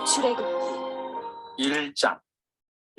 출애굽기 1장.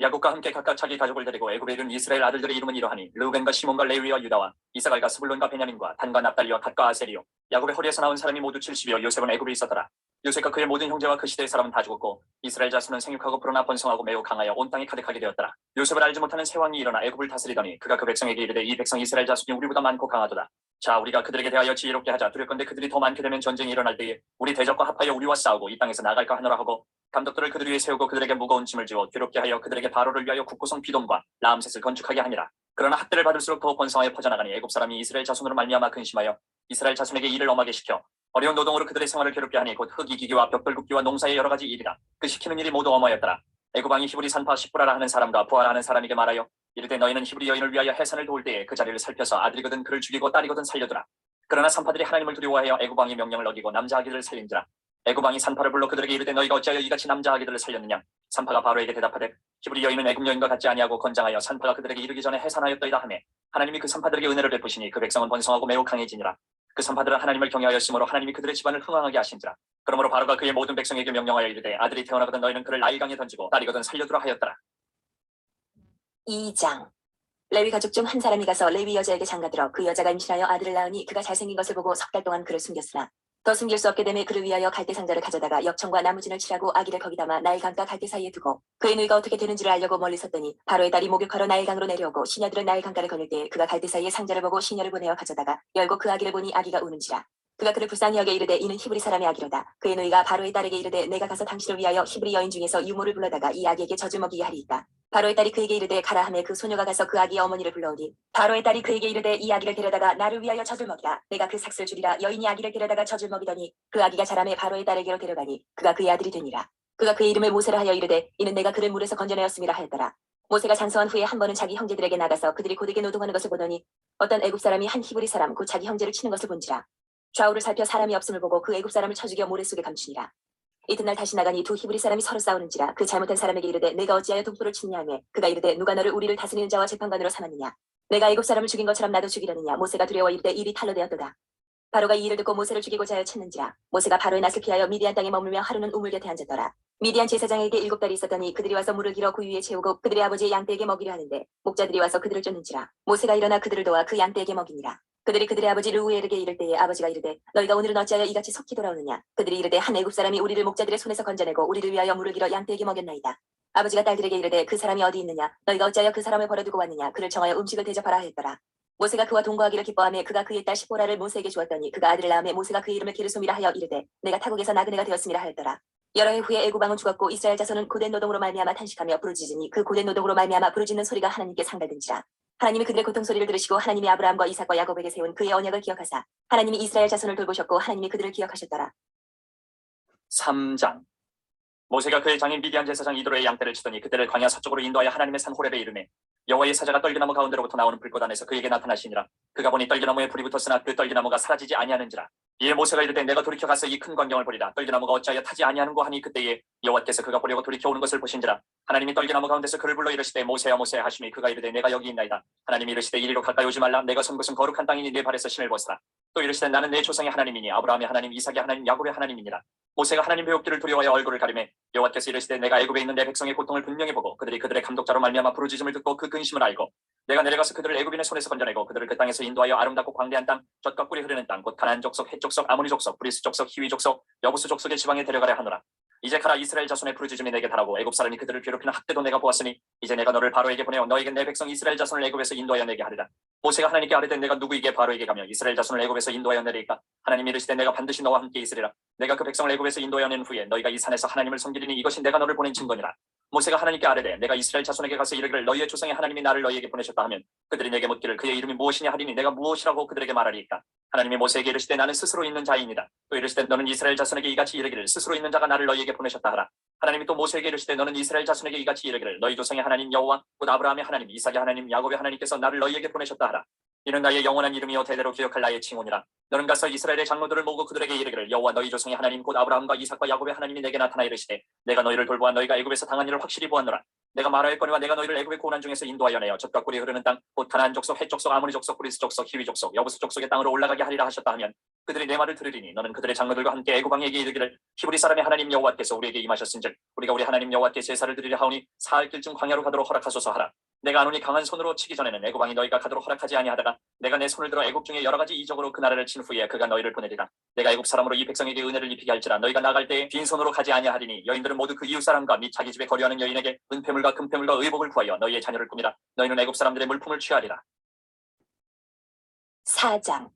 야곱과 함께 각각 자기 가족을 데리고 애굽에 이른 이스라엘 아들들의 이름은 이러하니 르우벤과 시몬과 레위와 유다와 이사갈과 스불론과 베냐민과 단과 납달리와 갓과 아셀이요. 야곱의 허리에서 나온 사람이 모두 70이요. 요셉은 애굽에 있었더라. 요셉과 그의 모든 형제와 그 시대의 사람은 다 죽었고 이스라엘 자손은 생육하고 불어나 번성하고 매우 강하여 온 땅이 가득하게 되었더라. 요셉을 알지 못하는 새 왕이 일어나 애굽을 다스리더니 그가 그 백성에게 이르되 이 백성 이스라엘 자손이 우리보다 많고 강하도다. 자, 우리가 그들에게 대하여 지혜롭게 하자. 두렵건대 그들이 더 많게 되면 전쟁이 일어날 때에 우리 대적과 합하여 우리와 싸우고 이 땅에서 나갈까 하노라 하고 감독들을 그들 위에 세우고 그들에게 무거운 짐을 지워 괴롭게 하여 그들에게 바로를 위하여 국고성 비돔과 라암셋을 건축하게 하니라. 그러나 학대를 받을수록 더 번성하여 퍼져나가니 애굽 사람이 이스라엘 자손으로 말미암아 근심하여 이스라엘 자손에게 일을 엄하게 시켜 어려운 노동으로 그들의 생활을 괴롭게 하니 곧 흙 이기기와 벽돌 굽기와 농사의 여러 가지 일이라. 그 시키는 일이 모두 엄하였더라. 애굽 왕이 히브리 산파 십부라라 하는 사람과 부하라 하는 사람에게 말하여 이르되 너희는 히브리 여인을 위하여 해산을 도울 때에 그 자리를 살펴서 아들이거든 그를 죽이고 딸이거든 살려두라. 그러나 산파들이 하나님을 두려워하여 애굽 왕의 명령을 어기고 남자 아기들을 살린지라. 애굽 왕이 산파를 불러 그들에게 이르되 너희가 어찌하여 이같이 남자 아기들을 살렸느냐. 산파가 바로에게 대답하되 히브리 여인은 애굽 여인과 같지 아니하고 건장하여 산파가 그들에게 이르기 전에 해산하였더이다 하매 하나님이 그 산파들에게 은혜를 베푸시니 그 백성은 번성하고 매우 강해지니라. 그 산파들은 하나님을 경외하였으므로 하나님이 그들의 집안을 흥왕하게 하신지라. 그러므로 바로가 그의 모든 백성에게 명령하여 이르되 아들이 태어나거든 너희는 그를 나일강에 던지고 딸이거든 살려두라 하였더라. 2장 레위 가족 중 한 사람이 가서 레위 여자에게 장가들어 그 여자가 임신하여 아들을 낳으니 그가 잘생긴 것을 보고 석 달 동안 그를 숨겼으나 더 숨길 수 없게 되매 그를 위하여 갈대 상자를 가져다가 역청과 나무진을 칠하고 아기를 거기다 마 나일강과 갈대 사이에 두고 그의 누이가 어떻게 되는지를 알려고 멀리 섰더니 바로의 딸이 목욕하러 나일강으로 내려오고 시녀들은 나일강가를 거닐 때에 그가 갈대 사이에 상자를 보고 시녀를 보내어 가져다가 열고 그 아기를 보니 아기가 우는지라. 그가 그를 불쌍히 여겨 이르되 이는 히브리 사람의 아기로다. 그의 누이가 바로의 딸에게 이르되 내가 가서 당신을 위하여 히브리 여인 중에서 유모를 불러다가 이 아기에게 젖을 먹이게 하리이까. 바로의 딸이 그에게 이르되 가라 하매 그 소녀가 가서 그 아기의 어머니를 불러오니 바로의 딸이 그에게 이르되 이 아기를 데려다가 나를 위하여 젖을 먹이라. 내가 그 삭슬 주리라. 여인이 아기를 데려다가 젖을 먹이더니 그 아기가 자라매 바로의 딸에게로 데려가니 그가 그의 아들이 되니라. 그가 그의 이름을 모세라 하여 이르되 이는 내가 그를 물에서 건져내었음이라 하였더라. 모세가 장성한 후에 한 번은 자기 형제들에게 나가서 그들이 고되게 노동하는 것을 보더니 어떤 애굽 사람이 한 히브리 사람 곧 자기 형제를 치는 것을 본지라. 좌우를 살펴 사람이 없음을 보고 그 애굽 사람을 쳐 죽여 모래 속에 감추니라. 이튿날 다시 나가니 두 히브리 사람이 서로 싸우는지라. 그 잘못한 사람에게 이르되 내가 어찌하여 동포를 치느냐 하매 그가 이르되 누가 너를 우리를 다스리는 자와 재판관으로 삼았느냐. 내가 애굽 사람을 죽인 것처럼 나도 죽이려느냐. 모세가 두려워 이르되 일이 탈로 되었도다. 바로가 이 일을 듣고 모세를 죽이고자 하여 쳤는지라. 모세가 바로의 낯을 피하여 미디안 땅에 머물며 하루는 우물 곁에 앉았더라. 미디안 제사장에게 7달이 있었더니 그들이 와서 물을 길어 그 위에 채우고 그들의 아버지의 양떼에게 먹이려 하는데 목자들이 와서 그들을 쫓는지라. 모세가 일어나 그들을 도와 그 양떼에게 먹이니라. 그들이 그들의 아버지 르우엘에게 이를 때에 아버지가 이르되 너희가 오늘은 어찌하여 이같이 속히 돌아오느냐. 그들이 이르되 한 애굽 사람이 우리를 목자들의 손에서 건져내고 우리를 위하여 물을 길어 양떼에게 먹였나이다. 아버지가 딸들에게 이르되 그 사람이 어디 있느냐. 너희가 어찌하여 그 사람을 버려두고 왔느냐. 그를 청하여 음식을 대접하라 하였더라. 모세가 그와 동거하기를 기뻐하며 그가 그의 딸 시보라를 모세에게 주었더니 그가 아들을 낳으며 모세가 그의 이름을 게르솜이라 하여 이르되 내가 타국에서 나그네가 되었음이라 하였더라. 여러 해 후에 애굽 왕은 죽었고 이스라엘 자손은 고된 노동으로 말미암아 탄식하며 부르짖으니 그 고된 노동으로 말미암아 부르짖는 소리가 하나님께 상달든지라. 하나님이 그들의 고통 소리를 들으시고 하나님이 아브라함과 이삭과 야곱에게 세운 그의 언약을 기억하사 하나님이 이스라엘 자손을 돌보셨고 하나님이 그들을 기억하셨더라. 3장. 모세가 그의 장인 미디안 제사장 이도로의 양떼를 치더니 그들을 광야 서쪽으로 인도하여 하나님의 산 호렙에 이르매 여호와의 사자가 떨기나무 가운데로부터 나오는 불꽃 안에서 그에게 나타나시니라. 그가 보니 떨기나무에 불이 붙었으나 그 떨기나무가 사라지지 아니하는지라. 이에 모세가 이르되 내가 돌이켜 가서 이 큰 광경을 보리라. 떨기나무가 어찌하여 타지 아니하는고 하니 그때에 여호와께서 그가 보려고 돌이켜 오는 것을 보신지라. 하나님이 떨기나무 가운데서 그를 불러 이르시되 모세야 모세야 하시니 그가 이르되 내가 여기 있나이다. 하나님이 이르시되 이리로 가까이 오지 말라. 내가 선 것은 거룩한 땅이니 내 발에서 신을 벗으라. 또 이르시되 나는 내 조상의 하나님이니 아브라함의 하나님 이삭의 하나님 야곱의 하나님이니라. 모세가 하나님 배웁기를 두려워하여 얼굴을 가리매 여호와께서 이르시되 내가 애굽에 있는 내 백성의 고통을 분명히 보고 그들이 그들의 감독자로 말미암아 부르짖음을 듣고 그 근심을 알고 내가 내려가서 그들을 애굽인의 손에서 건져내고 그들을 그 땅에서 인도하여 아름답고 광대한 땅 젖과 꿀이 흐르는 땅 곧 가나안 족속 헷 족속 아모니 족속 브리스 족속 히위 족속 여부스 족속의 지방에 데려가려 하노라. 이제 가라. 이스라엘 자손의 부르짖음이 내게 달하고 애굽 사람이 그들을 괴롭히는 학대도 내가 보았으니 이제 내가 너를 바로에게 보내어 너에게 내 백성 이스라엘 자손을 애굽에서 인도하여 내게 하리라. 모세가 하나님께 아뢰되 내가 누구에게 바로에게 가며 이스라엘 자손을 애굽에서 인도하여 내리까. 하나님이 이르시되 내가 반드시 너와 함께 있으리라. 내가 그 백성을 애굽에서 인도하여 낸 후에 너희가 이 산에서 하나님을 섬기리니 이것이 내가 너를 보낸 증거니라. 모세가 하나님께 아뢰되 내가 이스라엘 자손에게 가서 이르기를 너희의 조상의 하나님이 나를 너희에게 보내셨다 하면 그들이 내게 묻기를 그의 이름이 무엇이냐 하리니 내가 무엇이라고 그들에게 말하리이까. 하나님이 모세에게 이르시되 나는 스스로 있는 자이니라. 또 이르시되 너는 이스라엘 자손에게 이같이 이르기를 스스로 있는 자가 나를 너희에게 보내셨다 하라. 하나님이 또 모세에게 이르시되 너는 이스라엘 자손에게 이같이 이르기를 너희 조상의 하나님 여호와 곧 아브라함의 하나님 이삭의 하나님 야곱의 하나님께서 나를 너희에게 보내셨다 하라. 이는 나의 영원한 이름이요 대대로 기억할 나의 칭호니라. 너는 가서 이스라엘의 장로들을 모으고 그들에게 이르기를 여호와 너희 조상의 하나님 곧 아브라함과 이삭과 야곱의 하나님이 내게 나타나 이르시되 내가 너희를 돌보아 너희가 애굽에서 당한 일을 확실히 보았노라. 내가 말하였거니와 내가 너희를 애굽의 고난 중에서 인도하여 내어 젖과 꿀이 흐르는 땅 곧 가나안 족속 헷 족속 아모니 족속 브리스 족속 히위 족속 여부스 족속의 땅으로 올라가게 하리라 하셨다 하면 그들이 내 말을 들으리니 너는 그들의 장로들과 함께 애굽 왕에게 이르기를 히브리 사람의 하나님 여호와께서 우리에게 임하셨은즉 우리가 우리 하나님 여호와께 제사를 드리려 하오니 사흘 길쯤 광야로 가도록 허락하소서 하라. 내가 아노니 강한 손으로 치기 전에는 애굽 왕이 너희가 가도록 허락하지 아니하다가 내가 내 손을 들어 애굽 중에 여러 가지 이적으로 그 나라를 친 후에 그가 너희를 보내리라. 내가 애굽 사람으로 이 백성에게 은혜를 입히게 할지라 너희가 나갈 때에 빈손으로 가지 아니하리니 여인들은 모두 그 이웃 사람과 및 자기 집에 거류하는 여인에게 은폐물과 금폐물과 의복을 구하여 너희의 자녀를 꾸미라. 너희는 애굽 사람들의 물품을 취하리라. 4장.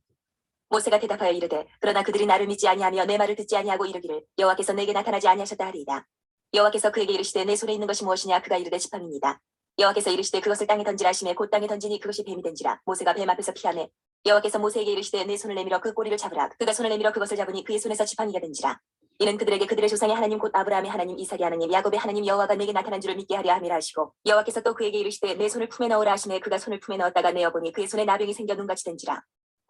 모세가 대답하여 이르되 그러나 그들이 나를 믿지 아니하며 내 말을 듣지 아니하고 이르기를 여호와께서 내게 나타나지 아니하셨다 하리이다. 여호와께서 그에게 이르시되 내 손에 있는 것이 무엇이냐. 그가 이르되 지팡이니이다. 여호와께서 이르시되 그것을 땅에 던지라 하시매 곧 땅에 던지니 그것이 뱀이 된지라. 모세가 뱀 앞에서 피하매 여호와께서 모세에게 이르시되 내 손을 내밀어 그 꼬리를 잡으라. 그가 손을 내밀어 그것을 잡으니 그의 손에서 지팡이가 된지라. 이는 그들에게 그들의 조상의 하나님 곧 아브라함의 하나님 이삭의 하나님 야곱의 하나님 여호와가 내게 나타난 줄을 믿게 하려 함이라 하시고 여호와께서 또 그에게 이르시되 내 손을 품에 넣으라 하시매 그가 손을 품에 넣었다가 내어보니 그의 손에 나병이 생겨 눈같이 된지라.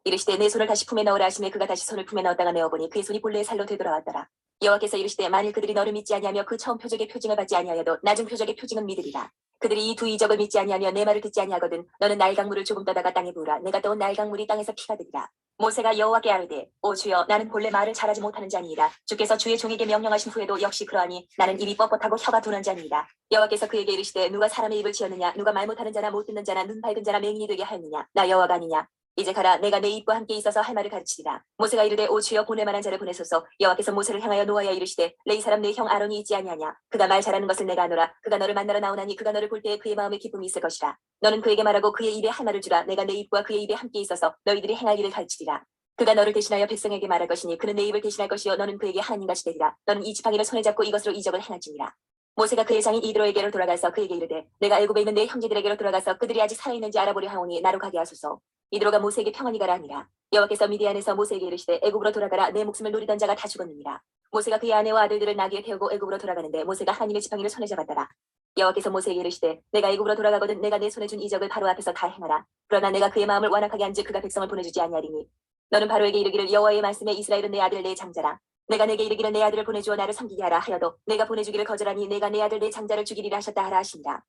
이르시되 내 손을 다시 품에 넣으라 하시매 그가 다시 손을 품에 넣었다가 내어보니 그의 손이 본래의 살로 되돌아왔더라. 여호와께서 이르시되 만일 그들이 너를 믿지 아니하며 그 처음 표적의 표징을 받지 아니하여도 나중 표적의 표징은 믿으리라. 그들이 이 두 이적을 믿지 아니하며 내 말을 듣지 아니하거든 너는 나일 강물을 조금 떠다가 땅에 부으라. 내가 떠온 나일 강물이 땅에서 피가 되리라. 모세가 여호와께 아뢰되 오 주여 나는 본래 말을 잘하지 못하는 자니이다. 주께서 주의 종에게 명령하신 후에도 역시 그러하니 나는 입이 뻣뻣하고 혀가 둔한 자니이다. 여호와께서 그에게 이르시되 누가 사람의 입을 지었느냐. 누가 말 못하는 자나 못 듣는 자나 눈 밝은 자나 맹인이 되게 하였느냐. 나 여호와가 아니냐. 이제 가라. 내가 내 입과 함께 있어서 할 말을 가르치리라. 모세가 이르되 오 주여 보낼 만한 자를 보내소서. 여호와께서 모세를 향하여 노하여 이르시되 레위 사람 내 형 아론이 있지 아니하냐. 그가 말 잘하는 것을 내가 아노라. 그가 너를 만나러 나오나니 그가 너를 볼 때에 그의 마음에 기쁨이 있을 것이라. 너는 그에게 말하고 그의 입에 할 말을 주라. 내가 내 입과 그의 입에 함께 있어서 너희들이 행할 일을 가르치리라. 그가 너를 대신하여 백성에게 말할 것이니 그는 내 입을 대신할 것이요 너는 그에게 하나님같이 되리라. 너는 이 지팡이를 손에 잡고 이것으로 이적을 행할지니라. 모세가 그의 장인 이드로에게로 돌아가서 그에게 이르되 내가 애굽에 있는 내 형제들에게로 돌아가서 그들이 아직 살아있는지 알아보려 하오니 나로 가게 하소서. 이드로가 모세에게 평안히 가라 하니라. 여호와께서 미디안에서 모세에게 이르시되 애굽으로 돌아가라. 내 목숨을 노리던 자가 다 죽었느니라. 모세가 그의 아내와 아들들을 나귀에 태우고 애굽으로 돌아가는데 모세가 하나님의 지팡이를 손에 잡았더라. 여호와께서 모세에게 이르시되 내가 애굽으로 돌아가거든 내가 내 손에 준 이적을 바로 앞에서 다 행하라. 그러나 내가 그의 마음을 완악하게 한즉 그가 백성을 보내주지 아니하리니 너는 바로에게 이르기를 여호와의 말씀에 이스라엘은 내 아들 내 장자라. 내가 내게 이르기를 내 아들을 보내주어 나를 섬기게 하라 하여도 내가 보내주기를 거절하니 내가 내 아들 내 장자를 죽이리라 하셨다 하라 하시니라.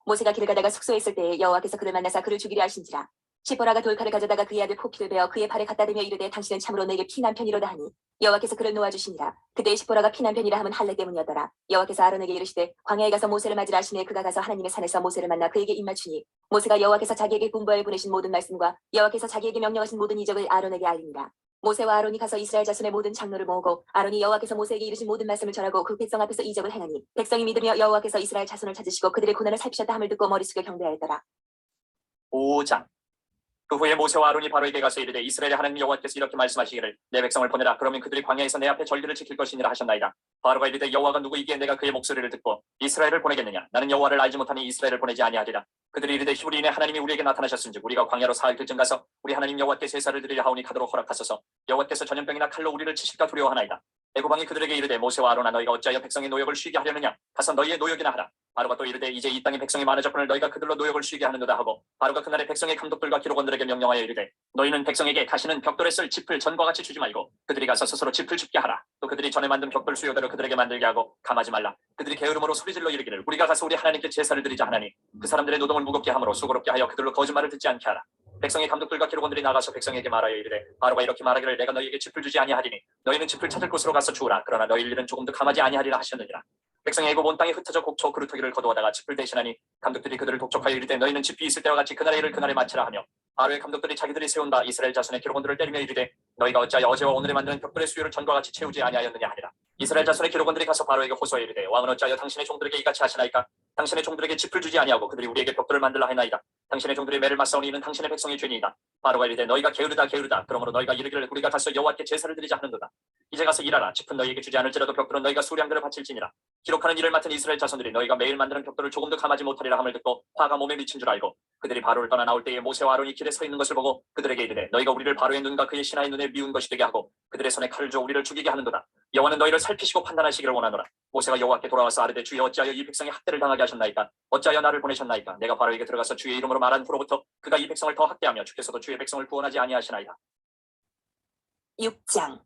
모세가 길을 가다가 숙소에 있을 때에 여호와께서 그를 만나사 그를 죽이려 하신지라. 시보라가 돌칼을 가져다가 그의 아들 포피를 베어 그의 팔에 갖다 대며 이르되 당신은 참으로 내게 피난편이로다 하니 여호와께서 그를 놓아주시니라. 그때 시보라가 피난편이라 함은 할례 때문이었더라. 여호와께서 아론에게 이르시되 광야에 가서 모세를 맞으라 하시매 그가 가서 하나님의 산에서 모세를 만나 그에게 입맞추니 모세가 여호와께서 자기에게 군부하여 보내신 모든 말씀과 여호와께서 자기에게 명령하신 모든 이적을 아론에게 알리니라. 모세와 아론이 가서 이스라엘 자손의 모든 장로를 모으고 아론이 여호와께서 모세에게 이르신 모든 말씀을 전하고 그 백성 앞에서 이적을 행하니 백성이 믿으며 여호와께서 이스라엘 자손을 찾으시고 그들의 고난을 살피셨다 함을 듣고 머리 숙여 경배하였더라. 5장. 그 후에 모세와 아론이 바로에게 가서 이르되 이스라엘의 하나님 여호와께서 이렇게 말씀하시기를 내 백성을 보내라. 그러면 그들이 광야에서 내 앞에 절기를 지킬 것이니라 하셨나이다. 바로가 이르되 여호와가 누구이기에 내가 그의 목소리를 듣고 이스라엘을 보내겠느냐. 나는 여호와를 알지 못하니 이스라엘을 보내지 아니하리라. 그들이 이르되 히브리인의 하나님이 우리에게 나타나셨은즉 우리가 광야로 사흘 길쯤 가서 우리 하나님 여호와께 제사를 드리려 하오니 가도록 허락하소서. 여호와께서 전염병이나 칼로 우리를 치실까 두려워하나이다. 애굽 왕이 그들에게 이르되 모세와 아론아 너희가 어찌하여 백성의 노역을 쉬게 하려느냐. 가서 너희의 노역이나 하라. 바로가 또 이르되 이제 이 땅에 백성이 많아졌거늘 너희가 그들로 노역을 쉬게 하는도다 하고 바로가 그날에 백성의 감독들과 기록원들에게 명령하여 이르되 너희는 백성에게 다시는 벽돌에 쓸 짚을 전과 같이 주지 말고 그들이 가서 스스로 짚을 짚게 하라. 또 그들이 전에 만든 벽돌 수요대로 그들에게 만들게 하고 감하지 말라. 그들이 게으름으로 소리질러 이르기를 우리가 가서 우리 하나님께 제사를 드리자 하나니 그 사람들의 노동을 무겁게 함으로 수고롭게 하여 그들로 거짓말을 듣지 않게 하라. 백성의 감독들과 기록원들이 나가서 백성에게 말하여 이르되 바로가 이렇게 말하기를 내가 너희에게 짚을 주지 아니하리니 너희는 짚을 찾을 곳으로 가서 주우라. 그러나 너희 일은 조금도 감하지 아니하리라 하셨느니라. 백성이 애굽 온 땅에 흩어져 곡초 그루터기를 거두어다가 짚을 대신하니 감독들이 그들을 독촉하여 이르되 너희는 짚이 있을 때와 같이 그날의 일을 그날에 마치라 하며 바로의 감독들이 자기들이 세운 바 이스라엘 자손의 기록원들을 때리며 이르되 너희가 어찌하여 어제와 오늘에 만드는 벽돌의 수요를 전과 같이 채우지 아니하였느냐 하니라. 이스라엘 자손의 기록원들이 가서 바로에게 호소하여 이르되 왕은 어찌하여 당신의 종들에게 이같이 하시나이까. 당신의 종들에게 짚을 주지 아니하고 그들이 우리에게 벽돌을 만들라 하나이다. 당신의 종들이 매를 맞사오니 이는 당신의 백성의 죄니이다. 바로가 이르되 너희가 게으르다 게으르다. 그러므로 너희가 이르기를 우리가 가서 여호와께 제사를 드리자 하는도다. 이제 가서 일하라. 짚은 너희에게 주지 않을지라도 벽돌은 너희가 수량대로 바칠지니라. 기록하는 일을 맡은 이스라엘 자손들이 너희가 매일 만드는 벽돌을 조금도 감하지 못하리라 함을 듣고 화가 몸에 미친 줄 알고 그들이 바로를 떠나 나올 때에 모세와 아론이 길에 서 있는 것을 보고 그들에게 이르되 너희가 우리를 바로의 눈과 그의 신하의 눈에 미운 것이 되게 하고 그들의 손에 칼을 줘 우리를 죽이게 하는도다. 여호와는 너희를 살피시고 판단하시기를 원하노라. 모세가 여호와께 돌아와서 아뢰되 주여 어찌하여 이 백성이 학대를 당하게 하셨나이까. 어찌하여 나를 보내셨나이까. 내가 바로에게 들어가서 주의 이름으로 말한 후로부터 그가 이 백성을 더 학대하며 주께서도 주의 백성을 구원하지 아니하시나이다. 6장.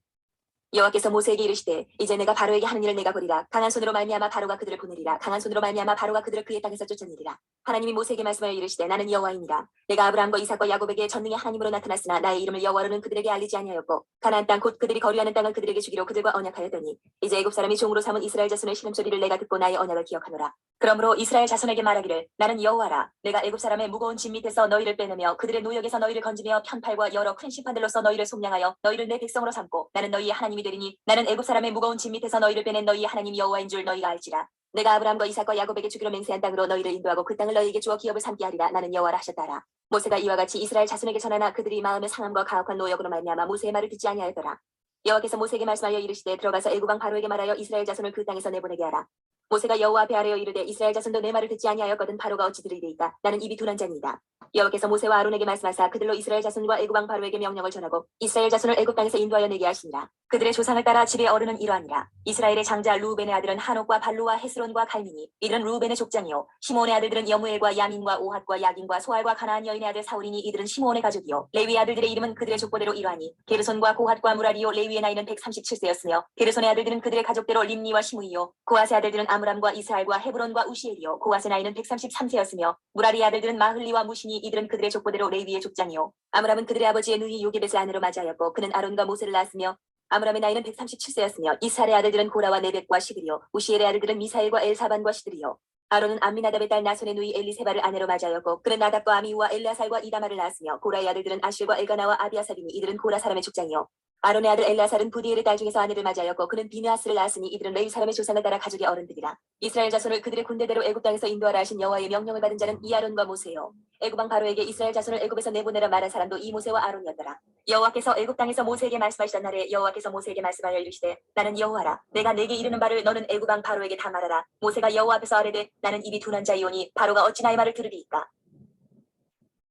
여호와께서 모세에게 이르시되 이제 내가 바로에게 하는 일을 내가 보리라. 강한 손으로 말미암아 바로가 그들을 보내리라. 강한 손으로 말미암아 바로가 그들을 그의 땅에서 쫓아내리라. 하나님이 모세에게 말씀하여 이르시되 나는 여호와이니라. 내가 아브라함과 이삭과 야곱에게 전능의 하나님으로 나타났으나 나의 이름을 여호와로는 그들에게 알리지 아니하였고 가나안 땅 곧 그들이 거류하는 땅을 그들에게 주기로 그들과 언약하였더니 이제 애굽 사람이 종으로 삼은 이스라엘 자손의 신음소리를 내가 듣고 나의 언약을 기억하노라. 그러므로 이스라엘 자손에게 말하기를 나는 여호와라. 내가 애굽 사람의 무거운 짐 밑에서 너희를 빼내며 그들의 노역에서 너희를 건지며 편팔과 여러 큰 심판들로서 너희를 속량하여 너희를 내 백성으로 삼고 나는 너희의 하나님이 되리니 나는 애굽 사람의 무거운 짐 밑에서 너희를 빼낸 너희의 하나님 여호와인 줄 너희가 알지라. 내가 아브라함과 이삭과 야곱에게 주기로 맹세한 땅으로 너희를 인도하고 그 땅을 너희에게 주어 기업을 삼게 하리라. 나는 여호와라 하셨다라. 모세가 이와 같이 이스라엘 자손에게 전하나 그들이 마음의 상함과 가혹한 노역으로 말미암아 모세의 말을 듣지 아니하였더라. 여호와께서 모세에게 말씀하여 이르시되 들어가서 애굽 왕 바로에게 말하여 이스라엘 자손을 그 땅에서 내보내게 하라. 모세가 여호와 앞에 아뢰어 이르되 이스라엘 자손도 내 말을 듣지 아니하였거든 바로가 어찌 들으리이까. 나는 입이 둔한 자니이다. 여호와께서 모세와 아론에게 말씀하사 그들로 이스라엘 자손과 애굽 왕 바로에게 명령을 전하고 이스라엘 자손을 애굽 땅에서 인도하여 내게 하시니라. 그들의 조상을 따라 집의 어른은 이러하니라. 이스라엘의 장자 루벤의 아들은 하녹과 발루와 헤스론과 갈미니 이들은 루벤의 족장이요. 시몬의 아들들은 여무엘과 야민과 오핫과 야긴과 소알과 가나안 여인의 아들 사울이니 이들은 시몬의 가족이요. 레위 아들들의 이름은 그들의 족보대로 이러하니 게르손과 고핫과 무라리요. 레위의 나이는 137세였으며 게르손의 아들들은 그들의 가족대로 림니와 시므이요. 고핫의 아들들은 아므람과 이스라엘과 헤브론과 우시엘이요. 고핫의 나이는 133세였으며 무라리의 아들들은 마흘리와 무시니 이들은 그들의 족보대로 레위의 족장이요. 아므람은 그들의 아버지의 누이 요게벳을 아내로 맞이하였고 그는 아론과 모세를 낳았으며 아므람의 나이는 137세였으며 이스라엘의 아들들은 고라와 네벡과 시드리요. 우시엘의 아들들은 미사엘과 엘사반과 시드리요. 아론은 암미나답의 딸 나손의 누이 엘리세바를 아내로 맞이하였고 그는 나답과 아미우와 엘라살과 이다마를 낳았으며 고라의 아들들은 아실과 엘가나와 아비아삽이니 이들은 고라 사람의 족장이요. 아론의 아들 엘라살은 부디엘의 딸 중에서 아내를 맞이하였고 그는 비느하스를 낳았으니 이들은 레위 사람의 조상을 따라 가족의 어른들이라. 이스라엘 자손을 그들의 군대대로 애굽 땅에서 인도하라 하신 여호와의 명령을 받은 자는 이 아론과 모세요. 애굽 왕 바로에게 이스라엘 자손을 애굽에서 내보내라 말한 사람도 이 모세와 아론이었더라. 여호와께서 애굽 땅에서 모세에게 말씀하시던 날에 여호와께서 모세에게 말씀하여 이르시되 나는 여호와라. 내가 내게 이르는 말을 너는 애굽 왕 바로에게 다 말하라. 모세가 여호와 앞에서 아뢰되 나는 입이 둔한 자이오니 바로가 어찌 나의 말을 들으리이까.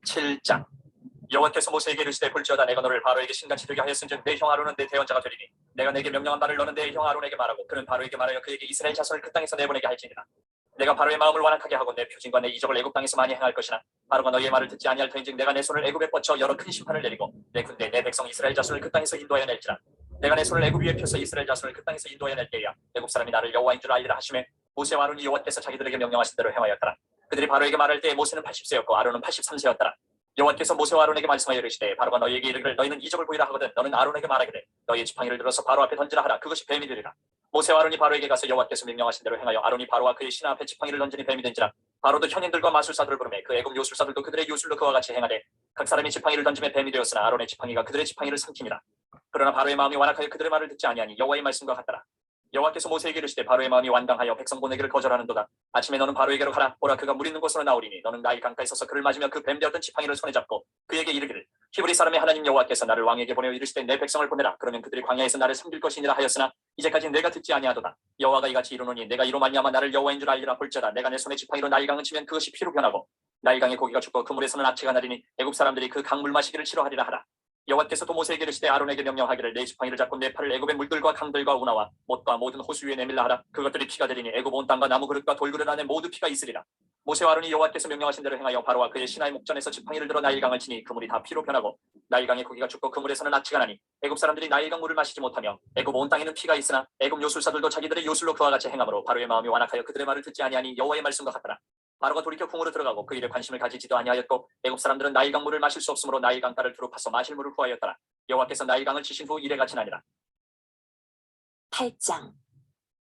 7장. 여호와께서 모세에게 이르시되 볼지어다 내가 너를 바로에게 신같이 되게 하였은즉 내 형 아론은 내 대언자가 되리니 내가 내게 명령한 바를 너는 내 형 아론에게 말하고 그는 바로에게 말하여 그에게 이스라엘 자손을 그 땅에서 내보내게 할지니라. 내가 바로의 마음을 완악하게 하고 내 표징과 내 이적을 애굽 땅에서 많이 행할 것이나 바로가 너희의 말을 듣지 아니할 터인즉 내가 내 손을 애굽에 뻗쳐 여러 큰 심판을 내리고 내 군대 내 백성 이스라엘 자손을 그 땅에서 인도하여 낼지라. 내가 내 손을 애굽 위에 펴서 이스라엘 자손을 그 땅에서 인도하여 낼 때야 애굽 사람이 나를 여호와인 줄 알리라 하시매 모세와 아론이 여호와께서 자기들에게 명령하신 대로 행하였더라. 그들이 바로에게 말할 때 모세는 80세였고 아론은 83세였더라. 여호와께서 모세와 아론에게 말씀하여 이르시되 바로가 너희에게 이르기를 너희는 이적을 보이라 하거든 너는 아론에게 말하기를 너희의 지팡이를 들어서 바로 앞에 던지라 하라. 그것이 뱀이 되리라. 모세와 아론이 바로에게 가서 여호와께서 명령하신 대로 행하여 아론이 바로와 그의 신하 앞에 지팡이를 던지니 뱀이 된지라. 바로도 현인들과 마술사들을 부르매 그 애굽 요술사들도 그들의 요술로 그와 같이 행하되 각 사람이 지팡이를 던지매 뱀이 되었으나 아론의 지팡이가 그들의 지팡이를 삼키니라. 그러나 바로의 마음이 완악하여 그들의 말을 듣지 아니하니 여호와의 말씀과 같더라. 여호와께서 모세에게 이르시되 바로의 마음이 완강하여 백성 보내기를 거절하는도다. 아침에 너는 바로에게로 가라. 보라 그가 물 있는 곳으로 나오리니 너는 나일 강가에 서서 그를 맞으며 그 뱀 되었던 지팡이를 손에 잡고 그에게 이르기를 히브리 사람의 하나님 여호와께서 나를 왕에게 보내어 이르시되 내 백성을 보내라. 그러면 그들이 광야에서 나를 섬길 것이니라 하였으나 이제까지 내가 듣지 아니하도다. 여호와가 이같이 이르노니 내가 이로 말미암아 나를 여호와인 줄 알리라. 볼지어다 내가 내 손에 지팡이로 나일 강을 치면 그것이 피로 변하고 나일 강의 고기가 죽고 그 물에서는 악취가 나리니 애굽 사람들이 그 강물 마시기를 싫어하리라 하라. 여호와께서 또 모세에게 이르시되 아론에게 명령하기를 내 지팡이를 잡고 내 팔을 애굽의 물들과 강들과 운하와 못과 모든 호수 위에 내밀라 하라. 그것들이 피가 되리니 애굽 온 땅과 나무 그릇과 돌그릇 안에 모두 피가 있으리라. 모세와 아론이 여호와께서 명령하신 대로 행하여 바로와 그의 신하의 목전에서 지팡이를 들어 나일강을 치니 그 물이 다 피로 변하고 나일강의 고기가 죽고 그 물에서는 악취가 나니 애굽 사람들이 나일강 물을 마시지 못하며 애굽 온 땅에는 피가 있으나 애굽 요술사들도 자기들의 요술로 그와 같이 행함으로 바로의 마음이 완악하여 그들의 말을 듣지 아니하니 여호와의 말씀과 같더라. 바로가 돌이켜 궁으로 들어가고 그 일에 관심을 가지지도 아니하였고 애굽 사람들은 나일강 물을 마실 수 없으므로 나일강 가를 두루 파서 마실 물을 구하였더라. 여호와께서 나일강을 치신 후 이래 같이 나니라. 8장.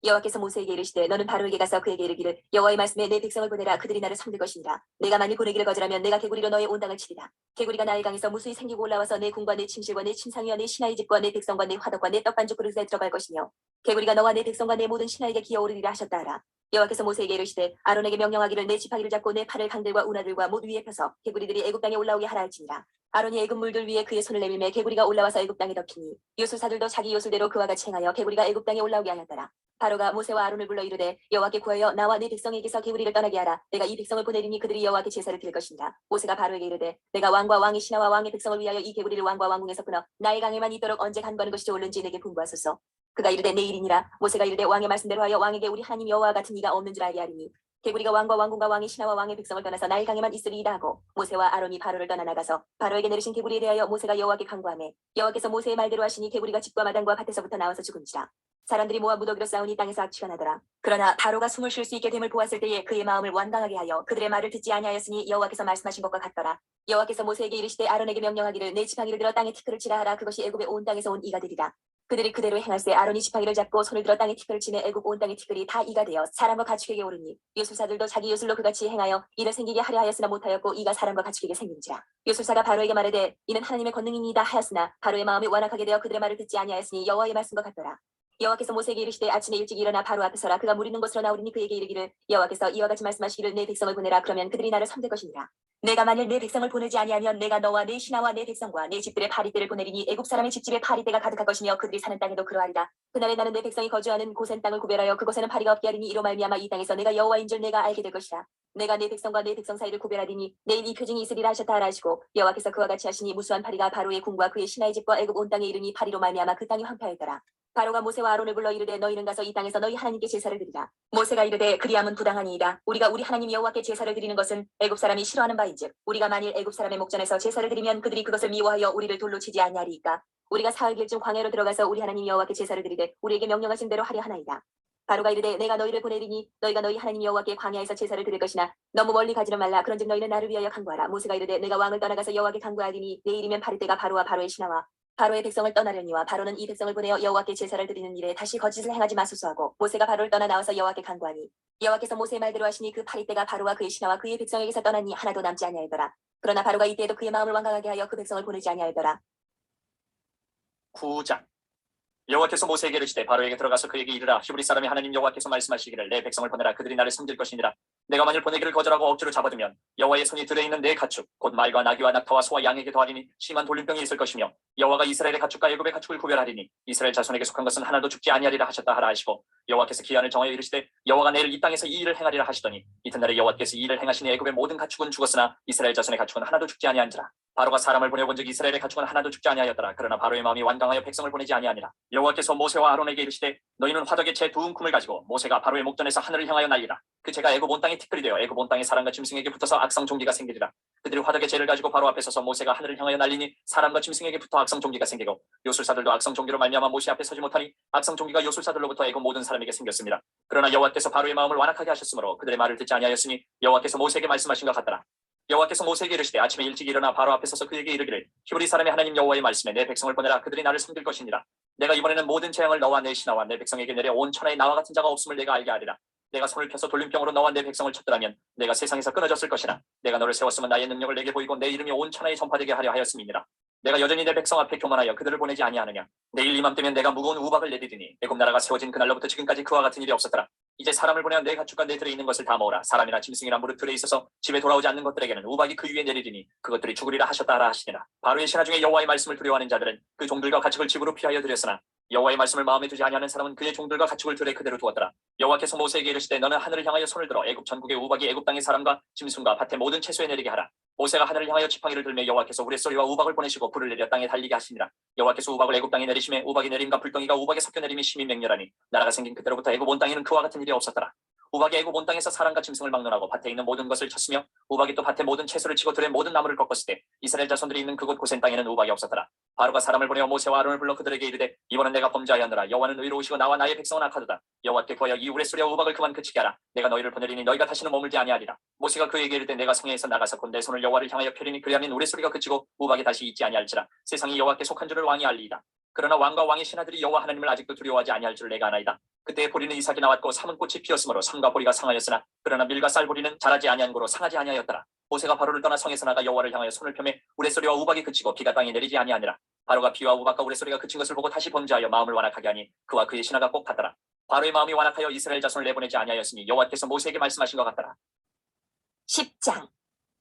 여호와께서 모세에게 이르시되 너는 바로에게 가서 그에게 이르기를 여호와의 말씀에 내 백성을 보내라. 그들이 나를 섬길 것이니라. 내가 만일 보내기를 거절하면 내가 개구리로 너의 온 땅을 치리라. 개구리가 나일 강에서 무수히 생기고 올라와서 내 궁과 내 침실과 내 침상이와 내 신하의 집과 내 백성과 내 화덕과 내 떡반죽 그릇에 들어갈 것이며 개구리가 너와 내 백성과 내 모든 신하에게 기어오르리라 하셨다 하라. 여호와께서 모세에게 이르시되 아론에게 명령하기를 내 지팡이를 잡고 내 팔을 강들과 운하들과 못 위에 펴서 개구리들이 애굽 땅에 올라오게 하라 할지니라. 아론이 애굽 물들 위에 그의 손을 내밀매 개구리가 올라와서 애굽 땅에 덮이니 요술사들도 자기 요술대로 그와 같이 행하여 개구리가 애굽 땅에 올라오게 하였더라. 바로가 모세와 아론을 불러 이르되 여호와께 구하여 나와 네 백성에게서 개구리를 떠나게 하라. 내가 이 백성을 보내리니 그들이 여호와께 제사를 드릴 것이니라. 모세가 바로에게 이르되 내가 왕과 왕의 신하와 왕의 백성을 위하여 이 개구리를 왕과 왕궁에서 끊어 나일 강에만 있도록 언제 간구하는 것이 좋을는지 내게 분부하소서. 그가 이르되 내일이니라. 모세가 이르되 왕의 말씀대로 하여 왕에게 우리 하나님 여호와 같은 이가 없는 줄 알게 하리니 개구리가 왕과 왕궁과 왕의 신하와 왕의 백성을 떠나서 나일 강에만 있으리이다 하고 모세와 아론이 바로를 떠나 나가서 바로에게 내리신 개구리에 대하여 모세가 여호와께 간구하매 여호와께서 모세의 말대로 하시니 개구리가 집과 마당과 밭에서부터 나와서 죽은지라. 사람들이 모아 무더기로 싸우니 땅에서 악취가 나더라. 그러나 바로가 숨을 쉴 수 있게 됨을 보았을 때에 그의 마음을 완강하게 하여 그들의 말을 듣지 아니하였으니 여호와께서 말씀하신 것과 같더라. 여호와께서 모세에게 이르시되 아론에게 명령하기를 내 지팡이를 들어 땅에 티끌을 치라 하라. 그것이 애굽의 온 땅에서 온 이가 되리라. 그들이 그대로 행할세 아론이 지팡이를 잡고 손을 들어 땅에 티끌을 치매 애굽 온 땅의 티끌이 다 이가 되어 사람과 가축에게 오르니 요술사들도 자기 요술로 그같이 행하여 이를 생기게 하려 하였으나 못하였고 이가 사람과 가축에게 생긴지라. 요술사가 바로에게 말하되 이는 하나님의 권능이니이다 하였으나 바로의 마음이 완악하게 되어 그들의 말을 듣지 아니하였으니 여호와의 말씀과 같더라. 여호와께서 모세에게 이르시되 아침에 일찍 일어나 바로 앞에 서라. 그가 물 있는 곳으로 나오리니 그에게 이르기를 여호와께서 이와 같이 말씀하시기를 내 백성을 보내라. 그러면 그들이 나를 섬길 것이니라. 내가 만일 내 백성을 보내지 아니하면 내가 너와 내 신하와 내 백성과 내 집들의 파리떼를 보내리니 애굽 사람의 집집에 파리떼가 가득할 것이며 그들이 사는 땅에도 그러하리라. 그날에 나는 내 백성이 거주하는 고센 땅을 구별하여 그곳에는 파리가 없게 하리니 이로 말미암아 이 땅에서 내가 여호와인 줄 내가 알게 될 것이라. 내가 내 백성과 내 백성 사이를 구별하리니 내일 이 표징이 있으리라 하셨다 하라 하시고 여호와께서 그와 같이 하시니 무수한 파리가 바로의 궁과 그의 신하의 집과 애굽 온 땅에 이르니 파리로 말미암아 그 땅이 황폐하였더라. 바로가 모세와 아론을 불러 이르되 너희는 가서 이 땅에서 너희 하나님께 제사를 드리라. 모세가 이르되 그리함은 부당하니이다. 우리가 우리 하나님 여호와께 제사를 드리는 것은 애굽 사람이 싫어하는 바인즉 우리가 만일 애굽 사람의 목전에서 제사를 드리면 그들이 그것을 미워하여 우리를 돌로 치지 아니하리이까. 우리가 사흘길쯤 광야로 들어가서 우리 하나님 여호와께 제사를 드리되 우리에게 명령하신 대로 하려 하나이다. 바로가 이르되 내가 너희를 보내리니 너희가 너희 하나님 여호와께 광야에서 제사를 드릴 것이나 너무 멀리 가지는 말라. 그런즉 너희는 나를 위하여 간구하라. 모세가 이르되 내가 왕을 떠나가서 여호와께 간구하리니 내일이면 파리떼가 바로와 바로의 신하와 바로의 백성을 떠나려니와 바로는 이 백성을 보내어 여호와께 제사를 드리는 일에 다시 거짓을 행하지 마소서 하고 모세가 바로를 떠나 나와서 여호와께 간구하니 여호와께서 모세의 말대로 하시니 그 파리떼가 바로와 그의 신하와 그의 백성에게서 떠나니 하나도 남지 아니하였더라. 그러나 바로가 이때에도 그의 마음을 완강하게 하여 그 백성을 보내지 아니하였더라. 9장 여호와께서 모세에게 이르시되 바로에게 들어가서 그에게 이르라. 히브리 사람이 하나님 여호와께서 말씀하시기를 내 백성을 보내라. 그들이 나를 섬길 것이니라. 내가 만일 보내기를 거절하고 억지로 잡아두면 여호와의 손이 들에 있는 내 가축 곧 말과 나귀와 낙타와 소와 양에게 더하리니 심한 돌림병이 있을 것이며 여호와가 이스라엘의 가축과 애굽의 가축을 구별하리니 이스라엘 자손에게 속한 것은 하나도 죽지 아니하리라 하셨다 하라 하시고 여호와께서 기한을 정하여 이르시되 여호와가 내일 이 땅에서 이 일을 행하리라 하시더니 이튿날에 여호와께서 이 일을 행하시니 애굽의 모든 가축은 죽었으나 이스라엘 자손의 가축은 하나도 죽지 아니한지라. 바로가 사람을 보내본즉 이스라엘의 가축은 하나도 죽지 아니하였더라. 그러나 바로의 마음이 완강하여 백성을 보내지 아니하니라. 여호와께서 모세와 아론에게 이르시되 너희는 화덕의 채 두 움큼을 가지고 모세가 바로의 목전에서 하늘을 향하여 날리라. 그 채가 애굽 온 땅에 티끌이 되어 애굽 온 땅의 사람과 짐승에게 붙어서 악성 종기가 생기리라. 그들이 화덕의 채를 가지고 바로 앞에 서서 모세가 하늘을 향하여 날리니 사람과 짐승에게 붙어 악성 종기가 생기고 요술사들도 악성 종기로 말미암아 모세 앞에 서지 못하니 악성 종기가 요술사들로부터 애굽 모든 사람에게 생겼습니다. 그러나 여호와께서 바로의 마음을 완악하게 하셨으므로 그들의 말을 듣지 아니하였으니 여호와께서 모세에게 말씀하신 것 같더라. 여호와께서 모세에게 이르시되 아침에 일찍 일어나 바로 앞에 서서 그에게 이르기를 히브리 사람의 하나님 여호와의 말씀에 내 백성을 보내라. 그들이 나를 섬길 것이니라. 내가 이번에는 모든 재앙을 너와 내 신하와 내 백성에게 내려 온 천하에 나와 같은 자가 없음을 내가 알게 하리라. 내가 손을 펴서 돌림병으로 너와 내 백성을 쳤더라면 내가 세상에서 끊어졌을 것이라. 내가 너를 세웠으면 나의 능력을 내게 보이고 내 이름이 온 천하에 전파되게 하려 하였음이니라. 내가 여전히 내 백성 앞에 교만하여 그들을 보내지 아니하느냐. 내일 이맘때면 내가 무거운 우박을 내리리니 애굽 나라가 세워진 그날로부터 지금까지 그와 같은 일이 없었더라. 이제 사람을 보내어 내 가축과 내 들에 있는 것을 다 모으라. 사람이나 짐승이나 무릇 들에 있어서 집에 돌아오지 않는 것들에게는 우박이 그 위에 내리리니 그것들이 죽으리라 하셨다 하라 하시니라. 바로의 신하 중에 여호와의 말씀을 두려워하는 자들은 그 종들과 가축을 집으로 피하여 들였으나 여호와의 말씀을 마음에 두지 아니하는 사람은 그의 종들과 가축을 들에 그대로 두었더라. 여호와께서 모세에게 이르시되 너는 하늘을 향하여 손을 들어 애굽 전국의 우박이 애굽 땅의 사람과 짐승과 밭의 모든 채소에 내리게 하라. 모세가 하늘을 향하여 지팡이를 들며 여호와께서 우레소리와 우박을 보내시고 불을 내려 땅에 달리게 하시니라. 여호와께서 우박을 애굽 땅에 내리심에 우박이 내림과 불덩이가 우박에 섞여 내림이 심히 맹렬하니 나라가 생긴 그때로부터 애굽 온 땅에는 그와 같은 일이 없었더라. 우박이 애굽 온 땅에서 사람과 짐승을 막론하고 밭에 있는 모든 것을 쳤으며 우박이 또 밭의 모든 채소를 치고 들의 모든 나무를 꺾었을 때 이스라엘 자손들이 있는 그곳 고센 땅에는 우박이 없었더라. 바로가 사람을 보내어 모세와 아론을 불러 그들에게 이르되 이번은 내가 범죄하였노라. 여호와는 의로우시고 나와 나의 백성은 악하도다. 여호와께 구하여 이 우레소리와 우박을 그만 그치게 하라. 내가 너희를 보내리니 너희가 다시는 머물지 아니하리라. 모세가 그에게 이르되 내가 성에서 나가서 곧 내 손을 여호와를 향하여 펴리니 그리하면 우레소리가 그치고 우박이 다시 있지 아니할지라. 세상이 여호와께 속한 줄을 왕이 알리이다. 그러나 왕과 왕의 신하들이 여호와 하나님을 아직도 두려워하지 아니할 줄 내가 아나이다. 그때 보리는 이삭이 나왔고 삼은 꽃이 피었으므로 삼과 보리가 상하였으나 그러나 밀과 쌀 보리는 자라지 아니한 고로 상하지 아니하였더라. 모세가 바로를 떠나 성에서 나가 여호와를 향하여 손을 펴매 우레소리와 우박이 그치고 비가 땅에 내리지 아니하니라. 바로가 비와 우박과 우레소리가 그친 것을 보고 다시 범죄하여 마음을 완악하게 하니 그와 그의 신하가 꼭 같더라. 바로의 마음이 완악하여 이스라엘 자손을 내보내지 아니하였으니 여호와께서 모세에게 말씀하신 것 같더라. 10장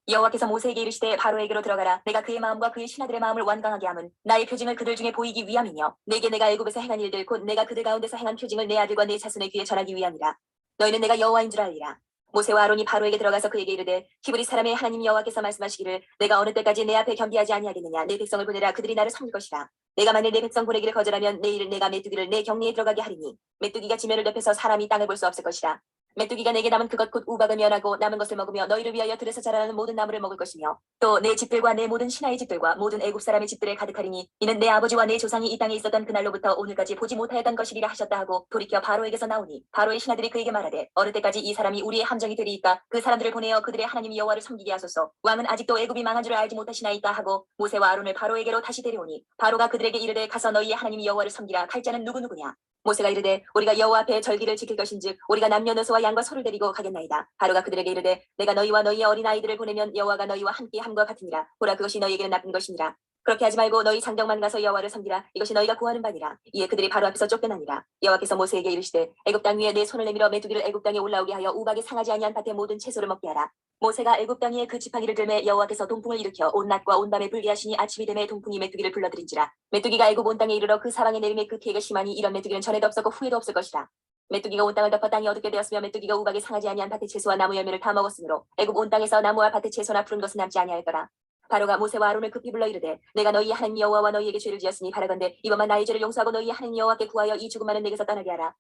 여호와께서 모세에게 이르시되 바로에게로 들어가라. 내가 그의 마음과 그의 신하들의 마음을 완강하게 함은 나의 표징을 그들 중에 보이기 위함이며 내게 내가 애굽에서 행한 일들 곧 내가 그들 가운데서 행한 표징을 내 아들과 내 자손의 귀에 전하기 위함이라. 너희는 내가 여호와인 줄 알리라. 모세와 아론이 바로에게 들어가서 그에게 이르되 히브리 사람의 하나님 여호와께서 말씀하시기를 내가 어느 때까지 내 앞에 겸비하지 아니하겠느냐. 내 백성을 보내라. 그들이 나를 섬길 것이라. 내가 만일 내 백성 보내기를 거절하면 내일 내가 메뚜기를 내 격리에 들어가게 하리니 메뚜기가 지면을 덮여서 사람이 땅을 볼 수 없을 것이라. 메뚜기가 내게 남은 그것 곧 우박을 면하고 남은 것을 먹으며 너희를 위하여 들에서 자라는 모든 나무를 먹을 것이며 또 내 집들과 내 모든 신하의 집들과 모든 애굽 사람의 집들에 가득하리니 이는 내 아버지와 내 조상이 이 땅에 있었던 그날로부터 오늘까지 보지 못하였던 것이리라 하셨다 하고 돌이켜 바로에게서 나오니 바로의 신하들이 그에게 말하되 어느 때까지 이 사람이 우리의 함정이 되리이까 그 사람들을 보내어 그들의 하나님 여호와를 섬기게 하소서. 왕은 아직도 애굽이 망한 줄을 알지 못하시나이까 하고 모세와 아론을 바로에게로 다시 데려오니 바로가 그들에게 이르되 가서 너희의 하나님 여호와를 섬기라. 갈 자는 누구누구냐. 모세가 이르되 우리가 여호와 앞에 절기를 지킬 것인즉 우리가 남녀노소와 양과 소를 데리고 가겠나이다. 바로가 그들에게 이르되 내가 너희와 너희의 어린 아이들을 보내면 여호와가 너희와 함께 함과 같으니라. 보라 그것이 너희에게는 나쁜 것이니라. 그렇게 하지 말고 너희 장정만 가서 여호와를 섬기라. 이것이 너희가 구하는 바니라. 이에 그들이 바로 앞에서 쫓겨나니라. 여호와께서 모세에게 이르시되 애굽 땅 위에 내 손을 내밀어 메뚜기를 애굽 땅에 올라오게 하여 우박이 상하지 아니한 밭의 모든 채소를 먹게 하라. 모세가 애굽 땅 위에 그 지팡이를 들매 여호와께서 동풍을 일으켜 온 낮과 온 밤에 불게 하시니 아침이 되매 동풍이 메뚜기를 불러들인지라. 메뚜기가 애굽 온 땅에 이르러 그 사방에 내림에 그 피해가 심하니 이런 메뚜기는 전에도 없었고 후에도 없을 것이라. 메뚜기가 온 땅을 덮어 땅이 어둡게 되었으며 메뚜기가 우박이 상하지 아니한 밭의 채소와 나무 열매를 다 먹었으므로 애굽 온 땅에서 나무와 밭의 채소나 푸른 것은 남지 아니하였더라. 바로가 모세와 아론을 급히 불러 이르되 내가 너희의 하나님 여호와와 너희에게 죄를 지었으니 바라건대 이번만 나의 죄를 용서하고 너희의 하나님 여호와께 구하여 이 죽음 많은 내게서 떠나게 하라.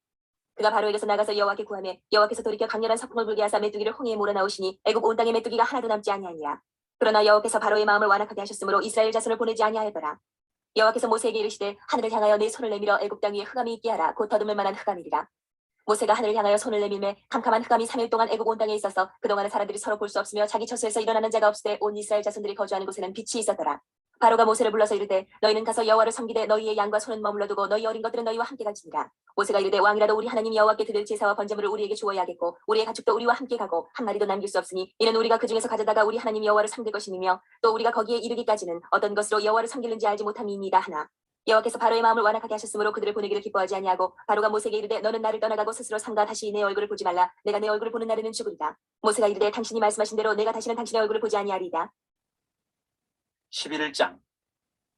그가 바로에게서 나가서 여호와께 구하매 여호와께서 돌이켜 강렬한 석풍을 불게 하사 메뚜기를 홍해에 몰아넣으시니 애굽 온 땅에 메뚜기가 하나도 남지 아니하니라. 그러나 여호와께서 바로의 마음을 완악하게 하셨으므로 이스라엘 자손을 보내지 아니하였더라. 여호와께서 모세에게 이르시되 하늘을 향하여 네 손을 내밀어 애굽 땅 위에 흑암이 있게 하라. 곧 더듬을 만한 흑암이리라. 모세가 하늘을 향하여 손을 내밀매 캄캄한 흑암이 3일 동안 애굽 온 땅에 있어서 그동안은 사람들이 서로 볼 수 없으며 자기 처소에서 일어나는 자가 없으되 온 이스라엘 자손들이 거주하는 곳에는 빛이 있었더라. 바로가 모세를 불러서 이르되 너희는 가서 여호와를 섬기되 너희의 양과 소는 머물러 두고 너희 어린 것들은 너희와 함께 갈지니라. 모세가 이르되 왕이라도 우리 하나님 여호와께 드릴 제사와 번제물을 우리에게 주어야 하겠고 우리의 가축도 우리와 함께 가고 한 마리도 남길 수 없으니 이는 우리가 그 중에서 가져다가 우리 하나님 여호와를 섬길 것이니며 또 우리가 거기에 이르기까지는 어떤 것으로 여호와를 섬기는지 알지 못함이니이다 하나. 여호와께서 바로의 마음을 완악하게 하셨으므로 그들을 보내기를 기뻐하지 아니하고 바로가 모세에게 이르되 너는 나를 떠나가고 스스로 삼가 다시 내 얼굴을 보지 말라. 내가 내 얼굴을 보는 날에는 죽으리다. 모세가 이르되 당신이 말씀하신 대로 내가 다시는 당신의 얼굴을 보지 아니하리이다. 11장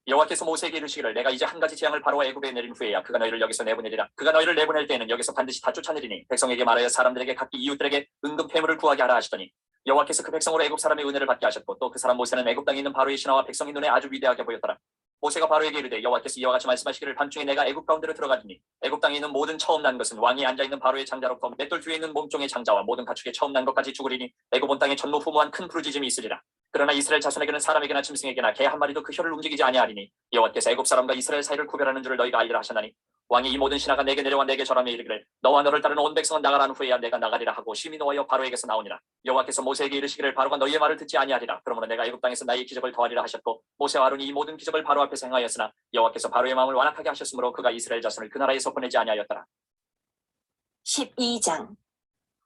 여호와께서 모세에게 이르시기를 내가 이제 한 가지 재앙을 바로와 애굽에 내린 후에야 그가 너희를 여기서 내보내리라. 그가 너희를 내보낼 때에는 여기서 반드시 다 쫓아내리니 백성에게 말하여 사람들에게 각기 이웃들에게 은금 폐물을 구하게 하라 하시더니 여호와께서 그 백성으로 애굽 사람의 은혜를 받게 하셨고 또 그 사람 모세는 애굽 땅에 있는 바로의 신하와 백성의 눈에 아주 위대하게 보였더라. 모세가 바로에게 이르되 여호와께서 이와 같이 말씀하시기를 밤중에 내가 애굽 가운데로 들어가리니 애굽 땅에 있는 모든 처음 난 것은 왕이 앉아있는 바로의 장자로부터 맷돌 뒤에 있는 몸종의 장자와 모든 가축의 처음 난 것까지 죽으리니 애굽 온 땅에 전무후무한 큰 부르짖음이 있으리라. 그러나 이스라엘 자손에게는 사람에게나 짐승에게나 개 한 마리도 그 혀를 움직이지 아니하리니 여호와께서 애굽 사람과 이스라엘 사이를 구별하는 줄을 너희가 알리라 하셨나니 왕이 이 모든 신하가 내게 내려와 내게 절하며 이르기를 너와 너를 따르는 온 백성은 나가란 후에야 내가 나가리라 하고 심히 노하여 바로에게서 나오니라. 여호와께서 모세에게 이르시기를 바로가 너희의 말을 듣지 아니하리라. 그러므로 내가 애굽 땅에서 나의 기적을 더하리라 하셨고 모세와 아론이 이 모든 기적을 바로 앞에서 행하였으나 여호와께서 바로의 마음을 완악하게 하셨으므로 그가 이스라엘 자손을 그 나라에서 보내지 아니하였더라. 12장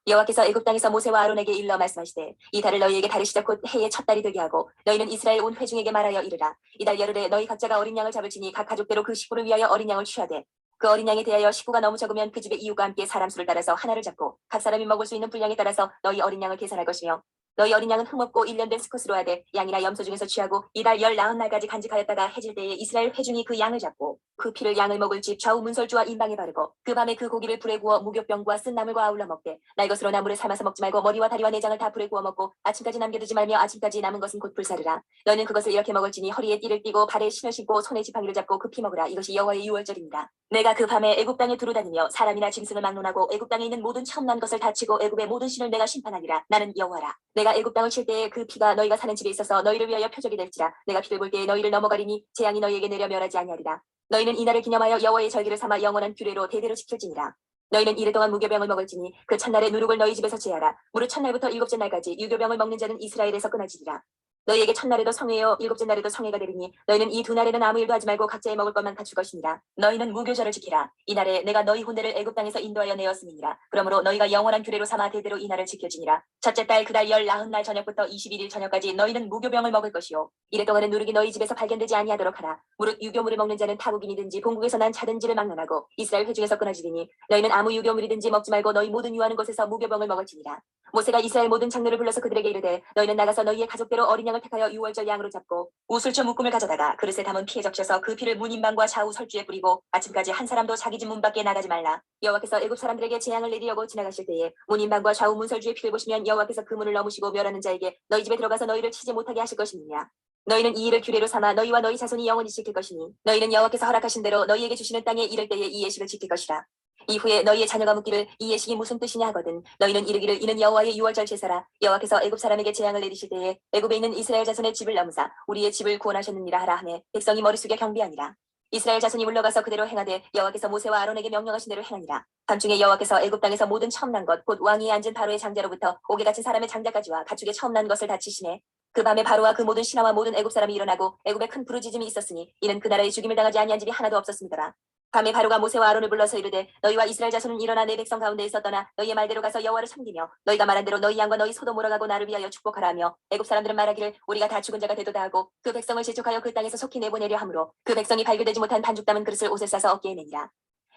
여호와께서 애굽 땅에서 모세와 아론에게 일러 말씀하시되 이 달을 너희에게 달의 시작 곧 해의 첫 달이 되게 하고 너희는 이스라엘 온 회중에게 말하여 이르라. 이 달 열흘에 너희 각자가 어린 양을 잡을지니 각 가족대로 그 식구를 위하여 어린 양을 취하되 그 어린 양에 대하여 식구가 너무 적으면 그 집의 이웃과 함께 사람 수를 따라서 하나를 잡고 각 사람이 먹을 수 있는 분량에 따라서 너희 어린 양을 계산할 것이며 너희 어린 양은 흠없고 1년 된 수컷으로 하되 양이나 염소 중에서 취하고 이달 19날까지 간직하였다가 해질 때에 이스라엘 회중이 그 양을 잡고 그 피를 양을 먹을 집 좌우 문설주와 인방에 바르고 그 밤에 그 고기를 불에 구워 무교병과 쓴 나물과 아울러 먹되 날 것으로 나물을 삶아서 먹지 말고 머리와 다리와 내장을 다 불에 구워 먹고 아침까지 남겨두지 말며 아침까지 남은 것은 곧 불사르라. 너는 그것을 이렇게 먹을지니 허리에 띠를 띠고 발에 신을 신고 손에 지팡이를 잡고 급히 먹으라. 이것이 여호와의 유월절입니다. 내가 그 밤에 애굽 땅에 두루다니며 사람이나 짐승을 막론하고 애굽 땅에 있는 모든 처음 난 것을 다치고 애굽의 모든 신을 내가 심판하리라. 나는 여호와라. 내가 애굽 땅을 칠 때에 그 피가 너희가 사는 집에 있어서 너희를 위하여 표적이 될지라. 내가 피를 볼 때에 너희를 넘어가리니 재앙이 너희에게 내려 멸하지 아니하리라. 너희는 이날을 기념하여 여호와의 절기를 삼아 영원한 규례로 대대로 지킬지니라. 너희는 이래 동안 무교병을 먹을지니 그 첫날에 누룩을 너희 집에서 제하라. 무릇 첫날부터 일곱째 날까지 유교병을 먹는 자는 이스라엘에서 끊어지리라. 너희에게 첫날에도 성회요 일곱째 날에도 성회가 되리니 너희는 이 두 날에는 아무 일도 하지 말고 각자의 먹을 것만 갖출 것이니라. 너희는 무교절을 지키라. 이날에 내가 너희 혼대를 애굽 땅에서 인도하여 내었음이니라. 그러므로 너희가 영원한 규례로 삼아 대대로 이 날을 지켜지니라. 첫째 달 그 달 19날 저녁부터 21일 저녁까지 너희는 무교병을 먹을 것이요 이래 동안은 누룩이 너희 집에서 발견되지 아니하도록 하라. 무릇 유교물을 먹는 자는 타국인이든지 본국에서 난 자든지를 막론하고 이스라엘 회중에서 끊어지리니 너희는 아무 유교물이든지 먹지 말고 너희 모든 유하는 곳에서 무교병을 먹을지니라. 모세가 이스라엘 모든 장로를 불러서 그들에게 이르되 너희는 나가서 너희의 가족대로 어린 양을 택하여 유월절 양으로 잡고 우슬초 묶음을 가져다가 그릇에 담은 피에 적셔서 그 피를 문인방과 좌우 설주에 뿌리고 아침까지 한 사람도 자기 집 문 밖에 나가지 말라. 여호와께서 애굽 사람들에게 재앙을 내리려고 지나가실 때에 문인방과 좌우 문설주의 피를 보시면 여호와께서 그 문을 넘으시고 멸하는 자에게 너희 집에 들어가서 너희를 치지 못하게 하실 것이니라. 너희는 이 일을 규례로 삼아 너희와 너희 자손이 영원히 지킬 것이니 너희는 여호와께서 허락하신 대로 너희에게 주시는 땅에 이를 때에 이 예식을 지킬 것이라. 이후에 너희의 자녀가 묻기를 이 예식이 무슨 뜻이냐 하거든 너희는 이르기를 이는 여호와의 유월절 제사라 여호와께서 애굽 사람에게 재앙을 내리실 때에 애굽에 있는 이스라엘 자손의 집을 넘으사 우리의 집을 구원하셨느니라 하라 하매 백성이 머리 숙여 경배하니라. 이스라엘 자손이 물러가서 그대로 행하되 여호와께서 모세와 아론에게 명령하신 대로 행하니라. 밤중에 여호와께서 애굽 땅에서 모든 처음 난 것 곧 왕위에 앉은 바로의 장자로부터 옥에 갇힌 사람의 장자까지와 가축의 처음 난 것을 다 치시매 그 밤에 바로와 그 모든 신하와 모든 애굽 사람이 일어나고 애굽에 큰 부르짖음이 있었으니 이는 그 나라에 죽임을 당하지 아니한 집이 하나도 없었습니다라. 밤에 바로가 모세와 아론을 불러서 이르되 너희와 이스라엘 자손은 일어나 내 백성 가운데에서 떠나 너희의 말대로 가서 여호와를 섬기며 너희가 말한 대로 너희 양과 너희 소도 몰아가고 나를 위하여 축복하라 하며 애굽 사람들은 말하기를 우리가 다 죽은 자가 되도다 하고 그 백성을 재촉하여 그 땅에서 속히 내보내려 하므로 그 백성이 발교되지 못한 반죽 담은 그릇을 옷에 싸서 어깨에 매니라.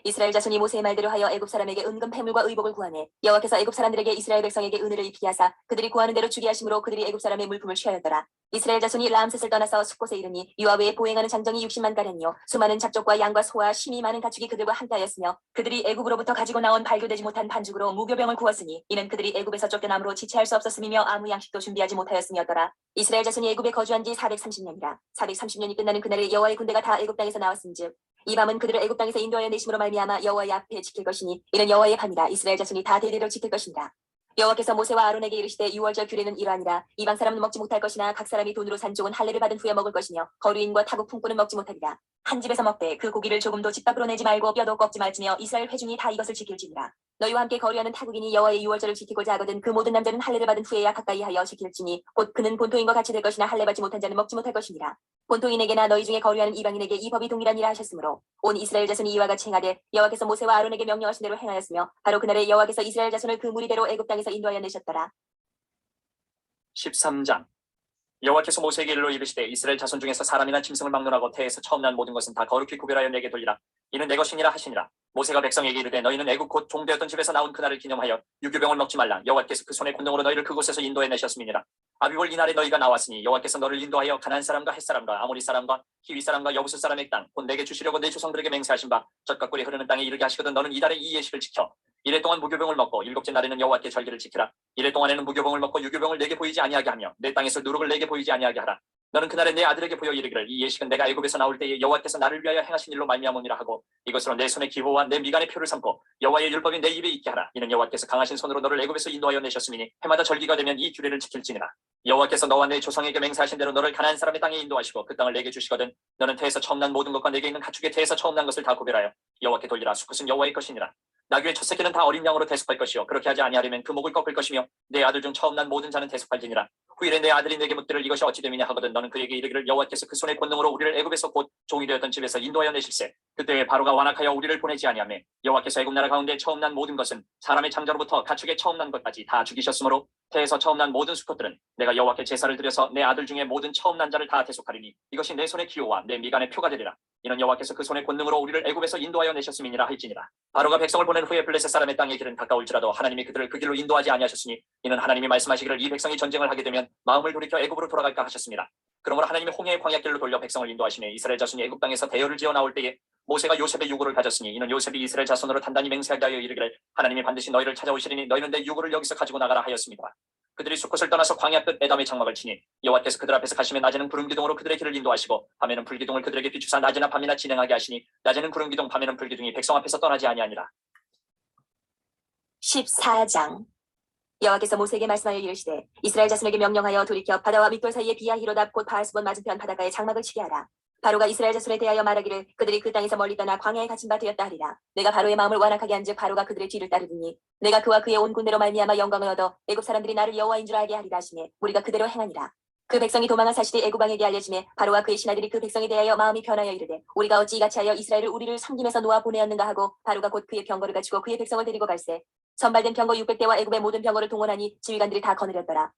이스라엘 자손이 모세의 말대로 하여 애굽 사람에게 은금 패물과 의복을 구하매 여호와께서 애굽 사람들에게 이스라엘 백성에게 은혜를 입히게 하사 그들이 구하는 대로 주게 하심으로 그들이 애굽 사람의 물품을 취하였더라. 이스라엘 자손이 라암셋을 떠나서 숫곳에 이르니 이와 외에 보행하는 장정이 60만 가량이요 수많은 잡족과 양과 소와 심이 많은 가축이 그들과 함께하였으며 그들이 애굽으로부터 가지고 나온 발교되지 못한 반죽으로 무교병을 구웠으니 이는 그들이 애굽에서 쫓겨남으로 지체할 수 없었음이며 아무 양식도 준비하지 못하였음이었더라. 이스라엘 자손이 애굽에 거주한 지 430년이라 430년이 끝나는 그날에 여호와의 군대가 다 애굽 땅에서 나왔은즉 이 밤은 그들을 애굽 땅에서 인도하여 내심으로 말미암아 여호와의 앞에 지킬 것이니 이는 여호와의 밤이라. 이스라엘 자손이 다 대대로 지킬 것이니라. 여호와께서 모세와 아론에게 이르시되 유월절 규례는 이러하니라. 이방 사람은 먹지 못할 것이나 각 사람이 돈으로 산 쪽은 할례를 받은 후에 먹을 것이며 거류인과 타국 품꾼은 먹지 못하리라. 한 집에서 먹되 그 고기를 조금도 집 밖으로 내지 말고 뼈도 꺾지 말지며 이스라엘 회중이 다 이것을 지킬지니라. 너희와 함께 거류하는 타국인이 여호와의 유월절을 지키고자 하거든 그 모든 남자는 할례를 받은 후에야 가까이 하여 지킬지니 곧 그는 본토인과 같이 될 것이나 할례 받지 못한 자는 먹지 못할 것이니라. 본토인에게나 너희 중에 거류하는 이방인에게 이 법이 동일하니라 하셨으므로 온 이스라엘 자손이 이와 같이 행하되 여호와께서 모세와 아론에게 명령하신 대로 행하였으며 바로 그날에 여호와께서 이스라엘 자손을 그 무리대로 애굽 땅에서 인도하여 내셨더라. 13장. 여호와께서 모세에게 일러 이르시되 이스라엘 자손 중에서 사람이나 짐승을 막론하고 태에서 처음 난 모든 것은 다 거룩히 구별하여 내게 돌리라. 이는 내 것이니라 하시니라. 모세가 백성에게 이르되 너희는 애굽 곧 종되었던 집에서 나온 그날을 기념하여 유교병을 먹지 말라. 여호와께서 그 손의 권능으로 너희를 그곳에서 인도해 내셨음이니라. 아비볼 이날에 너희가 나왔으니 여호와께서 너를 인도하여 가나안 사람과 헷 사람과 아모리 사람과 히위 사람과 여부스 사람의 땅 곧 내게 주시려고 내 조상들에게 맹세하신 바 젖과 꿀이 흐르는 땅에 이르게 하시거든 너는 이달에 이 예식을 지켜 이래 동안 무교병을 먹고 일곱째 날에는 여호와께 절기를 지키라. 이래 동안에는 무교병을 먹고 유교병을 내게 보이지 아니하게 하며 내 땅에서 누룩을 내게 보이지 아니하게 하라. 너는 그날에 내 아들에게 보여 이르기를 이 예식은 내가 애굽에서 나올 때에 여호와께서 나를 위하여 행하신 일로 말미암음이라 하고 이것으로 내 손의 기호와 내 미간의 표를 삼고 여호와의 율법이 내 입에 있게 하라. 이는 여호와께서 강하신 손으로 너를 애굽에서 인도하여 내셨음이니 해마다 절기가 되면 이 규례를 지킬지니라. 여호와께서 너와 내 조상에게 맹세하신 대로 너를 가나안 사람의 땅에 인도하시고 그 땅을 내게 주시거든 너는 태에서 처음 난 모든 것과 내게 있는 가축의 태에서 처음 난 것을 다 구별하여 여호와께 돌리라. 수컷은 여호와의 것이니라. 나귀의 첫 새끼는 다 어린 양으로 대속할 것이요 그렇게 하지 아니하려면 그 목을 꺾을 것이며 내 아들 중 처음 난 모든 자는 대속할지니라. 후일에 내 아들이 내게 묻기를 이것이 어찌 됨이냐 하거든 너는 그에게 이르기를 여호와께서 그 손의 권능으로 우리를 애굽에서 곧 종이 되었던 집에서 인도하여 내실세. 그때에 바로가 완악하여 우리를 보내지 아니하며 여호와께서 애굽 나라 가운데 처음 난 모든 것은 사람의 장자로부터 가축의 처음 난 것까지 다 죽이셨으므로 태에서 처음 난 모든 수컷들은 내가 여호와께 제사를 드려서 내 아들 중에 모든 처음 난 자를 다 대속하리니 이것이 내 손의 기호와 내 미간의 표가 되리라. 이는 여호와께서 그 손의 권능으로 우리를 애굽에서 인도하여 내셨음이니라 할지니라. 바로가 백성을 보낸 후에 블레셋 사람의 땅의 길은 가까울지라도 하나님이 그들을 그 길로 인도하지 아니하셨으니 이는 하나님이 말씀하시기를 이 백성이 전쟁을 하게 되면 마음을 돌이켜 애굽으로 돌아갈까 하셨습니다. 그러므로 하나님이 홍해의 광야길로 돌려 백성을 인도하시며 이스라엘 자손이 애굽 땅에서 대열을 지어 나올 때에 모세가 요셉의 유고를 가졌으니 이는 요셉이 이스라엘 자손으로 단단히 맹세하게 하여 이르기를 하나님이 반드시 너희를 찾아오시리니 너희는 내 유고를 여기서 가지고 나가라 하였습니다. 그들이 수컷을 떠나서 광야 끝 에담의 장막을 치니 여호와께서 그들 앞에서 가시며 낮에는 구름 기둥으로 그들의 길을 인도하시고 밤에는 불기둥을 그들에게 비추사 낮이나 밤이나 진행하게 하시니 낮에는 구름 기둥 밤에는 불기둥이 백성 앞에서 떠나지 아니하니라. 14장. 여호와께서 모세에게 말씀하여 이르시되 이스라엘 자손에게 명령하여 돌이켜 바다와 밑돌 사이에 비아히로답 곧 바알스본 맞은편 바닷가에 장막을 치게 하라. 바로가 이스라엘 자손에 대하여 말하기를 그들이 그 땅에서 멀리 떠나 광야에 갇힌 바 되었다 하리라. 내가 바로의 마음을 완악하게 한즉 바로가 그들의 뒤를 따르더니 내가 그와 그의 온 군대로 말미암아 영광을 얻어 애굽 사람들이 나를 여호와인 줄 알게 하리라 하시매 우리가 그대로 행하니라. 그 백성이 도망한 사실이 애굽 왕에게 알려지매 바로와 그의 신하들이 그 백성에 대하여 마음이 변하여 이르되 우리가 어찌 이같이 하여 이스라엘을 우리를 섬김에서 놓아 보내었는가 하고 바로가 곧 그의 병거를 갖추고 그의 백성을 데리고 갈새 선발된 병거 600대와 애굽의 모든 병거를 동원하니 지휘관들이 다 거느렸더라.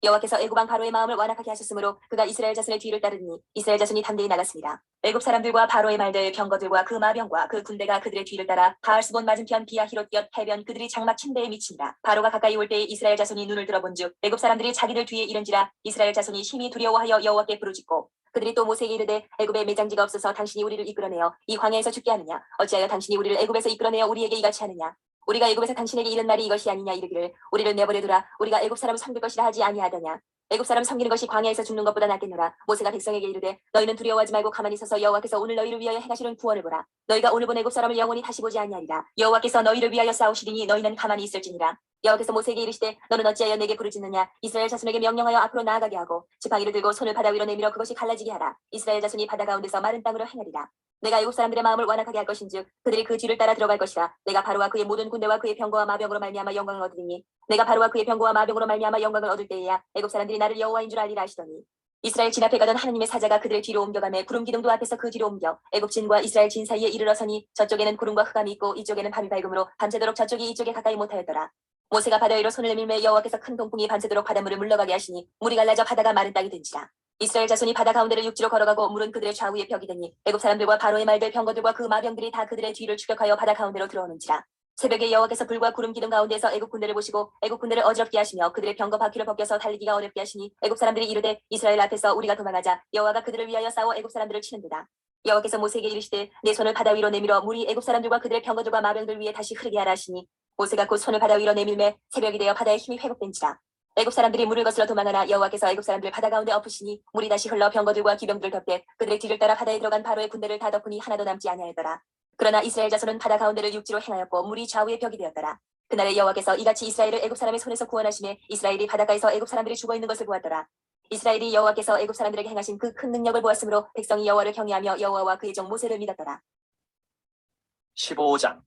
여호와께서 애굽 왕 바로의 마음을 완악하게 하셨으므로 그가 이스라엘 자손의 뒤를 따르니 이스라엘 자손이 담대히 나갔습니다. 애굽 사람들과 바로의 말들 병거들과 그 마병과 그 군대가 그들의 뒤를 따라 바알스본 맞은편 비아히롯 곁 해변 그들이 장막 침대에 미친다. 바로가 가까이 올 때에 이스라엘 자손이 눈을 들어본즉 애굽 사람들이 자기들 뒤에 이른지라 이스라엘 자손이 심히 두려워하여 여호와께 부르짖고 그들이 또 모세에게 이르되 애굽에 매장지가 없어서 당신이 우리를 이끌어내어 이 광야에서 죽게 하느냐 어찌하여 당신이 우리를 애굽에서 이끌어내어 우리에게 이같이 하느냐 우리가 애굽에서 당신에게 이른 말이 이것이 아니냐 이르기를 우리를 내버려두라 우리가 애굽 사람을 섬길 것이라 하지 아니하더냐 애굽 사람 섬기는 것이 광야에서 죽는 것보다 낫겠노라. 모세가 백성에게 이르되 너희는 두려워하지 말고 가만히 서서 여호와께서 오늘 너희를 위하여 행하시는 구원을 보라. 너희가 오늘 본 애굽 사람을 영원히 다시 보지 아니하리라. 여호와께서 너희를 위하여 싸우시리니 너희는 가만히 있을지니라. 여호와께서 모세에게 이르시되 너는 어찌하여 내게 부르짖느냐. 이스라엘 자손에게 명령하여 앞으로 나아가게 하고 지팡이를 들고 손을 바다 위로 내밀어 그것이 갈라지게 하라. 이스라엘 자손이 바다 가운데서 마른 땅으로 행하리라. 내가 애굽 사람들의 마음을 완악하게 할 것인즉 그들이 그 뒤를 따라 들어갈 것이라. 내가 바로와 그의 모든 군대와 그의 병거와 마병으로 말미암아 영광을 얻으리니 내가 바로와 그의 병거와 마병으로 말미암아 영광을 얻을 때에야 애굽 사람들이 나를 여호와인 줄 알리라 하시더니 이스라엘 진 앞에 가던 하나님의 사자가 그들의 뒤로 옮겨가매 구름 기둥도 앞에서 그 뒤로 옮겨 애굽 진과 이스라엘 진 사이에 이르러서니 저쪽에는 구름과 흑암이 있고 이쪽에는 밤이 밝음으로 밤새도록 저쪽이 이쪽에 가까이 못하였더라. 모세가 바다 위로 손을 내밀매 여호와께서 큰 동풍이 밤새도록 바닷물을 물러가게 하시니 물이 갈라져 바다가 마른 땅이 된지라. 이스라엘 자손이 바다 가운데를 육지로 걸어가고 물은 그들의 좌우에 벽이 되니 애굽 사람들과 바로의 말들 병거들과 그 마병들이 다 그들의 뒤를 추격하여 바다 가운데로 들어오는지라. 새벽에 여호와께서 불과 구름 기둥 가운데서 애굽 군대를 보시고 애굽 군대를 어지럽게 하시며 그들의 병거 바퀴를 벗겨서 달리기가 어렵게 하시니 애굽 사람들이 이르되 이스라엘 앞에서 우리가 도망하자. 여호와가 그들을 위하여 싸워 애굽 사람들을 치는도다. 여호와께서 모세에게 이르시되 내 손을 바다 위로 내밀어 물이 애굽 사람들과 그들의 병거들과 마병들 위에 다시 흐르게 하라 하시니 모세가 곧 손을 바다 위로 내밀매 새벽이 되어 바다의 힘이 회복된지라. 애굽 사람들이 물을 거슬러 도망하나 여호와께서 애굽 사람들 바다 가운데 엎으시니 물이 다시 흘러 병거들과 기병들을 덮되 그들의 뒤를 따라 바다에 들어간 바로의 군대를 다 덮으니 하나도 남지 아니하였더라. 그러나 이스라엘 자손은 바다 가운데를 육지로 행하였고 물이 좌우의 벽이 되었더라. 그날에 여호와께서 이같이 이스라엘을 애굽 사람의 손에서 구원하시매 이스라엘이 바닷가에서 애굽 사람들이 죽어 있는 것을 보았더라. 이스라엘이 여호와께서 애굽 사람들에게 행하신 그 큰 능력을 보았으므로 백성이 여호와를 경외하며 여호와와 그의 종 모세를 믿었더라. 15장.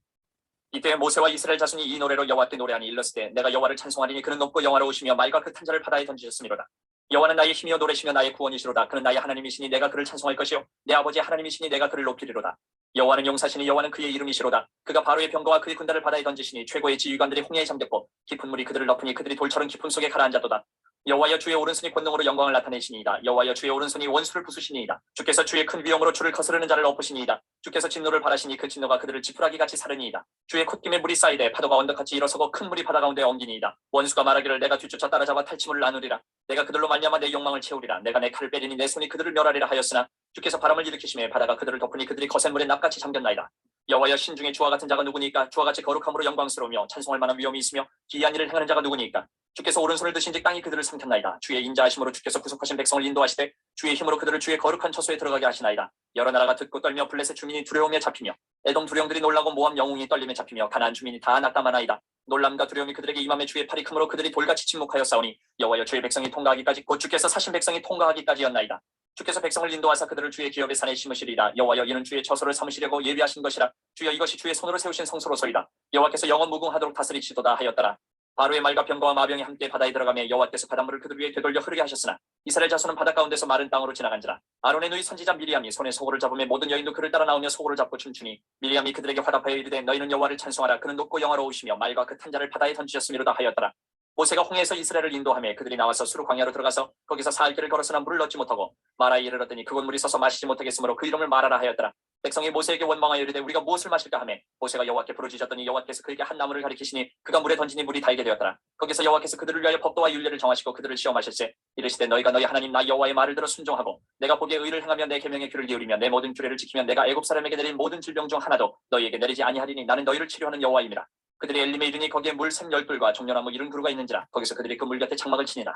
이때 모세와 이스라엘 자손이 이 노래로 여호와께 노래하니 일렀을 때 내가 여호와를 찬송하리니 그는 높고 영화로우시며 말과 그 탄자를 바다에 던지셨음이로다. 여호와는 나의 힘이요 노래시며 나의 구원이시로다. 그는 나의 하나님이시니 내가 그를 찬송할 것이요 내 아버지 하나님이시니 내가 그를 높이리로다. 여호와는 용사시니 여호와는 그의 이름이시로다. 그가 바로의 병거와 그의 군대를 바다에 던지시니 최고의 지휘관들이 홍해에 잠겼고 깊은 물이 그들을 덮으니 그들이 돌처럼 깊은 속에 가라앉았도다. 여호와여 주의 오른손이 권능으로 영광을 나타내시니이다. 여호와여 주의 오른손이 원수를 부수시니이다. 주께서 주의 큰 위엄으로 주를 거스르는 자를 엎으시니이다. 주께서 진노를 바라시니 그 진노가 그들을 지푸라기같이 사르니이다. 주의 콧김에 물이 쌓이되 파도가 언덕같이 일어서고 큰 물이 바다 가운데 엉기니이다. 원수가 말하기를 내가 뒤쫓아 따라잡아 탈취물을 나누리라. 내가 그들로 말미암아 내 욕망을 채우리라. 내가 내 칼을 빼리니 내 손이 그들을 멸하리라 하였으나 주께서 바람을 일으키심에 바다가 그들을 덮으니 그들이 거센 물에 납같이 잠겼나이다. 여호와여 신중에 주와 같은 자가 누구니까? 주와 같이 거룩함으로 영광스러우며 찬송할 만한 위엄이 있으며 기이한 일을 행하는 자가 누구니까? 주께서 오른손을 드신즉 땅이 그들을 삼켰나이다. 주의 인자하심으로 주께서 구속하신 백성을 인도하시되 주의 힘으로 그들을 주의 거룩한 처소에 들어가게 하시나이다. 여러 나라가 듣고 떨며 블레셋 주민이 두려움에 잡히며 에돔 두령들이 놀라고 모함 영웅이 떨림에 잡히며 가나안 주민이 다 낙담하나이다. 놀람과 두려움이 그들에게 임함에 주의 팔이 크므로 그들이 돌같이 침묵하여 싸우니 여호와여 주의 백성이 통과하기까지 곧 주께서 사신 백성이 통과하기까지였나이다. 주께서 백성을 인도하사 그들을 주의 기업의 산에 심으시리라. 여호와여 이는 주의 처소를 삼으시려고 예비하신 것이라. 주여 이것이 주의 손으로 세우신 성소로소이다. 여호와께서 영원 무궁하도록 다스리시도다 하였더라. 바로의 말과 병거와 마병이 함께 바다에 들어가며 여호와께서 바닷물을 그들 위에 되돌려 흐르게 하셨으나 이스라엘 자손은 바다 가운데서 마른 땅으로 지나간지라. 아론의 누이 선지자 미리암이 손에 소고를 잡으며 모든 여인도 그를 따라 나오며 소고를 잡고 춤추니 미리암이 그들에게 화답하여 이르되 너희는 여호와를 찬송하라. 그는 높고 영화로우시며 말과 그 탄자를 바다에 던지셨음이로다 하였더라. 모세가 홍해에서 이스라엘을 인도하며 그들이 나와서 수르 광야로 들어가서 거기서 사흘 길을 걸었으나 물을 얻지 못하고 마라에 이르렀더니 그곳 물이 서서 마시지 못하겠으므로 그 이름을 마라라 하였더라. 백성이 모세에게 원망하여 이르되 우리가 무엇을 마실까 하매 모세가 여호와께 부르짖었더니 여호와께서 그에게 한 나무를 가리키시니 그가 물에 던지니 물이 달게 되었더라. 거기서 여호와께서 그들을 위하여 법도와 율례를 정하시고 그들을 시험하실세 이르시되 너희가 너희 하나님 나 여호와의 말을 들어 순종하고 내가 보기에 의를 행하며 내 계명에 귀를 기울이며 내 모든 규례를 지키면 내가 애굽 사람에게 내린 모든 질병 중 하나도 너희에게 내리지 아니하리니 나는 너희를 치료하는 여호와임이라. 그들이 엘림에 이르니 거기에 물샘 10뿔과 종려나무 70그루가 있는지라. 거기서 그들이 그 물 곁에 장막을 치니라.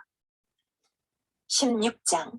16장.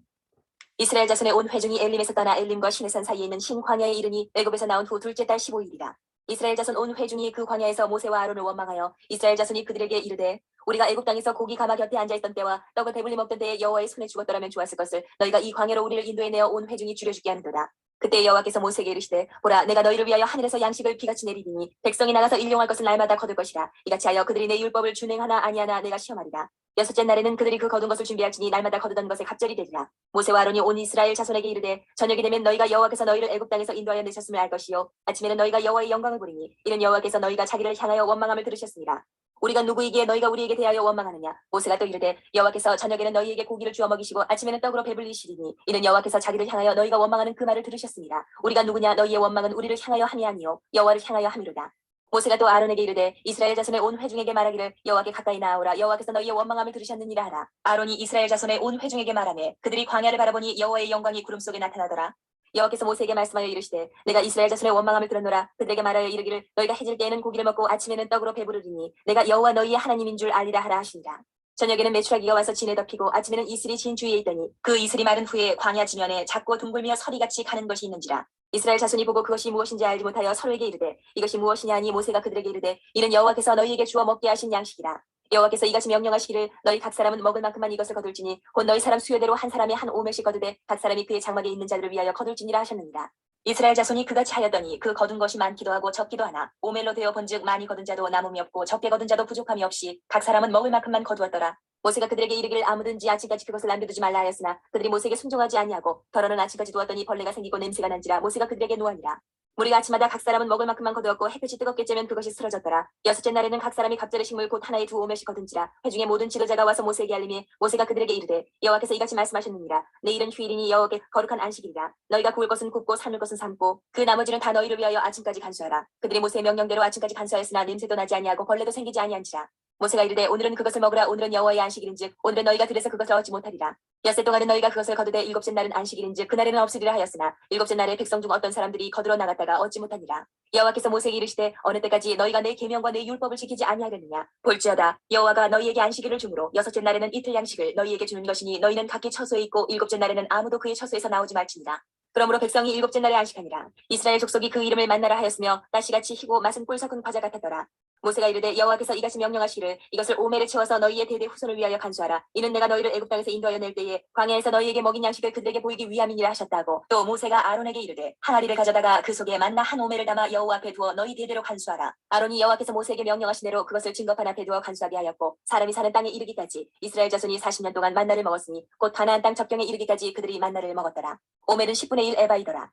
이스라엘 자손의 온 회중이 엘림에서 떠나 엘림과 시내산 사이에 있는 신 광야에 이르니 애굽에서 나온 후 둘째 달 15일이라. 이스라엘 자손 온 회중이 그 광야에서 모세와 아론을 원망하여 이스라엘 자손이 그들에게 이르되 우리가 애굽 땅에서 고기 가마 곁에 앉아 있던 때와 떡을 배불리 먹던 때에 여호와의 손에 죽었더라면 좋았을 것을 너희가 이 광야로 우리를 인도해 내어 온 회중이 줄여죽게 하는도다. 그때 여호와께서 모세에게 이르시되 보라 내가 너희를 위하여 하늘에서 양식을 비같이 내리리니 백성이 나가서 일용할 것을 날마다 거둘 것이라. 이같이 하여 그들이 내 율법을 준행하나 아니하나 내가 시험하리라. 여섯째 날에는 그들이 그 거둔 것을 준비할지니 날마다 거두던 것에 갑절이 되리라. 모세와 아론이 온 이스라엘 자손에게 이르되 저녁이 되면 너희가 여호와께서 너희를 애굽 땅에서 인도하여 내셨음을 알 것이요 아침에는 너희가 여호와의 영광을 보리니 이는 여호와께서 너희가 자기를 향하여 원망함을 들으셨습니다. 우리가 누구이기에 너희가 우리에게 대하여 원망하느냐. 모세가 또 이르되 여호와께서 저녁에는 너희에게 고기를 주어 먹이시고 아침에는 떡으로 배불리시리니 이는 여호와께서 자기를 향하여 너희가 원망하는 그 말을 들으셨습니다. 우리가 누구냐. 너희의 원망은 우리를 향하여 함이 아니요 여호와를 향하여 함이로다. 모세가 또 아론에게 이르되 이스라엘 자손의 온 회중에게 말하기를 여호와께 가까이 나아오라. 여호와께서 너희의 원망함을 들으셨느니라 하라. 아론이 이스라엘 자손의 온 회중에게 말하매 그들이 광야를 바라보니 여호와의 영광이 구름 속에 나타나더라. 여호와께서 모세에게 말씀하여 이르시되 내가 이스라엘 자손의 원망함을 들었노라. 그들에게 말하여 이르기를 너희가 해질 때에는 고기를 먹고 아침에는 떡으로 배부르리니 내가 여호와 너희의 하나님인 줄 알리라 하라 하시니라. 저녁에는 메추라기가 와서 진에 덮이고 아침에는 이슬이 진 주위에 있더니 그 이슬이 마른 후에 광야 지면에 작고 둥글며 서리같이 가는 것이 있는지라. 이스라엘 자손이 보고 그것이 무엇인지 알지 못하여 서로에게 이르되 이것이 무엇이냐 하니 모세가 그들에게 이르되 이는 여호와께서 너희에게 주어 먹게 하신 양식이라. 여호와께서 이같이 명령하시기를 너희 각 사람은 먹을 만큼만 이것을 거둘지니 곧 너희 사람 수요대로 한 사람이 한 오멜씩 거두되 각 사람이 그의 장막에 있는 자들을 위하여 거둘지니라 하셨느니라. 이스라엘 자손이 그같이 하였더니 그 거둔 것이 많기도 하고 적기도 하나 오멜로 되어 본즉 많이 거둔 자도 남음이 없고 적게 거둔 자도 부족함이 없이 각 사람은 먹을 만큼만 거두었더라. 모세가 그들에게 이르기를 아무든지 아침까지 그것을 남겨두지 말라 하였으나 그들이 모세에게 순종하지 아니하고 더러는 아침까지 두었더니 벌레가 생기고 냄새가 난지라 모세가 그들에게 노하니라. 무리가 아침마다 각 사람은 먹을 만큼만 거두었고 햇빛이 뜨겁게 쬐면 그것이 쓰러졌더라. 여섯째 날에는 각 사람이 갑절의 식물 곧 하나에 두 오멜씩 거둔지라. 회중의 모든 지도자가 와서 모세에게 알림해 모세가 그들에게 이르되 여호와께서 이같이 말씀하셨느니라. 내일은 휴일이니 여호와께 거룩한 안식일이라. 너희가 구울 것은 굽고 삶을 것은 삶고 그 나머지는 다 너희를 위하여 아침까지 간수하라. 그들이 모세의 명령대로 아침까지 간수하였으나 냄새도 나지 아니하고 벌레도 생기지 아니한지라. 모세가 이르되 오늘은 그것을 먹으라. 오늘은 여호와의 안식일인즉 오늘은 너희가 들에서 그것을 얻지 못하리라. 엿새 동안은 너희가 그것을 거두되 일곱째 날은 안식일인즉 그날에는 없으리라 하였으나 일곱째 날에 백성 중 어떤 사람들이 거두러 나갔다가 얻지 못하니라. 여호와께서 모세에게 이르시되 어느 때까지 너희가 내 계명과 내 율법을 지키지 아니하겠느냐. 볼지어다 여호와가 너희에게 안식일을 주므로 여섯째 날에는 이틀 양식을 너희에게 주는 것이니 너희는 각기 처소에 있고 일곱째 날에는 아무도 그의 처소에서 나오지 말지니라. 그러므로 백성이 일곱째 날에 안식하니라. 이스라엘 족속이 그 이름을 만나라 하였으며 날씨같이 희고 맛은 꿀 섞은 과자 같았더라. 모세가 이르되 여호와께서 이같이 명령하시기를 이것을 오멜에 채워서 너희의 대대 후손을 위하여 간수하라. 이는 내가 너희를 애굽 땅에서 인도하여 낼 때에 광야에서 너희에게 먹인 양식을 그들에게 보이기 위함이니라 하셨다고. 또 모세가 아론에게 이르되 항아리를 가져다가 그 속에 만나 한 오멜을 담아 여호와 앞에 두어 너희 대대로 간수하라. 아론이 여호와께서 모세에게 명령하신 대로 그것을 증거판 앞에 두어 간수하게 하였고 사람이 사는 땅에 이르기까지 이스라엘 자손이 40년 동안 만나를 먹었으니 곧 가나안 땅 접경에 이르기까지 그들이 만나를 먹었더라. 오멜은 10분의 1 에바이더라.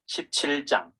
17장.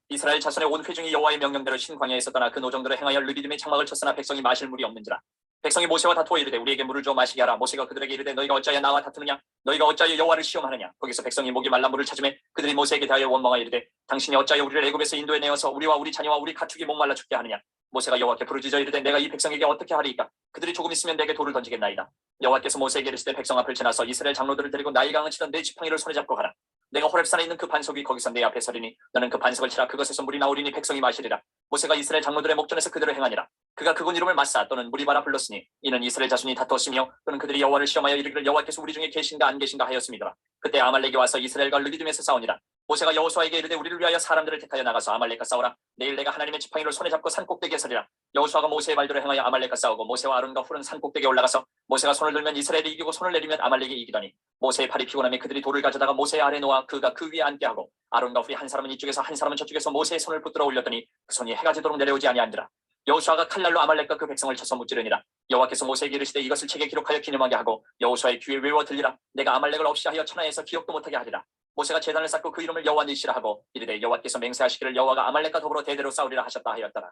이스라엘 자손의 온 회중이 여호와의 명령대로 신광야에 있었더나 그 노정대로 행하여 르비딤의 장막을 쳤으나 백성이 마실 물이 없는지라. 백성이 모세와 다투어 이르되 우리에게 물을 주어 마시게 하라. 모세가 그들에게 이르되 너희가 어찌하여 나와 다투느냐. 너희가 어찌하여 여호와를 시험하느냐. 거기서 백성이 목이 말라 물을 찾으매 그들이 모세에게 대하여 원망하여 이르되 당신이 어찌하여 우리를 애굽에서 인도해 내어서 우리와 우리 자녀와 우리 가축이 목말라 죽게 하느냐. 모세가 여호와께 부르짖어 이르되 내가 이 백성에게 어떻게 하리이까. 그들이 조금 있으면 내게 돌을 던지겠나이다. 여호와께서 모세에게 이르시되 백성 앞을 지나서 이스라엘 장로들을 데리고 나일강을 치던 내 지팡이를 손에 잡고 가라. 내가 호렙산에 있는 그 반석이 거기서 내 앞에 서리니 너는 그 반석을 치라. 그것에서 물이 나오리니 백성이 마시리라. 모세가 이스라엘 장로들의 목전에서 그대로 행하니라. 그가 그곳 이름을 마사 또는 무리바라 불렀으니 이는 이스라엘 자손이 다투었으며 또는 그들이 여호와를 시험하여 이르기를 여호와께서 우리 중에 계신가 안 계신가 하였음이더라. 그때 아말렉이 와서 이스라엘과 르비딤에서 싸우니라. 모세가 여호수아에게 이르되 우리를 위하여 사람들을 택하여 나가서 아말렉과 싸우라. 내일 내가 하나님의 지팡이를 손에 잡고 산 꼭대기에 서리라. 여호수아가 모세의 말대로 행하여 아말렉과 싸우고 모세와 아론과 훌은 산 꼭대기에 올라가서 모세가 손을 들면 이스라엘이 이기고 손을 내리면 아말렉이 이기더니 모세의 팔이 피곤하며 그들이 돌을 가져다가 모세의 아래 놓아 그가 그 위에 앉게 하고 아론과 훌이 한 사람은 이쪽에서 한 사람은 저쪽에서 모세의 손을 붙들어 올렸더니 그 손이 해가 지도록 내려오지 아니한지라. 여호수아가 칼날로 아말렉과 그 백성을 쳐서 무찌르니라. 여호와께서 모세에게 이르시되 이것을 책에 기록하여 기념하게 하고 여호수아의 귀에 외워 들리라. 내가 아말렉을 없이 하여 천하에서 기억도 못하게 하리라. 모세가 제단을 쌓고 그 이름을 여호와 니시라 하고 이르되 여호와께서 맹세하시기를 여호와가 아말렉과 더불어 대대로 싸우리라 하셨다 하였더라.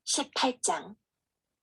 18장.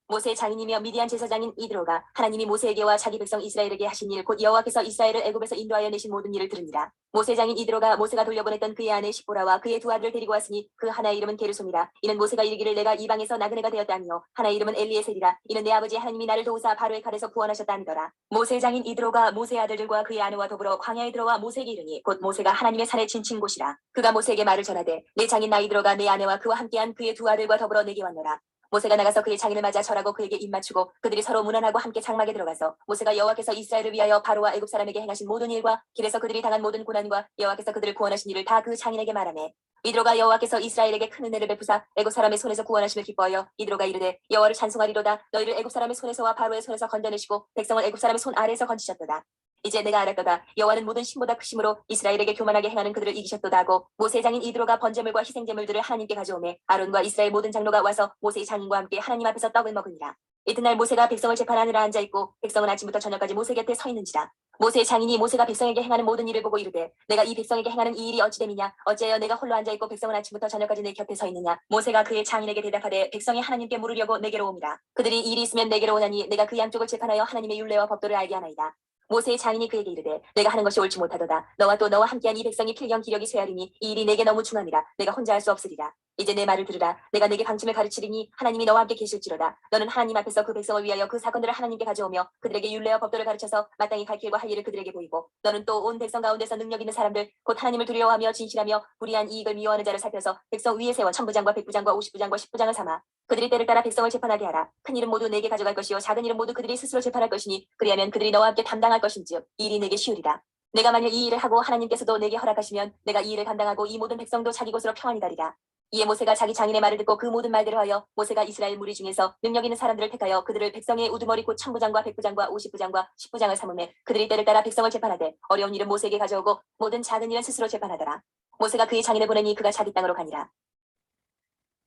모세의 장인이며 미디안 제사장인 이드로가 하나님이 모세에게와 자기 백성 이스라엘에게 하신 일 곧 여호와께서 이스라엘을 애굽에서 인도하여 내신 모든 일을 들으니라. 모세 장인 이드로가 모세가 돌려보냈던 그의 아내 십보라와 그의 두 아들을 데리고 왔으니 그 하나의 이름은 게르솜이라. 이는 모세가 이르기를 내가 이방에서 나그네가 되었다며 하나의 이름은 엘리에셀이라. 이는 내 아버지 하나님이 나를 도우사 바로의 칼에서 구원하셨다니더라. 모세 장인 이드로가 모세 아들들과 그의 아내와 더불어 광야에 들어와 모세에게 이르니 곧 모세가 하나님의 산에 진친 곳이라. 그가 모세에게 말을 전하되 내 장인 나 이드로가 내 아내와 그와 함께한 그의 두 아들과 더불어 내게 왔노라. 모세가 나가서 그의 장인을 맞아 절하고 그에게 입맞추고 그들이 서로 문안하고 함께 장막에 들어가서 모세가 여호와께서 이스라엘을 위하여 바로와 애굽 사람에게 행하신 모든 일과 길에서 그들이 당한 모든 고난과 여호와께서 그들을 구원하신 일을 다 그 장인에게 말하매 이드로가 여호와께서 이스라엘에게 큰 은혜를 베푸사 애굽 사람의 손에서 구원하심을 기뻐하여 이드로가 이르되 여호와를 찬송하리로다. 너희를 애굽 사람의 손에서와 바로의 손에서 건져내시고 백성을 애굽 사람의 손 아래에서 건지셨도다. 이제 내가 알았도다. 여호와는 모든 신보다 크심으로 이스라엘에게 교만하게 행하는 그들을 이기셨도다 하고 모세의 장인 이드로가 번제물과 희생제물들을 하나님께 가져오매 아론과 이스라엘 모든 장로가 와서 모세의 장인과 함께 하나님 앞에서 떡을 먹으니라. 이튿날 모세가 백성을 재판하느라 앉아있고 백성은 아침부터 저녁까지 모세 곁에 서 있는지라. 모세의 장인이 모세가 백성에게 행하는 모든 일을 보고 이르되 내가 이 백성에게 행하는 이 일이 어찌 됨이냐. 어찌하여 내가 홀로 앉아있고 백성은 아침부터 저녁까지 내 곁에 서 있느냐. 모세가 그의 장인에게 대답하되 백성이 하나님께 물으려고 내게로 옵니다. 그들이 일이 있으면 내게로 오나니 내가 그 양쪽을 재판하여 하나님의 율례와 법도를 알게 하나이다. 모세의 장인이 그에게 이르되 내가 하는 것이 옳지 못하도다. 너와 또 너와 함께한 이 백성이 필경 기력이 쇠하리니 이 일이 내게 너무 중함이라. 내가 혼자 할 수 없으리라. 이제 내 말을 들으라. 내가 내게 방침을 가르치리니 하나님이 너와 함께 계실지로다. 너는 하나님 앞에서 그 백성을 위하여 그 사건들을 하나님께 가져오며 그들에게 율례와 법도를 가르쳐서 마땅히 갈 길과 할 일을 그들에게 보이고 너는 또 온 백성 가운데서 능력 있는 사람들 곧 하나님을 두려워하며 진실하며 불의한 이익을 미워하는 자를 살펴서 백성 위에 세워 천부장과 백부장과 50부장과 10부장을 삼아 그들이 때를 따라 백성을 재판하게 하라. 큰 일은 모두 내게 가져갈 것이요 작은 일은 모두 그들이 스스로 재판할 것이니 그리하면 그들이 너와 함께 담당할 것인즉 이 일이 내게 쉬우리라. 내가 만일 이 일을 하고 하나님께서도 내게 허락하시면 내가 이 일을 감당하고 이 모든 백성도 자기 곳으로 평안히 가리라. 이에 모세가 자기 장인의 말을 듣고 그 모든 말대로 하여 모세가 이스라엘 무리 중에서 능력 있는 사람들을 택하여 그들을 백성의 우두머리 곧 천부장과 백부장과 50부장과 10부장을 삼음해 그들이 때를 따라 백성을 재판하되 어려운 일은 모세에게 가져오고 모든 작은 일은 스스로 재판하더라. 모세가 그의 장인을 보내니 그가 자기 땅으로 가니라.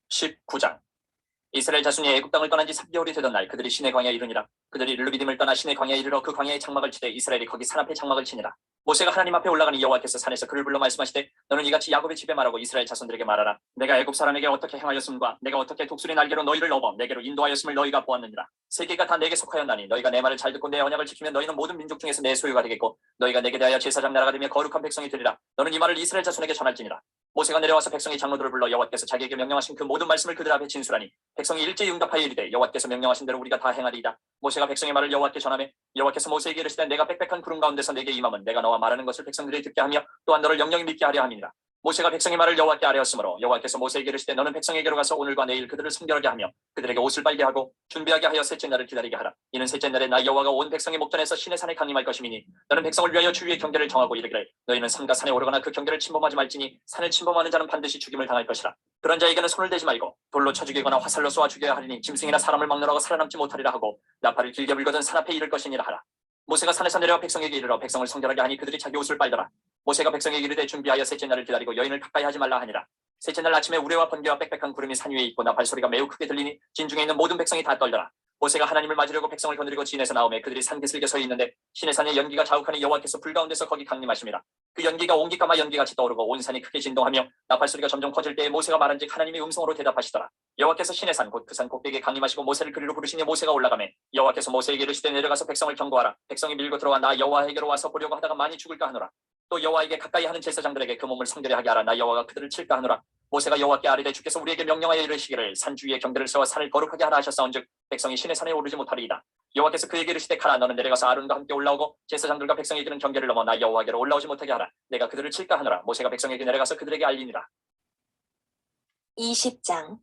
19장. 이스라엘 자손이 애굽 땅을 떠난 지 3개월이 되던 날 그들이 시내 광야에 이르니라. 그들이 르비딤을 떠나 시내 광야에 이르러 그 광야에 장막을 치되 이스라엘이 거기 산 앞에 장막을 치니라. 모세가 하나님 앞에 올라가니 여호와께서 산에서 그를 불러 말씀하시되 너는 이같이 야곱의 집에 말하고 이스라엘 자손들에게 말하라. 내가 애굽 사람에게 어떻게 행하였음과 내가 어떻게 독수리 날개로 너희를 업어 내게로 인도하였음을 너희가 보았느니라. 세계가 다 내게 속하였나니 너희가 내 말을 잘 듣고 내 언약을 지키면 너희는 모든 민족 중에서 내 소유가 되겠고 너희가 내게 대하여 제사장 나라가 되며 거룩한 백성이 되리라. 너는 이 말을 이스라엘 자손에게 전할지니라. 모세가 내려와서 백성의 장로들을 불러 여호와께서 자기에게 명령하신 그 모든 말씀을 그들 앞에 진술하니 백성이 일제히 응답하여 이르되 여호와께서 명령하신 대로 우리가 다 행하리이다. 모세가 백성의 말을 여호와께 전하매 여호와께서 모세에게 이르시되 내가 빽빽한 구름 가운데서 내게 임함은 내가 너와 말하는 것을 백성들이 듣게 하며 또한 너를 영영히 믿게 하려 함이니라. 모세가 백성의 말을 여호와께 아뢰었으므로 여호와께서 모세에게 이르시되 너는 백성에게로 가서 오늘과 내일 그들을 성결하게 하며 그들에게 옷을 빨게 하고 준비하게 하여 셋째 날을 기다리게 하라. 이는 셋째 날에 나 여호와가 온 백성의 목전에서 시내 산에 강림할 것이미니 너는 백성을 위하여 주위의 경계를 정하고 이르기를 너희는 산과 산에 오르거나 그 경계를 침범하지 말지니 산을 침범하는 자는 반드시 죽임을 당할 것이라. 그런 자에게는 손을 대지 말고 돌로 쳐 죽이거나 화살로 쏘아 죽여야 하리니 짐승이나 사람을 막느라고 살아남지 못하리라 하고 나팔을 길게 불거든 산 앞에 이를 것이니라 하라. 모세가 산에서 내려와 백성에게 이르러 백성을 성결하게 하니 그들이 자기 옷을 빨더라. 모세가 백성에게 이르되 준비하여 셋째 날을 기다리고 여인을 가까이 하지 말라 하니라. 셋째 날 아침에 우레와 번개와 빽빽한 구름이 산 위에 있고 나팔 소리가 매우 크게 들리니 진중에 있는 모든 백성이 다 떨더라. 모세가 하나님을 맞으려고 백성을 거느리고 진에서 나오매 그들이 산 기슭에 서 있는데 시내산에 연기가 자욱하니 여호와께서 불 가운데서 거기 강림하심이라. 그 연기가 온기까마 연기같이 떠오르고 온 산이 크게 진동하며 나팔 소리가 점점 커질 때에 모세가 말한즉 하나님의 음성으로 대답하시더라. 여호와께서 시내산 곧 그 산 꼭대기에 강림하시고 모세를 그리로 부르시니 모세가 올라가매 여호와께서 모세에게 이르시되 내려가서 백성을 경고하라. 백성이 밀고 들어와 나 여호와에게로 와서 보려고 하다가 많이 죽을까 하노라. 또 여호와에게 가까이 하는 제사장들에게 그 몸을 성결히 하게 하라. 나 여호와가 그들을 칠까 하노라. 모세가 여호와께 아뢰되 주께서 우리에게 명령하여 이르시기를 산 주위에 경계를 세워 산을 거룩하게 하라 하셨사온즉 백성이 시내 산에 오르지 못하리이다. 여호와께서 그에게 이르시되 가라. 너는 내려가서 아론과 함께 올라오고 제사장들과 백성이 이르는 경계를 넘어 나 여호와께로 올라오지 못하게 하라. 내가 그들을 칠까 하노라. 모세가 백성에게 내려가서 그들에게 알리니라. 20장.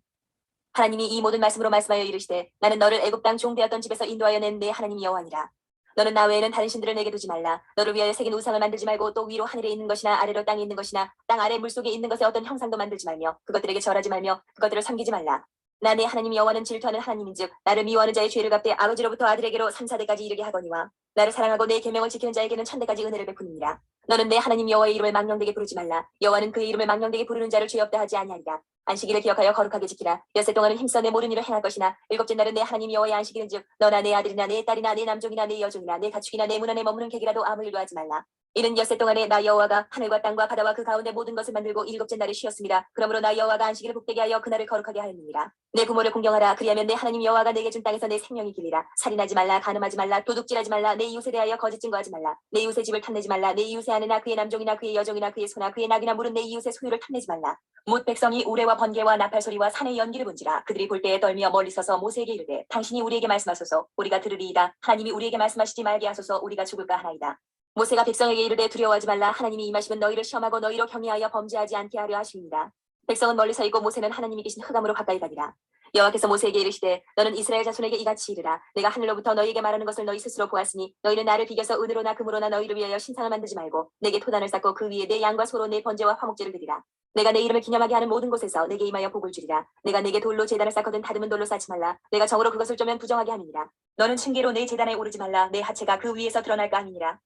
하나님이 이 모든 말씀으로 말씀하여 이르시되 나는 너를 애굽 땅 종되었던 집에서 인도하여 낸 내 하나님 여호와니라. 너는 나 외에는 다른 신들을 내게 두지 말라. 너를 위하여 새긴 우상을 만들지 말고 또 위로 하늘에 있는 것이나 아래로 땅에 있는 것이나 땅 아래 물속에 있는 것에 어떤 형상도 만들지 말며 그것들에게 절하지 말며 그것들을 섬기지 말라. 나 내 하나님 여호와는 질투하는 하나님인즉 나를 미워하는 자의 죄를 갚되 아버지로부터 아들에게로 3, 4대까지 이르게 하거니와 나를 사랑하고 내 계명을 지키는 자에게는 1000대까지 은혜를 베푸느니라. 너는 내 하나님 여호와의 이름을 망령되게 부르지 말라. 여호와는 그의 이름을 망령되게 부르는 자를 죄 없다 하지 아니하리라. 안식일을 기억하여 거룩하게 지키라. 엿새 동안은 힘써 내 모든 일을 행할 것이나 일곱째 날은 내 하나님 여호와의 안식일은즉 너나 내 아들이나 내 딸이나 내 남종이나 내 여종이나 내 가축이나 내 문 안에 머무는 객이라도 아무 일도 하지 말라. 이는 엿새 동안에 나 여호와가 하늘과 땅과 바다와 그 가운데 모든 것을 만들고 일곱째 날에 쉬었습니다. 그러므로 나 여호와가 안식일을 복되게 하여 그날을 거룩하게 하였느니라. 내 부모를 공경하라. 그리하면 내 하나님 여호와가 내게 준 땅에서 내 생명이 길리라. 살인하지 말라. 간음하지 말라. 도둑질하지 말라. 내 이웃에 대하여 거짓 증거하지 말라. 내 이웃의 집을 탐내지 말라. 내 이웃의 아내나 그의 남종이나 그의 여종이나 그의 소나 그의 낙이나 물은 내 이웃의 소유를 탐내지 말라. 뭇 백성이 우레와 번개와 나팔 소리와 산의 연기를 본지라. 그들이 볼 때에 떨며 멀리 서서 모세에게 이르되 당신이 우리에게 말씀하소서. 우리가 들으리이다. 하나님이 우리에게 말씀하시지 말게 하소서. 우리가 죽을까 하나이다. 모세가 백성에게 이르되 두려워하지 말라. 하나님이 임하시면 너희를 시험하고 너희로 경외하여 범죄하지 않게 하려 하십니다. 백성은 멀리 서 있고 모세는 하나님이 계신 흑암으로 가까이 가니라. 여호와께서 모세에게 이르시되 너는 이스라엘 자손에게 이같이 이르라. 내가 하늘로부터 너희에게 말하는 것을 너희 스스로 보았으니 너희는 나를 비겨서 은으로나 금으로나 너희를 위하여 신상을 만들지 말고 내게 토단을 쌓고 그 위에 내 양과 소로 내 번제와 화목제를 드리라. 내가 내 이름을 기념하게 하는 모든 곳에서 내게 임하여 복을 주리라. 내가 내게 돌로 제단을 쌓거든 다듬은 돌로 쌓지 말라. 내가 정으로 그것을 쪼면 부정하게 함이니라. 너는 층계로 내 제단에 오르지 말라. 내 하체가 그 위에서 드러날까 함이니라.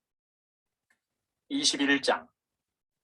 21장.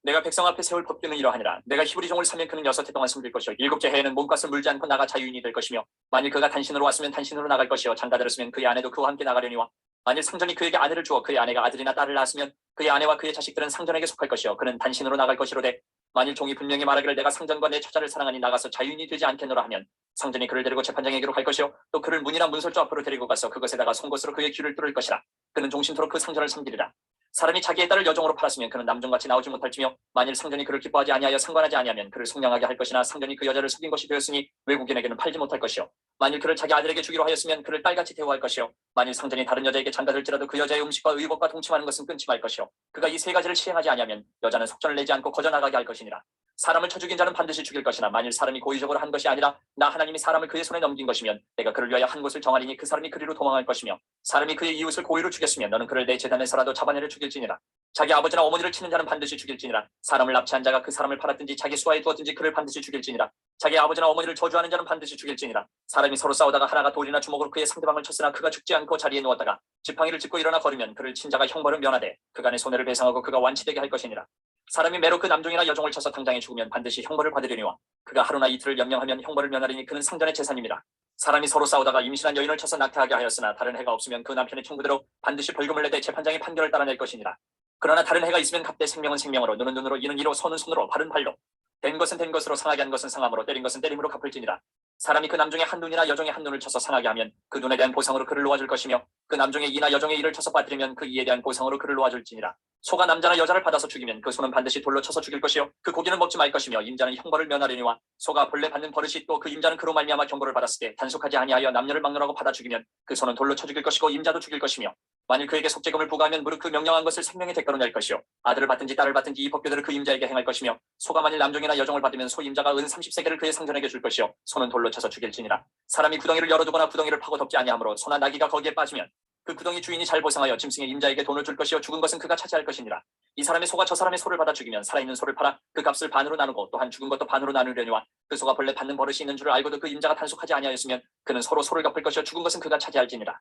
내가 백성 앞에 세울 법규는 이러하니라. 내가 히브리 종을 사면 그는 6해 동안 숨길 것이요 일곱째 해에는 몸값을 물지 않고 나가 자유인이 될 것이며 만일 그가 단신으로 왔으면 단신으로 나갈 것이요 장가들었으면 그의 아내도 그와 함께 나가려니와 만일 상전이 그에게 아내를 주어 그의 아내가 아들이나 딸을 낳았으면 그의 아내와 그의 자식들은 상전에게 속할 것이요 그는 단신으로 나갈 것이로되 만일 종이 분명히 말하기를 내가 상전과 내 처자를 사랑하니 나가서 자유인이 되지 않겠노라 하면 상전이 그를 데리고 재판장에게로 갈 것이요 또 그를 문이나 문설주 앞으로 데리고 가서 그것에다가 송곳으로 그의 귀를 뚫을 것이라. 그는 종신토록 그 상전을 섬기리라. 사람이 자기의 딸을 여종으로 팔았으면 그는 남종같이 나오지 못할지며 만일 상전이 그를 기뻐하지 아니하여 상관하지 아니하면 그를 속량하게 할 것이나 상전이 그 여자를 속인 것이 되었으니 외국인에게는 팔지 못할 것이요 만일 그를 자기 아들에게 주기로 하였으면 그를 딸같이 대우할 것이요 만일 상전이 다른 여자에게 장가들지라도 그 여자의 음식과 의복과 동침하는 것은 끊지 말 것이요 그가 이 세 가지를 시행하지 아니하면 여자는 속전을 내지 않고 거저나가게 할 것이니라. 사람을 쳐 죽인 자는 반드시 죽일 것이나 만일 사람이 고의적으로 한 것이 아니라 나 하나님이 사람을 그의 손에 넘긴 것이면 내가 그를 위하여 한 곳을 정하리니 그 사람이 그리로 도망할 것이며 사람이 그의 이웃을 고의로 죽였으면 너는 그를 내 재단에서라도 잡아내려 죽일지니라. 자기 아버지나 어머니를 치는 자는 반드시 죽일지니라. 사람을 납치한 자가 그 사람을 팔았든지 자기 수하에 두었든지 그를 반드시 죽일지니라. 자기 아버지나 어머니를 저주하는 자는 반드시 죽일지니라. 사람이 서로 싸우다가 하나가 돌이나 주먹으로 그의 상대방을 쳤으나 그가 죽지 않고 자리에 누웠다가 지팡이를 짚고 일어나 걸으면 그를 친 자가 형벌을 면하되 그간의 손해를 배상하고 그가 완치되게 할 것이니라. 사람이 매로 그 남종이나 여종을 쳐서 당장에 죽으면 반드시 형벌을 받으려니와 그가 하루나 이틀을 연명하면 형벌을 면하리니 그는 상전의 재산입니다. 사람이 서로 싸우다가 임신한 여인을 쳐서 낙태하게 하였으나 다른 해가 없으면 그 남편의 청구대로 반드시 벌금을 내되 재판장이 판결을 따라낼 것이니라. 그러나 다른 해가 있으면 갑대 생명은 생명으로 눈은 눈으로 이는 이로 손은 손으로 발은 발로 된 것은 된 것으로 상하게 한 것은 상함으로 때린 것은 때림으로 갚을지니라. 사람이 그 남종의 한 눈이나 여종의 한 눈을 쳐서 상하게 하면 그 눈에 대한 보상으로 그를 놓아줄 것이며 그 남종의 이나 여종의 이를 쳐서 빠뜨리면 그 이에 대한 보상으로 그를 놓아줄지니라. 소가 남자나 여자를 받아서 죽이면 그 소는 반드시 돌로 쳐서 죽일 것이요 그 고기는 먹지 말 것이며 임자는 형벌을 면하려니와 소가 본래 받는 버릇이 또 그 임자는 그로 말미암아 경고를 받았을 때 단속하지 아니하여 남녀를 막론하고 받아 죽이면 그 소는 돌로 쳐 죽일 것이고 임자도 죽일 것이며 만일 그에게 속죄금을 부과하면 무릇 그 명령한 것을 생명의 대가로 낼 것이요 아들을 받든지 딸을 받든지 이 법궤들을 그 임자에게 행할 것이며 소가 만일 남종이나 여종을 받으면 소 임자가 은 30세겔을 그의 상전에게 줄 것이요 소는 돌로 쳐서 죽일지니라. 사람이 구덩이를 열어두거나 구덩이를 파고 덮지 아니하므로 소나 나귀가 거기에 빠지면 그 구덩이 주인이 잘 보상하여 짐승의 임자에게 돈을 줄 것이요 죽은 것은 그가 차지할 것이니라. 이 사람의 소가 저 사람의 소를 받아 죽이면 살아있는 소를 팔아 그 값을 반으로 나누고 또한 죽은 것도 반으로 나누려니와 그 소가 본래 받는 버릇이 있는 줄을 알고도 그 임자가 단속하지 아니하였으면 그는 서로 소를 갚을 것이요 죽은 것은 그가 차지할지니라.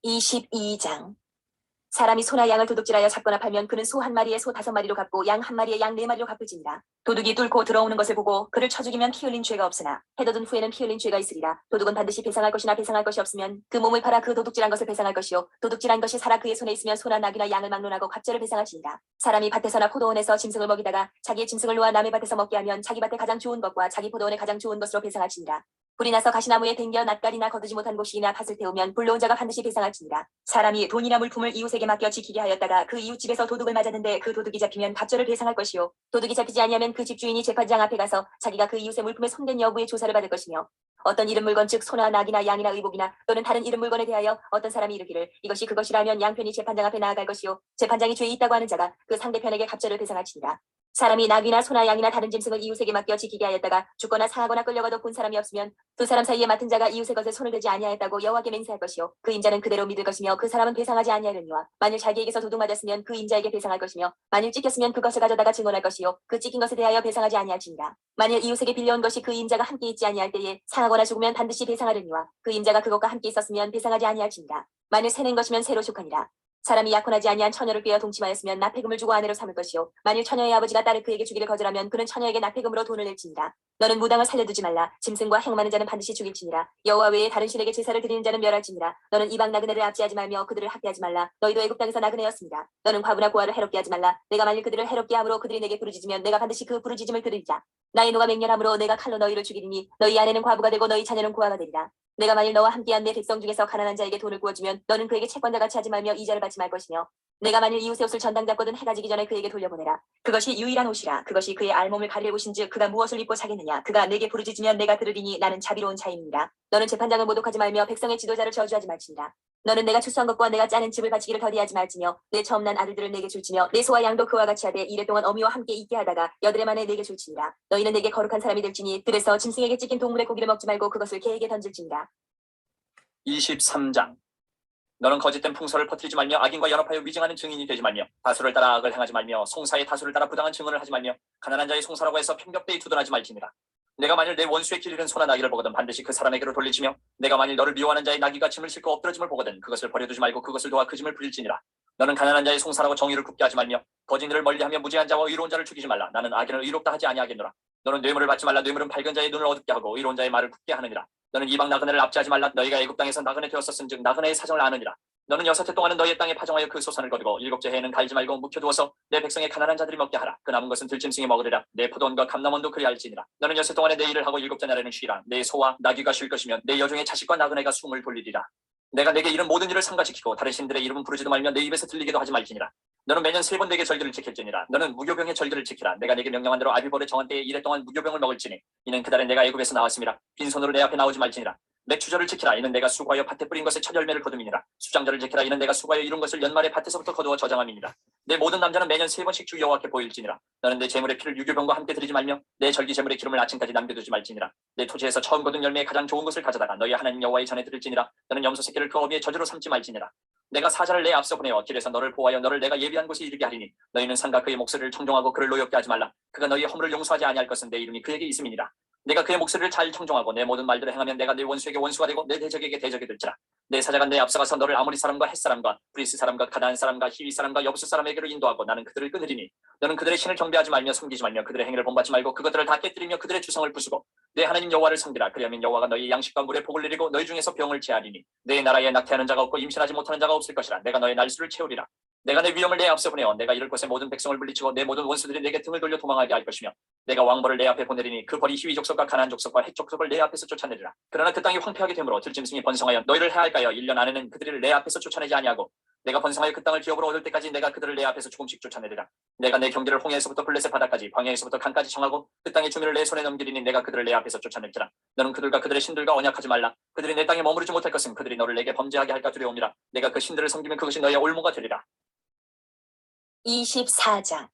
22장. 사람이 소나 양을 도둑질하여 잡거나 팔면 그는 소 한 마리에 소 5마리로 갚고 양 한 마리에 양 4마리로 갚을지니라. 도둑이 뚫고 들어오는 것을 보고 그를 쳐 죽이면 피 흘린 죄가 없으나 해돋은 후에는 피 흘린 죄가 있으리라. 도둑은 반드시 배상할 것이나 배상할 것이 없으면 그 몸을 팔아 그 도둑질한 것을 배상할 것이요 도둑질한 것이 살아 그의 손에 있으면 소나 낙이나 양을 막론하고 갑절을 배상할지니라. 사람이 밭에서나 포도원에서 짐승을 먹이다가 자기의 짐승을 놓아 남의 밭에서 먹게 하면 자기 밭에 가장 좋은 것과 자기 포도원에 가장 좋은 것으로 배상할지니라. 불이 나서 가시나무에 댕겨 낯가리나 거두지 못한 곳이나 밭을 태우면 불러온 자가 반드시 배상할지니라. 사람이 돈이나 물품을 이웃에게 맡겨 지키게 하였다가 그 이웃 집에서 도둑을 맞았는데 그 도둑이 잡히면 갑절을 배상할 것이요 도둑이 잡히지 아니하면 그 집주인이 재판장 앞에 가서 자기가 그 이웃의 물품에 손댄 여부의 조사를 받을 것이며 어떤 이름 물건 즉 소나 낙이나 양이나 의복이나 또는 다른 이름 물건에 대하여 어떤 사람이 이르기를 이것이 그것이라면 양편이 재판장 앞에 나아갈 것이요 재판장이 죄 있다고 하는 자가 그 상대편에게 갑절을 배상할지니라. 사람이 낙이나 소나 양이나 다른 짐승을 이웃에게 맡겨 지키게 하였다가 죽거나 상하거나 끌려가도 본 사람이 없으면 두 사람 사이에 맡은 자가 이웃의 것에 손을 대지 아니하였다고 여호와께 맹세할 것이요 그 임자는 그대로 믿을 것이며 그 사람은 배상하지 아니하려니와 만일 자기에게서 도둑 맞았으면 그 임자에게 배상할 것이며 만일 찢겼으면 그것을 가져다가 증언할 것이요 그 찢긴 것에 대하여 배상하지 아니할지니라. 만일 이웃에게 빌려온 것이 그 임자가 함께 있지 아니할 때에 상하거나 죽으면 반드시 배상하려니와 그 임자가 그것과 함께 있었으면 배상하지 아니할지니라. 만일 새낸 것이면 새로 족하니라. 사람이 약혼하지 아니한 처녀를 꾀어 동침하였으면 납폐금을 주고 아내로 삼을 것이요 만일 처녀의 아버지가 딸을 그에게 주기를 거절하면 그는 처녀에게 납폐금으로 돈을 낼지니라. 너는 무당을 살려두지 말라. 짐승과 행하는 자는 반드시 죽일지니라. 여호와 외에 다른 신에게 제사를 드리는 자는 멸할지니라. 너는 이방 나그네를 압제하지 말며 그들을 학대하지 말라. 너희도 애굽 땅에서 나그네였습니다. 너는 과부나 고아를 해롭게 하지 말라. 내가 만일 그들을 해롭게 함으로 그들이 내게 부르짖으면 내가 반드시 그 부르짖음을 들으리라. 나의 노가 맹렬함으로 내가 칼로 너희를 죽이리니 너희 아내는 과부가 되고 너희 자녀는 고아가 되리라. 내가 만일 너와 함께한 내 백성 중에서 가난한 자에게 돈을 구워주면 너는 그에게 채권자같이 하지 말며 이자를 받지 말 것이며 내가 만일 이웃의 옷을 전당 잡거든 해가 지기 전에 그에게 돌려보내라. 그것이 유일한 옷이라. 그것이 그의 알몸을 가릴 옷인즉 그가 무엇을 입고 자겠느냐. 그가 내게 부르짖으면 내가 들으리니 나는 자비로운 자임이니라. 너는 재판장을 모독하지 말며 백성의 지도자를 저주하지 말지니라. 너는 내가 추수한 것과 내가 짜는 집을 바치기를 더디하지 말지며 내 처음 난 아들들을 내게 줄지며 내 소와 양도 그와 같이 하되 이래 동안 어미와 함께 있게 하다가 여드레 만에 내게 줄지니라. 너희는 내게 거룩한 사람이 될지니 들에서 짐승에게 찢긴 동물의 고기를 먹지 말고 그것을 개에게 던질지니라. 23장. 너는 거짓된 풍설을 퍼뜨리지 말며 악인과 연합하여 위증하는 증인이 되지 말며 다수를 따라 악을 행하지 말며 송사의 다수를 따라 부당한 증언을 하지 말며 가난한 자의 송사라고 해서 편격되이 두둔하지 말지니라. 내가 만일 내 원수의 길 잃은 소나 나귀를 보거든 반드시 그 사람에게로 돌리치며 내가 만일 너를 미워하는 자의 나귀가 짐을 싣고 엎드러짐을 보거든 그것을 버려두지 말고 그것을 도와 그 짐을 부릴지니라. 너는 가난한 자의 송사라고 정의를 굽게 하지 말며 거짓들을 멀리하며 무죄한 자와 의로운 자를 죽이지 말라. 나는 악인을 의롭다 하지 아니하겠노라. 너는 뇌물을 받지 말라. 뇌물은 밝은 자의 눈을 어둡게 하고 의로운 자의 말을 굽게 하느니라. 너는 이방 나그네를 압제하지 말라. 너희가 애굽 땅에서 나그네 되었었은즉 나그네의 사정을 아느니라. 너는 6해 동안은 너희의 땅에 파종하여 그 소산을 거두고 7째 해에는 갈지 말고 묵혀두어서 내 백성의 가난한 자들이 먹게 하라. 그 남은 것은 들짐승이 먹으리라. 내 포도원과 감람원도 그리할지니라. 너는 6해 동안에 내 일을 하고 7째 날에는 쉬라. 내 소와 나귀가 쉴 것이며 내 여종의 자식과 나그네가 숨을 돌리리라. 내가 내게 이런 모든 일을 삼가시키고 다른 신들의 이름은 부르지도 말며 내 입에서 들리게도 하지 말지니라. 너는 매년 3번 내게 절기를 지킬지니라. 너는 무교병의 절기를 지키라. 내가 내게 명령한 대로 아비벌의 정한 때에 이래 동안 무교병을 먹을지니 이는 그달에 내가 애굽에서 나왔음이라. 빈손으로 내 앞에 나오지 말지니라. 맥주절을 지키라. 이는 내가 수고하여 밭에 뿌린 것의 첫 열매를 거둠이니라. 수장절을 지키라. 이는 내가 수고하여 이룬 것을 연말에 밭에서부터 거두어 저장함이니라. 내 모든 남자는 매년 3번씩 주 여호와께 보일지니라. 너는 내 제물의 피를 유교병과 함께 드리지 말며 내 절기 제물의 기름을 아침까지 남겨두지 말지니라. 내 토지에서 처음 거둔 열매의 가장 좋은 것을 가져다가 너희 하나님 여호와의 전에 드릴지니라. 너는 염소 새끼를 그 어미의 저주로 삼지 말지니라. 내가 사자를 내 앞서 보내어 길에서 너를 보호하여 너를 내가 예비한 곳에 이르게 하리니 너희는 상가 그의 목소리를 청종하고 그를 노엽게 하지 말라. 그가 너희의 허물을 용서하지 아니할 것은 내 이름이 그에게 있음이니라. 내가 그의 목소리를 잘 청종하고 내 모든 말들을 행하면 내가 내 원수에게 원수가 되고 내 대적에게 대적이 될지라. 내 사자가 내 앞서가서 너를 아모리 사람과 헷 사람과 브리스 사람과 가나안 사람과 히위 사람과 여부스 사람에게로 인도하고 나는 그들을 끊으리니 너는 그들의 신을 경배하지 말며 섬기지 말며 그들의 행위를 본받지 말고 그것들을 다 깨뜨리며 그들의 주성을 부수고 내 하나님 여호와를 섬기라. 그리하면 여호와가 너희 양식과 물에 복을 내리고 너희 중에서 병을 제하리니 내 나라에 낙태하는 자가 없고 임신하지 못하는 자가 없을 것이라. 내가 너의 날수를 채우리라. 내가 내 위엄을 내 앞서 보내어 내가 이를 곳에 모든 백성을 물리치고 내 모든 원수들이 내게 등을 돌려 도망하게 할 것이며 내가 왕벌을 내 앞에 보내리니 그 벌이 히위 족속과 가나안 족속과 헷 족속을 내 앞에서 쫓아내리라. 그러나 그 땅이 황폐하게 되므로 들짐승이 번성하여 너희를 해할까요? 1년 안에는 그들을 내 앞에서 쫓아내지 아니하고 내가 번성하여 그 땅을 기업으로 얻을 때까지 내가 그들을 내 앞에서 조금씩 쫓아내리라. 내가 내 경계를 홍해에서부터 블레셋 바다까지 광야에서부터 강까지 정하고 그 땅의 주민을 내 손에 넘기리니 내가 그들을 내 앞에서 쫓아낼지라. 너는 그들과 그들의 신들과 언약하지 말라. 그들이 내 땅에 머무르지 못할 것은 그들이 너를 내게 범죄하게 할까 두려움이라. 내가 그 신들을 섬기면 그것이 너희의 올무가 되리라. 24장.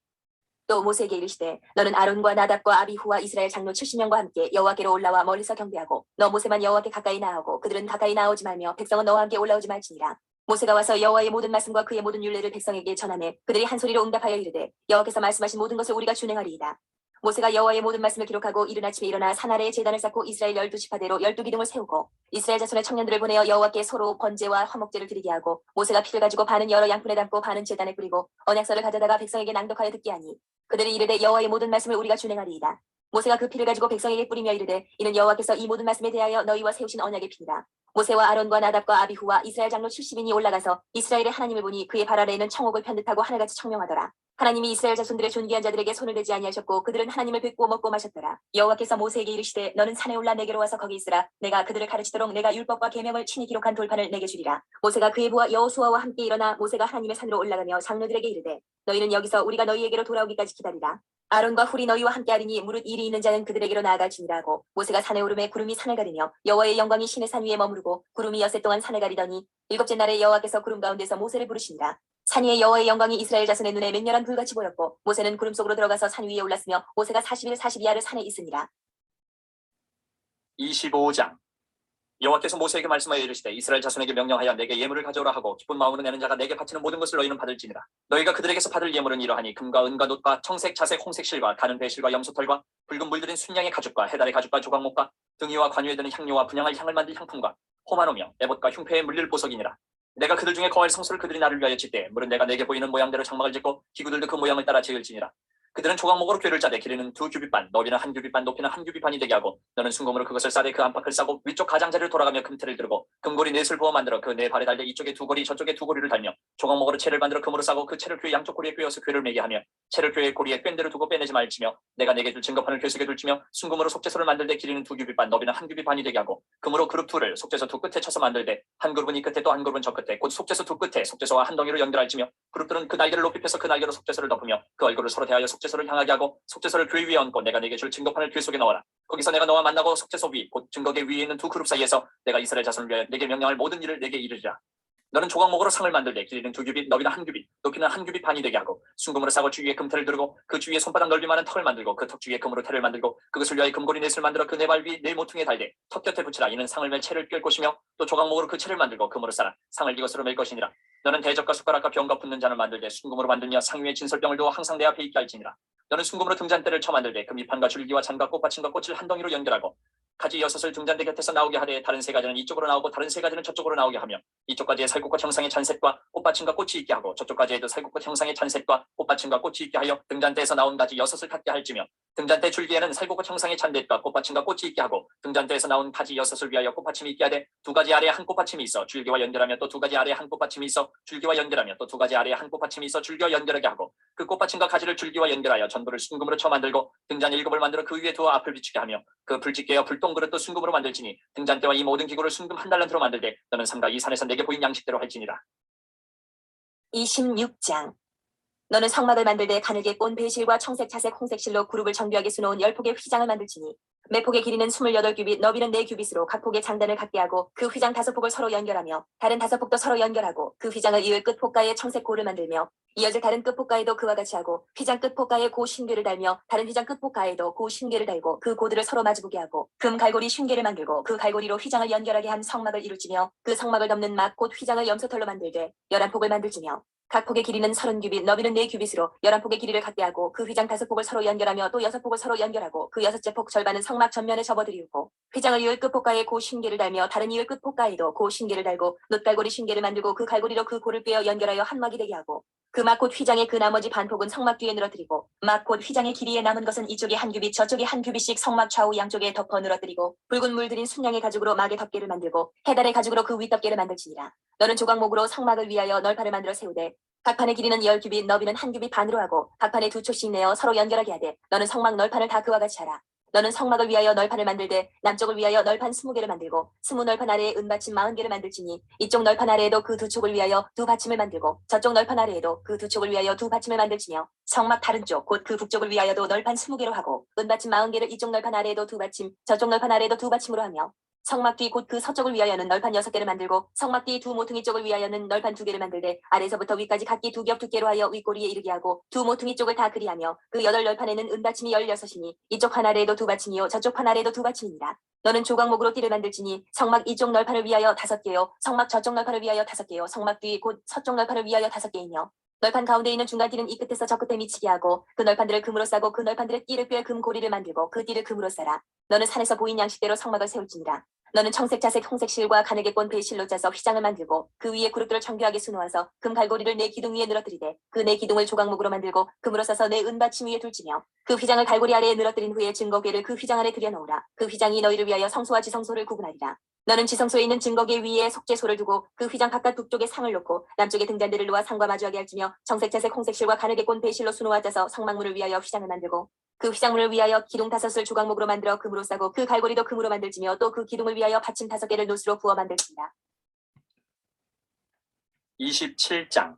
또 모세에게 이르시되 너는 아론과 나답과 아비후와 이스라엘 장로 70명과 함께 여호와께로 올라와 멀리서 경배하고 너 모세만 여호와께 가까이 나아오고 그들은 가까이 나오지 말며 백성은 너와 함께 올라오지 말지니라. 모세가 와서 여호와의 모든 말씀과 그의 모든 율례를 백성에게 전하매 그들이 한 소리로 응답하여 이르되 여호와께서 말씀하신 모든 것을 우리가 준행하리이다. 모세가 여호와의 모든 말씀을 기록하고 이른 아침에 일어나 산 아래에 제단을 쌓고 이스라엘 12지파대로 12기둥을 세우고 이스라엘 자손의 청년들을 보내어 여호와께 서로 번제와 화목제를 드리게 하고 모세가 피를 가지고 반은 여러 양푼에 담고 반은 제단에 뿌리고 언약서를 가져다가 백성에게 낭독하여 듣게 하니 그들이 이르되 여호와의 모든 말씀을 우리가 준행하리이다. 모세가 그 피를 가지고 백성에게 뿌리며 이르되 이는 여호와께서 이 모든 말씀에 대하여 너희와 세우신 언약의 피니라. 모세와 아론과 나답과 아비후와 이스라엘 장로 70인이 올라가서 이스라엘의 하나님을 보니 그의 발 아래에는 청옥을 편듯하고 하늘같이 청명하더라. 하나님이 이스라엘 자손들의 존귀한 자들에게 손을 대지 아니하셨고 그들은 하나님을 뵙고 먹고 마셨더라. 여호와께서 모세에게 이르시되 너는 산에 올라 내게로 와서 거기 있으라. 내가 그들을 가르치도록 내가 율법과 계명을 친히 기록한 돌판을 내게 주리라. 모세가 그의 부하 여호수아와 함께 일어나 모세가 하나님의 산으로 올라가며 장로들에게 이르되 너희는 여기서 우리가 너희에게로 돌아오기까지 기다리라. 아론과 훌이 너희와 함께하리니 무릇 일이 있는 자는 그들에게로 나아갈지니라 하고 모세가 산에 오르매 구름이 산을 가리며 여호와의 영광이 신의 산 위에 머무르고 구름이 엿새 동안 산을 가리더니 일곱째 날에 여호와께서 구름 가운데서 모세를 부르시니라. 산 위에 여호와의 영광이 이스라엘 자손의 눈에 맹렬한 불같이 보였고 모세는 구름 속으로 들어가서 산 위에 올랐으며 모세가 40일 42야를 산에 있으니라. 25장. 여호와께서 모세에게 말씀하여 이르시되 이스라엘 자손에게 명령하여 내게 예물을 가져오라 하고 기쁜 마음으로 내는 자가 내게 바치는 모든 것을 너희는 받을지니라. 너희가 그들에게서 받을 예물은 이러하니 금과 은과 놋과 청색 자색 홍색 실과 가는 배실과 염소털과 붉은 물들인 순양의 가죽과 해달의 가죽과 조각목과 등이와 관유에 드는 향료와 분향할 향을 만들 향품과 호마노며 에봇과 흉패에 물릴 보석이니라. 내가 그들 중에 거할 성소를 그들이 나를 위하여 짓되 물은 내가 내게 보이는 모양대로 장막을 짓고 기구들도 그 모양을 따라 지을지니라. 그들은 조각목으로 궤를 짜되 길이는 2규빗반 너비는 1규빗반 높이는 1규빗반이 되게 하고 너는 순금으로 그것을 싸되 그 안팎을 싸고 위쪽 가장자리를 돌아가며 금태를 들고 금고리 넷을 부어 만들어 그 네 발에 달되 이쪽에 2고리 저쪽에 2고리를 달며 조각목으로 채를 만들어 금으로 싸고 그 채를 궤 양쪽 고리에 꿰어서 궤를 매게 하며 채를 궤의 고리에 꿰대로 두고 빼내지 말지며 내가 내게 줄 증거판을 궤 속에 둘지며 순금으로 속죄소를 만들되 길이는 2규빗반 너비는 1규빗반이 되게 하고 금으로 그룹 둘을 속죄소 두 끝에 쳐서 만들되 한 그룹은 이 끝에 또 한 그룹은 저 끝에 곧 속죄소 두 끝에 속죄소와 한 덩이로 연결할지며 그룹들은 그 날개를 높이 펴서 그 날개로 속죄소를 덮으며 그 얼굴을 서로 대하여 속죄소를 향하게 하고 속죄소를 궤 위에 얹고 내가 내게 줄 증거판을 궤 속에 넣어라. 거기서 내가 너와 만나고 속죄소 위 곧 증거궤 위에 있는 두 그룹 사이에서 내가 이스라엘 자손을 위하여 내게 명령할 모든 일을 내게 이르리라. 너는 조각목으로 상을 만들되 길이는 2규빗 너비는 1규빗 높이는 1규빗반이 되게 하고 순금으로 싸고 주위에 금태를 두르고 그 주위에 손바닥 넓이만한 턱을 만들고 그 턱 주위에 금으로 태를 만들고 그것을 위하여 금고리 넷을 만들어 그 네 발 위 네 모퉁이에 달되 턱 곁에 붙이라. 이는 상을 멜 채를 꿰 것이며 또 조각목으로 그 채를 만들고 금으로 싸라. 상을 이것으로 멜 것이니라. 너는 대적과 숟가락과 병과 붓는 잔을 만들되 순금으로 만들며 상 위에 진설병을 두어 항상 내 앞에 있게 할지니라. 너는 순금으로 등잔대를 쳐 만들되 그 밑판과 줄기와 잔과 꽃받침과 꽃을 한 덩이로 연결하고 가지 6을 등잔대 곁에서 나오게 하되 다른 3가지는 이쪽으로 나오고 다른 3가지는 저쪽으로 나오게 하며 이쪽 가지에 살갗과 형상의 잔셋과 꽃받침과 꽃이 있게 하고 저쪽 가지에도 살갗과 형상의 잔셋과 꽃받침과 꽃이 있게 하여 등잔대에서 나온 가지 6을 갖게 할지며 등잔대 줄기에는 살갗과 형상의 잔댓과 꽃받침과 꽃이 있게 하고 등잔대에서 나온 가지 6을 위하여 꽃받침이 있게 하되 2가지 아래에 한 꽃받침이 있어 줄기와 연결하며 또 2가지 아래에 한 꽃받침이 있어 줄기와 연결하며 또 2가지 아래에 한 꽃받침이 있어 줄기와 연결하게 하고 그 꽃받침과 가지를 줄기와 연결하여 전부를 순금으로 쳐 만들고 등잔 7을 만들어 그 위에 두어 앞을 비추게 하며 그 불짓 깨어 불똥그릇도 순금으로 만들지니 등잔대와 이 모든 기구를 순금 한 달란트로 만들되 너는 삼가 이 산에서 내게 보인 양식대로 할지니라. 26장. 너는 성막을 만들되 가늘게 꼰 배실과 청색, 자색, 홍색실로 그룹을 정교하게 수놓은 10폭의 휘장을 만들지니 매 폭의 길이는 28규빗, 너비는 4규빗으로 각 폭의 장단을 갖게 하고 그 휘장 5폭을 서로 연결하며 다른 5폭도 서로 연결하고 그 휘장을 이을 끝 폭가에 청색 고를 만들며 이어질 다른 끝 폭가에도 그와 같이 하고 휘장 끝 폭가에 고 신궤를 달며 다른 휘장 끝 폭가에도 고 신궤를 달고 그 고들을 서로 마주보게 하고 금 갈고리 신궤를 만들고 그 갈고리로 휘장을 연결하게 한 성막을 이룰지며 그 성막을 덮는 막 곧 휘장을 염소털로 만들되 11폭을 만들지며 각 폭의 길이는 30규빗, 너비는 4규빗으로 11폭의 길이를 갖게 하고 그 휘장 5폭을 서로 연결하며 또 6폭을 서로 연결하고 그 6째 폭 절반은 성막 전면에 접어들이우고 휘장을 이을 끝폭가에 고 신궤를 달며 다른 이을 끝폭가에도 고 신궤를 달고 놋갈고리 신궤를 만들고 그 갈고리로 그 고를 꿰어 연결하여 한 막이 되게 하고 그 막 곧 휘장의 그 나머지 반폭은 성막 뒤에 늘어뜨리고 막 곧 휘장의 길이에 남은 것은 이쪽에 1규빗 저쪽에 1규빗씩 성막 좌우 양쪽에 덮어 늘어뜨리고 붉은 물들인 순양의 가죽으로 막의 덮개를 만들고 해달의 가죽으로 그 윗덮개를 만들지니라. 너는 조각목으로 성막을 위하여 널판을 만들어 세우되 각 판의 길이는 10규빗, 너비는 1규빗 반으로 하고 각 판에 2촉씩 내어 서로 연결하게 하되 너는 성막 널판을 다 그와 같이 하라. 너는 성막을 위하여 널판을 만들되 남쪽을 위하여 널판 20개를 만들고 20널판 아래에 은받침 40개를 만들지니 이쪽 널판 아래에도 그 2촉을 위하여 2받침을 만들고 저쪽 널판 아래에도 그 2촉을 위하여 2받침을 만들지며 성막 다른 쪽 곧 그 북쪽을 위하여도 널판 20개로 하고 은받침 40개를 이쪽 널판 아래에도 2받침 저쪽 널판 아래에도 2받침으로 하며 성막 뒤 곧 그 서쪽을 위하여는 널판 6개를 만들고 성막 뒤 두 모퉁이 쪽을 위하여는 널판 2개를 만들되 아래서부터 위까지 각기 2겹 두께로 하여 윗꼬리에 이르게 하고 두 모퉁이 쪽을 다 그리하며 그 8널판에는 은받침이 16이니 이쪽 판 아래에도 2받침이요 저쪽 판 아래에도 2받침이니라. 너는 조각목으로 띠를 만들지니 성막 이쪽 널판을 위하여 5개요 성막 저쪽 널판을 위하여 5개요 성막 뒤 곧 서쪽 널판을 위하여 5개이며 널판 가운데 있는 중간 띠는 이 끝에서 저 끝에 미치게 하고 그 널판들을 금으로 싸고 그 널판들의 띠를 꿰어 금고리를 만들고 그 띠를 금으로 싸라. 너는 산에서 보인 양식대로 성막을 세울지니라. 너는 청색, 자색, 홍색 실과 가늘게 꼰 배실로 짜서 휘장을 만들고 그 위에 그룹들을 정교하게 수놓아서 금 갈고리를 네 기둥 위에 늘어뜨리되 그 네 기둥을 조각목으로 만들고 금으로 싸서 네 은받침 위에 둘지며 그 휘장을 갈고리 아래에 늘어뜨린 후에 증거궤를 그 휘장 안에 들여놓으라. 그 휘장이 너희를 위하여 성소와 지성소를 구분하리라. 너는 지성소에 있는 증거궤 위에 속죄소를 두고 그 휘장 바깥 북쪽에 상을 놓고 남쪽에 등잔대를 놓아 상과 마주하게 할지며 청색, 자색, 홍색 실과 가늘게 꼰 배실로 수놓아 짜서 성막문을 위하여 휘장을 만들고 그 휘장문을 위하여 기둥 5을 조각목으로 만들어 금으로 싸고 그 갈고리도 금으로 만들지며 또 그 기둥을 위하여 받침 5개를 노스로 부어 만들지니라. 27장.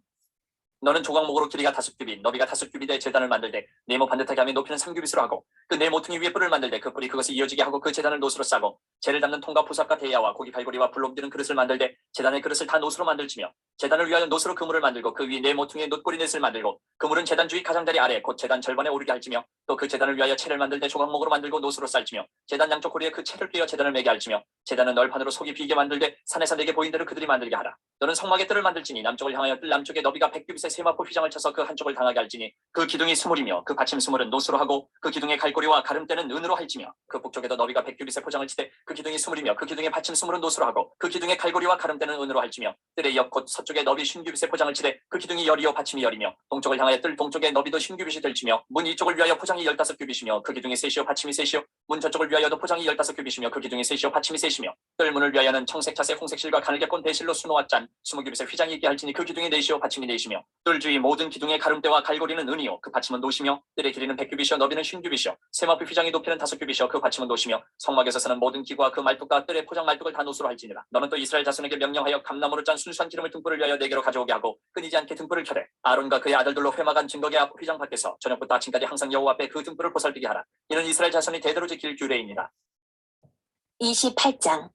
너는 조각목으로 길이가 5규빗, 너비가 5규빗의 제단을 만들되 네모 반듯하게 하며 높이는 3규빗으로 하고 그 네 모퉁이 위에 뿔을 만들되 그 뿔이 그것을 이어지게 하고 그 제단을 노스로 싸고 재를 담는 통과 보삽과 대야와 고기 갈고리와 불로 옮기는 그릇을 만들되 제단의 그릇을 다 노스로 만들지며 제단을 위하여 노스로 그물을 만들고 그 위 네 모퉁이의 놋고리 넷을 만들고 그물은 제단 주위 가장자리 아래 곧 제단 절반에 오르게 할지며 또 그 제단을 위하여 채를 만들되 조각목으로 만들고 노스로 쌀지며 제단 양쪽 고리에 그 채를 꿰어 제단을 매게 할지며 제단은 널판으로 속이 비게 만들되 산에서 내게 보인 대로 그들이 만들게 하라. 너는 성막의 뜰을 만들지니 남쪽을 향하여 뜰 남쪽에 너비가 100규빗의 세마포 휘장을 쳐서 그 한쪽을 당하게 할지니 그 기둥이 스물이며 그 받침 스물은 노스로 하고 그 기둥의 갈고리와 가름대는 은으로 할지며 그 북쪽에도 너비가 100규빗의 포장을 치되 그 기둥이 스물이며 그 기둥의 받침 스물은 노스로 하고 그 기둥의 갈고리와 가름대는 은으로 할지며 뜰의 옆 곧 서쪽에 너비 50규빗의 포장을 치되 그 기둥이 열이요 받침이 열이며 동쪽을 향하여 뜰 동쪽에 너비도 50규빗이 될지며 문 이쪽을 위하여 포장이 15규빗이며 그 기둥이 셋이요 받침이 셋이요 문 저쪽을 위하여도 포장이 15규빗이며 그 기둥이 셋이요 받침이 셋이며 뜰 문을 위하여는 청색, 자색, 홍색 실과 가늘게 꼰 배실로 수놓아 짠 20규빗의 휘장이 있게 할지니 그 기둥이 넷이요 받침이 넷이며 뜰 주위 모든 기둥의 가름대와 갈고리는 은이요 그 받침은 노시며 뜰의 길이는 100규빗이요 너비는 50규빗이요 세마포 휘장이 높이는 5규빗이요 그 받침은 노시며 성막에서 쓰는 모든 기구와 그 말뚝과 뜰의 포장 말뚝을 다 노수로 할지니라. 너는 또 이스라엘 자손에게 명령하여 감나무로 짠 순수한 기름을 등불을 위하여 내게로 가져오게 하고 끊이지 않게 등불을 켜되 아론과 그의 아들들로 회막한 증거궤 앞 휘장 밖에서 저녁부터 아침까지 항상 여호와 앞에 그 등불을 보살피게 하라. 이는 이스라엘 자손이 대대로 지킬 규례이니라. 28장.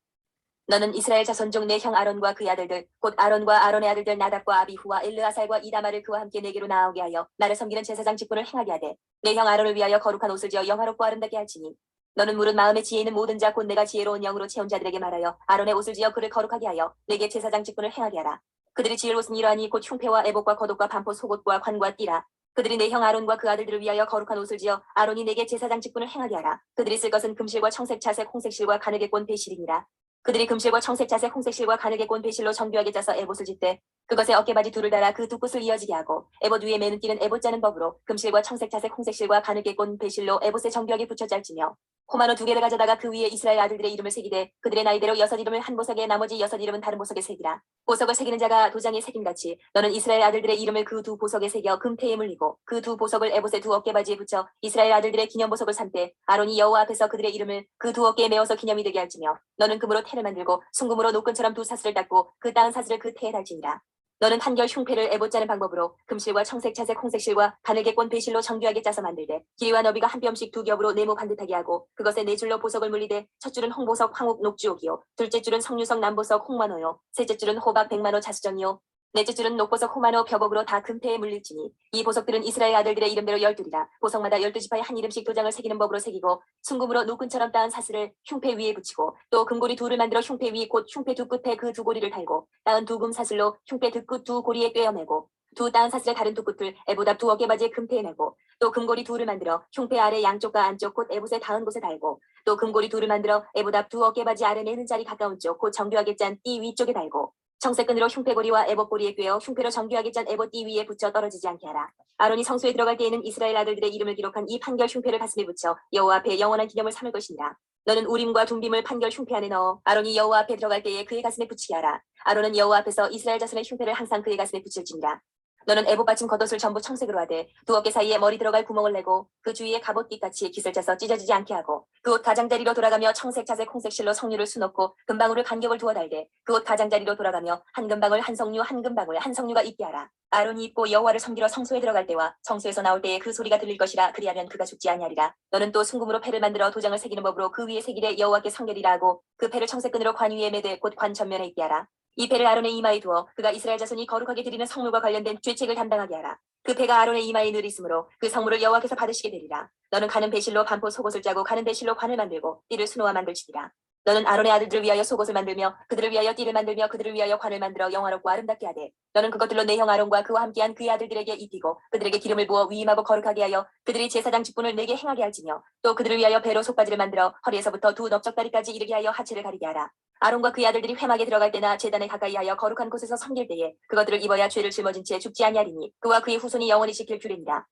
너는 이스라엘 자손 중 내 형 아론과 그의 아들들 곧 아론과 아론의 아들들 나답과 아비후와 엘르아살과 이다마를 그와 함께 내게로 나오게 하여 나를 섬기는 제사장 직분을 행하게 하되 내 형 아론을 위하여 거룩한 옷을 지어 영화롭고 아름답게 할지니 너는 무릇 마음에 지혜 있는 모든 자 곧 내가 지혜로운 영으로 채운 자들에게 말하여 아론의 옷을 지어 그를 거룩하게 하여 내게 제사장 직분을 행하게 하라. 그들이 지을 옷은 이러하니 곧 흉패와 애복과 겉옷과 반포 속옷과 관과 띠라. 그들이 내 형 아론과 그 아들들을 위하여 거룩한 옷을 지어 아론이 내게 제사장 직분을 행하게 하라. 그들이 쓸 것은 금실과 청색, 자색, 홍색 실과 가늘게 꼰 배실이니라. 그들이 금실과 청색, 자색, 홍색 실과 가늘게 꼰 배실로 정교하게 짜서 에봇을 짓되 그것에 어깨바지 둘을 달아 그 두 끝을 이어지게 하고 에봇 위에 매는 띠는 에봇 짜는 법으로 금실과 청색 자색 홍색실과 가늘게 꼰 배실로 에봇의 정교하게 붙여 짤지며 호마노 두 개를 가져다가 그 위에 이스라엘 아들들의 이름을 새기되 그들의 나이대로 6 이름을 한 보석에 나머지 6 이름은 다른 보석에 새기라. 보석을 새기는 자가 도장에 새김같이 너는 이스라엘 아들들의 이름을 그 두 보석에 새겨 금태에 물리고 그 두 보석을 에봇의 두 어깨바지에 붙여 이스라엘 아들들의 기념보석을 삼되 아론이 여호와 앞에서 그들의 이름을 그 두 어깨에 메어서 기념이 되게 할지며 너는 금으로 태를 만들고 순금으로 노끈처럼 두 사슬을 닦고 그 따은 사슬을 그 태에 달지니라. 너는 한결 흉패를 에봇 짜는 방법으로 금실과 청색 자색 홍색실과 가늘게 꼰 배실로 정교하게 짜서 만들되 길이와 너비가 한 뼘씩 두 겹으로 네모 반듯하게 하고 그것에 네 줄로 보석을 물리되 첫 줄은 홍보석 황옥 녹주옥이요 둘째 줄은 석류석 남보석 홍만호요 셋째 줄은 호박 백만호 자수정이요 넷째 줄은 녹보석 호만호 벼복으로 다 금태에 물릴지니 이 보석들은 이스라엘 아들들의 이름대로 12이라. 보석마다 12지파에 한 이름씩 도장을 새기는 법으로 새기고 순금으로 노끈처럼 따은 사슬을 흉패 위에 붙이고 또 금고리 둘을 만들어 흉패 위 곧 흉패 두 끝에 그 두 고리를 달고 따은 두 금 사슬로 흉패 두 끝 두 고리에 꿰어매고 두 따은 사슬의 다른 두 끝을 에봇 앞 두 어깨바지에 금태에 매고 또 금고리 둘을 만들어 흉패 아래 양쪽과 안쪽 곧 에봇의 닿은 곳에 달고 또 금고리 둘을 만들어 에봇 앞 두 어깨바지 아래 매는 자리 가까운 쪽 곧 정교하게 짠 띠 위쪽에 달고 청색끈으로 흉패고리와 에봇고리에 꿰어 흉패로 정교하게 짠 에봇 띠 위에 붙여 떨어지지 않게 하라. 아론이 성소에 들어갈 때에는 이스라엘 아들들의 이름을 기록한 이 판결 흉패를 가슴에 붙여 여호와 앞에 영원한 기념을 삼을 것이니라. 너는 우림과 둠빔을 판결 흉패 안에 넣어 아론이 여호와 앞에 들어갈 때에 그의 가슴에 붙이게 하라. 아론은 여호와 앞에서 이스라엘 자손의 흉패를 항상 그의 가슴에 붙일지니라. 너는 에봇 받침 겉옷을 전부 청색으로 하되 두 어깨 사이에 머리 들어갈 구멍을 내고 그 주위에 갑옷깃같이 깃을 짜서 찢어지지 않게 하고 그 옷 가장자리로 돌아가며 청색 자색 홍색실로 석류를 수놓고 금방울을 간격을 두어 달되 그 옷 가장자리로 돌아가며 한 금방울 한 석류 한 금방울 한 석류가 있게 하라. 아론이 입고 여호와를 섬기러 성소에 들어갈 때와 성소에서 나올 때에 그 소리가 들릴 것이라. 그리하면 그가 죽지 아니하리라. 너는 또 순금으로 패를 만들어 도장을 새기는 법으로 그 위에 새기되 여호와께 성결이라 하고 그 패를 청색끈으로 관 위에 매되 곧 관 전면에 있게 하라. 이 패를 아론의 이마에 두어 그가 이스라엘 자손이 거룩하게 드리는 성물과 관련된 죄책을 담당하게 하라. 그 패가 아론의 이마에 늘 있으므로 그 성물을 여호와께서 받으시게 되리라. 너는 가는 배실로 반포 속옷을 짜고 가는 배실로 관을 만들고 띠를 수놓아 만들지니라. 너는 아론의 아들들을 위하여 속옷을 만들며 그들을 위하여 띠를 만들며 그들을 위하여 관을 만들어 영화롭고 아름답게 하되 너는 그것들로 내 형 아론과 그와 함께한 그의 아들들에게 입히고 그들에게 기름을 부어 위임하고 거룩하게 하여 그들이 제사장 직분을 내게 행하게 할지며 또 그들을 위하여 배로 속바지를 만들어 허리에서부터 두 넓적다리까지 이르게 하여 하체를 가리게 하라. 아론과 그의 아들들이 회막에 들어갈 때나 제단에 가까이 하여 거룩한 곳에서 섬길 때에 그것들을 입어야 죄를 짊어진 채 죽지 아니하리니 그와 그의 후손이 영원히 지킬 규례니라.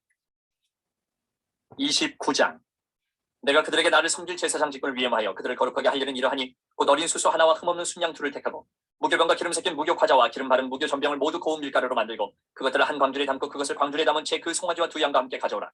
29장. 내가 그들에게 나를 섬길 제사장 직분을 위임하여 그들을 거룩하게 하려는 이러하니 곧 어린 수수 하나와 흠없는 순양 둘을 택하고 무교병과 기름 섞인 무교 과자와 기름 바른 무교 전병을 모두 고운 밀가루로 만들고 그것들을 한 광줄에 담고 그것을 광줄에 담은 채 그 송아지와 두 양과 함께 가져오라.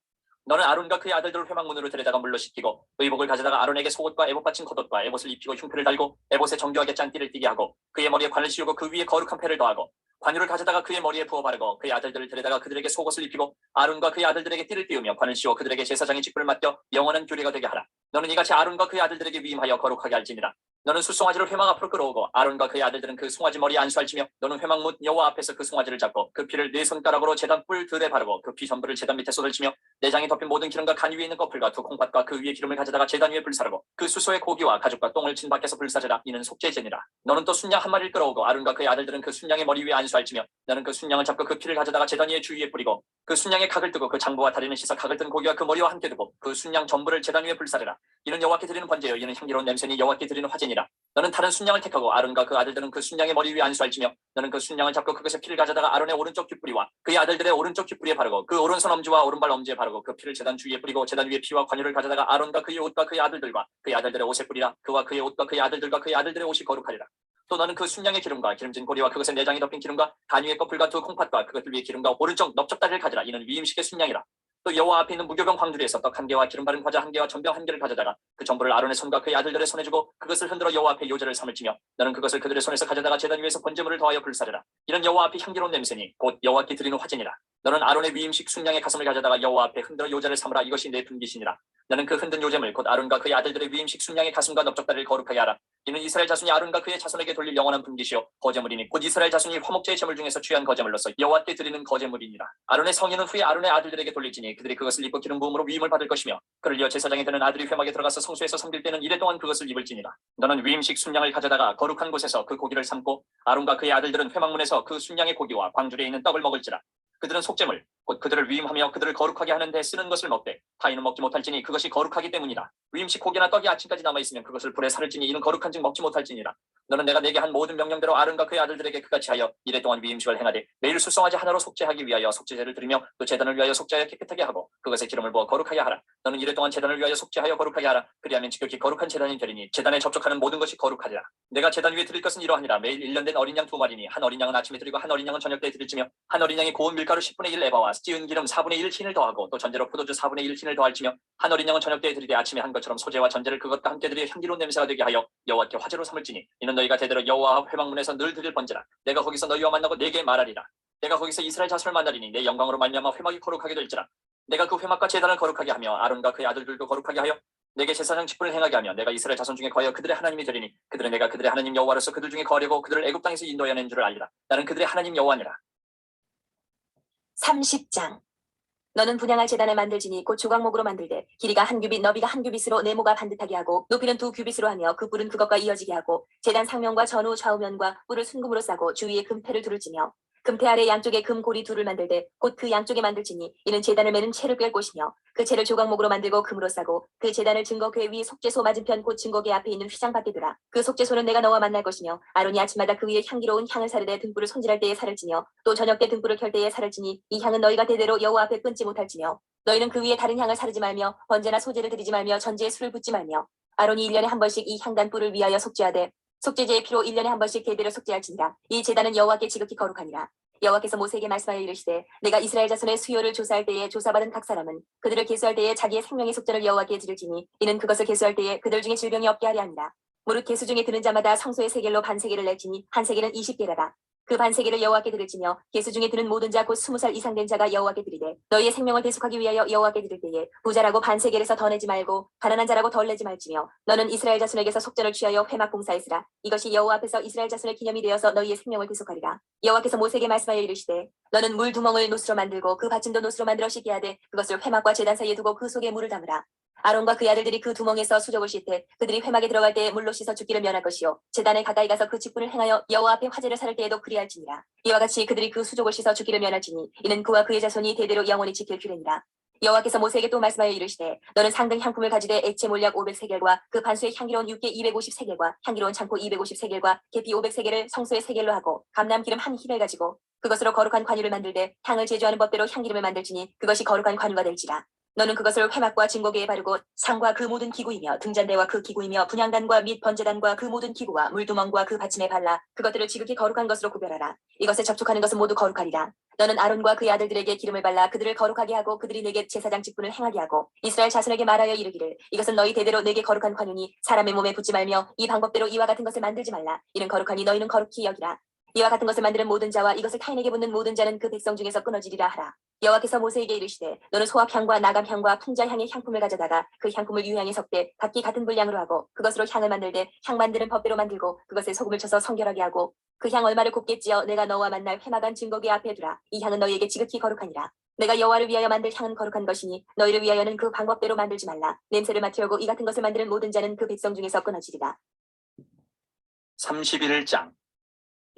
너는 아론과 그의 아들들을 회막문으로 데려다가 물로 씻기고 의복을 가져다가 아론에게 속옷과 에봇 받친 겉옷과 에봇을 입히고 흉패를 달고 에봇에 정교하게 짠 띠를 띠게 하고 그의 머리에 관을 씌우고 그 위에 거룩한 패를 더하고 관유를 가져다가 그의 머리에 부어 바르고 그의 아들들을 데려다가 그들에게 속옷을 입히고 아론과 그의 아들들에게 띠를 띠우며 관을 씌워 그들에게 제사장의 직분을 맡겨 영원한 규례가 되게 하라. 너는 이같이 아론과 그의 아들들에게 위임하여 거룩하게 할지니라. 너는 숫송아지를 회막 앞으로 끌어오고 아론과 그의 아들들은 그 송아지 머리에 안수할지며 너는 회막문 여호와 앞에서 그 송아지를 잡고 그 피를 네 손가락으로 제단 뿔 들에 바르고 그 피 전부를 제단 밑에 쏟을치며 내장이 덮인 모든 기름과 간 위에 있는 꺼풀과 두 콩팥과 그 위에 기름을 가져다가 제단 위에 불사르고 그 수소의 고기와 가죽과 똥을 친 밖에서 불사르라. 이는 속죄제니라. 너는 또 순양 한 마리를 끌어오고 아론과 그의 아들들은 그 순양의 머리 위에 안수할지며 너는 그 순양을 잡고 그 피를 가져다가 제단 위에 주위에 뿌리고 그 순양의 각을 뜨고 그 장부와 다리는 씻어 각을 뜬 고기와 그 머리와 함께 두고 그 순양 전부를 제단 위에 불사르라. 이는 여호와께 드리는 번제요 이는 향기로운 냄새니 여호와께 드리는 화제니라. 너는 다른 순양을 택하고 아론과 그 아들들은 그 순양의 머리 위에 안수할지며 너는 그 순양을 잡고 그것의 피를 가져다가 아론의 오른쪽 귓뿌리와 그의 아들들의 오른쪽 귓뿌리에 바르고 그 오른손 엄지와 오른발 엄지에 바르고 그 피를 제단 주위에 뿌리고 제단 위에 피와 관유를 가져다가 아론과 그의 옷과 그의 아들들과 그의 아들들의 옷에 뿌리라. 그와 그의 옷과 그의 아들들과 그의 아들들의 옷이 거룩하리라. 또 너는 그 순양의 기름과 기름진 고리와 그것의 내장이 덮인 기름과 간 위의 꺼풀과 두 콩팥과 그것들 위에 기름과 오른쪽 넓적다리를 가지라. 이는 위임식의 순양이라. 또 여호와 앞에 있는 무교병 광주리에서 떡 한 개와 기름 바른 과자 한 개와 전병 한 개를 가져다가 그 전부를 아론의 손과 그의 아들들의 손에 주고 그것을 흔들어 여호와 앞에 요제를 삼을지며 너는 그것을 그들의 손에서 가져다가 제단 위에서 번제물을 더하여 불사르라. 이는 여호와 앞에 향기로운 냄새니 곧 여호와께 드리는 화제니라. 너는 아론의 위임식 순양의 가슴을 가져다가 여호와 앞에 흔들어 요제를 삼으라. 이것이 내 분깃이니라. 너는 그 흔든 요제물 곧 아론과 그의 아들들의 위임식 순양의 가슴과 넓적다리를 거룩하게 하라. 이는 이스라엘 자손이 아론과 그의 자손에게 돌릴 영원한 분깃이요 거제물이니 곧 이스라엘 자손이 화목제의 제물 중에서 취한 거제물로서 여호와께 드리는 거제물이니라. 아론의 성인은 후에 아론의 아들들에게 돌릴지니 그들이 그것을 입고 기름 부음으로 위임을 받을 것이며 그를 이어 제사장이 되는 아들이 회막에 들어가서 성소에서 섬길 때는 이래 동안 그것을 입을지니라. 너는 위임식 순양을 가져다가 거룩한 곳에서 그 고기를 삶고 아론과 그의 아들들은 회막문에서 그 순양의 고기와 광줄에 있는 떡을 먹을지라. 그들은 속죄물 곧 그들을 위임하며 그들을 거룩하게 하는 데 쓰는 것을 먹되 타인은 먹지 못할지니 그것이 거룩하기 때문이라. 위임식 고기나 떡이 아침까지 남아있으면 그것을 불에 사를지니 이는 거룩한즉 먹지 못할지니라. 너는 내가 내게 한 모든 명령대로 아론과 그의 아들들에게 그같이 하여 이래 동안 위임식을 행하되 매일 술성하지 하나로 속죄하기 위하여 속죄제를 드리며 또 제단을 위하여 속죄하여 깨끗하게 하고 그것에 기름을 부어 거룩하게 하라. 너는 이래 동안 제단을 위하여 속죄하여 거룩하게 하라. 그리하면 지극히 거룩한 제단이 되리니 제단에 접촉하는 모든 것이 거룩하리라. 내가 제단 위에 드릴 것은 이러하니라. 매일 1년 된 어린 양 2마리니 한 어린 양은 아침에 드리고 한 어린 양은 저녁 때 드릴지며 한 어린 양이 고운 밀가루 10분의 1 에바와 찌은 기름 4분의 1 흰을 더하고 또 전제로 포도주 4분의 1 흰을 더할지며 한 어린 양은 저녁 때 드리되 아침에 한 것처럼 소제와 전제를 그것과 함께 드려 향기로운 냄새가 되게 하여 여호와께 화제로 삼을지니 이는 너희가 대대로 여호와 회막문에서 늘 드릴 번제라. 내가 거기서 너희와 만나고 내게 말하리라. 내가 거기서 이스라엘 자손을 만나리니 내 영광으로 말미암아 회막이 거룩하게 될지라. 내가 그 회막과 제단을 거룩하게 하며 아론과 그의 아들들도 거룩하게 하여 내게 제사장 직분을 행하게 하며 내가 이스라엘 자손 중에 거하여 그들의 하나님이 되리니 그들은 내가 그들의 하나님 여호와로서 그들 중에 거하려고 그들을 애굽 땅에서 인도하여 낸 줄을 알리라. 나는 그들의 하나님 여호와니라. 30장. 너는 분향할 제단을 만들지니 곧 조각목으로 만들되 길이가 한 규빗 너비가 한 규빗으로 네모가 반듯하게 하고 높이는 2규빗으로 하며 그 뿔은 그것과 이어지게 하고 제단 상면과 전후 좌우면과 뿔을 순금으로 싸고 주위에 금패를 두를지며 금패 아래 양쪽에 금고리 둘을 만들되 곧 그 양쪽에 만들지니 이는 제단을 매는 채를 꿰 곳이며 그 채를 조각목으로 만들고 금으로 싸고 그 제단을 증거궤 위 속죄소 맞은편 곧 증거궤 앞에 있는 휘장 밖에 두라. 그 속죄소는 내가 너와 만날 것이며 아론이 아침마다 그 위에 향기로운 향을 사르되 등불을 손질할 때에 살을 지며 또 저녁 때 등불을 켤 때에 살을 지니 이 향은 너희가 대대로 여호와 앞에 끊지 못할지며 너희는 그 위에 다른 향을 사르지 말며 번제나 소제를 드리지 말며 전제에 술을 붓지 말며 아론이 1년에 한 번씩 이 향단 뿔을 위하여 속죄하되 속죄제의 피로 1년에 한 번씩 대대로 속죄할지니라. 이 제단은 여호와께 지극히 거룩하니라. 여호와께서 모세에게 말씀하여 이르시되 내가 이스라엘 자손의 수요를 조사할 때에 조사받은 각 사람은 그들을 계수할 때에 자기의 생명의 속전을 여호와께 드릴지니 이는 그것을 계수할 때에 그들 중에 질병이 없게 하려 함이라. 무릇 계수 중에 드는 자마다 성소의 세겔로 반세겔을 낼지니 한 세겔은 20개라다. 그 반세겔을 여호와께 드릴지며 계수 중에 드는 모든 자 곧 20살 이상 된 자가 여호와께 드리되 너희의 생명을 대속하기 위하여 여호와께 드릴 때에 부자라고 반세겔에서 더 내지 말고 가난한 자라고 덜 내지 말지며 너는 이스라엘 자손에게서 속전을 취하여 회막 공사했으라. 이것이 여호와 앞에서 이스라엘 자손의 기념이 되어서 너희의 생명을 대속하리라. 여호와께서 모세에게 말씀하여 이르시되 너는 물 두멍을 노스로 만들고 그 받침도 노스로 만들어 씻게 하되 그것을 회막과 제단 사이에 두고 그 속에 물을 담으라. 아론과 그의 아들들이 그 두멍에서 수족을 씻되 그들이 회막에 들어갈 때에 물로 씻어 죽기를 면할 것이요 제단에 가까이 가서 그 직분을 행하여 여호와 앞에 화제를 사를 때에도 그리할지니라. 이와 같이 그들이 그 수족을 씻어 죽기를 면할지니 이는 그와 그의 자손이 대대로 영원히 지킬 규례니라. 여호와께서 모세에게 또 말씀하여 이르시되 너는 상등 향품을 가지되 액체 몰약 500세겔과 그 반수의 향기로운 육개 250세겔과 향기로운 창포 250세겔과 계피 500세겔을 성소의 세겔로 하고 감람기름 한 힙을 가지고 그것으로 거룩한 관유를 만들되 향을 제조하는 법대로 향기름을 만들지니 그것이 거룩한 관유가 될지라. 너는 그것을 회막과 증거궤에 바르고 상과 그 모든 기구이며 등잔대와 그 기구이며 분향단과 및 번제단과 그 모든 기구와 물두멍과 그 받침에 발라 그것들을 지극히 거룩한 것으로 구별하라. 이것에 접촉하는 것은 모두 거룩하리라. 너는 아론과 그의 아들들에게 기름을 발라 그들을 거룩하게 하고 그들이 내게 제사장 직분을 행하게 하고 이스라엘 자손에게 말하여 이르기를 이것은 너희 대대로 내게 거룩한 관유니 사람의 몸에 붙지 말며 이 방법대로 이와 같은 것을 만들지 말라. 이는 거룩하니 너희는 거룩히 여기라. 이와 같은 것을 만드는 모든 자와 이것을 타인에게 붙는 모든 자는 그 백성 중에서 끊어지리라 하라. 여호와께서 모세에게 이르시되 너는 소합향과 나감향과 풍자향의 향품을 가져다가 그 향품을 유향에 섞되 각기 같은 분량으로 하고 그것으로 향을 만들되 향 만드는 법대로 만들고 그것에 소금을 쳐서 성결하게 하고 그 향 얼마를 곱게 찌어 내가 너와 만날 회막안 증거궤 앞에 두라. 이 향은 너희에게 지극히 거룩하니라. 내가 여호와를 위하여 만들 향은 거룩한 것이니 너희를 위하여는 그 방법대로 만들지 말라. 냄새를 맡으려고 이 같은 것을 만드는 모든 자는 그 백성 중에서 끊어지리라. 31장.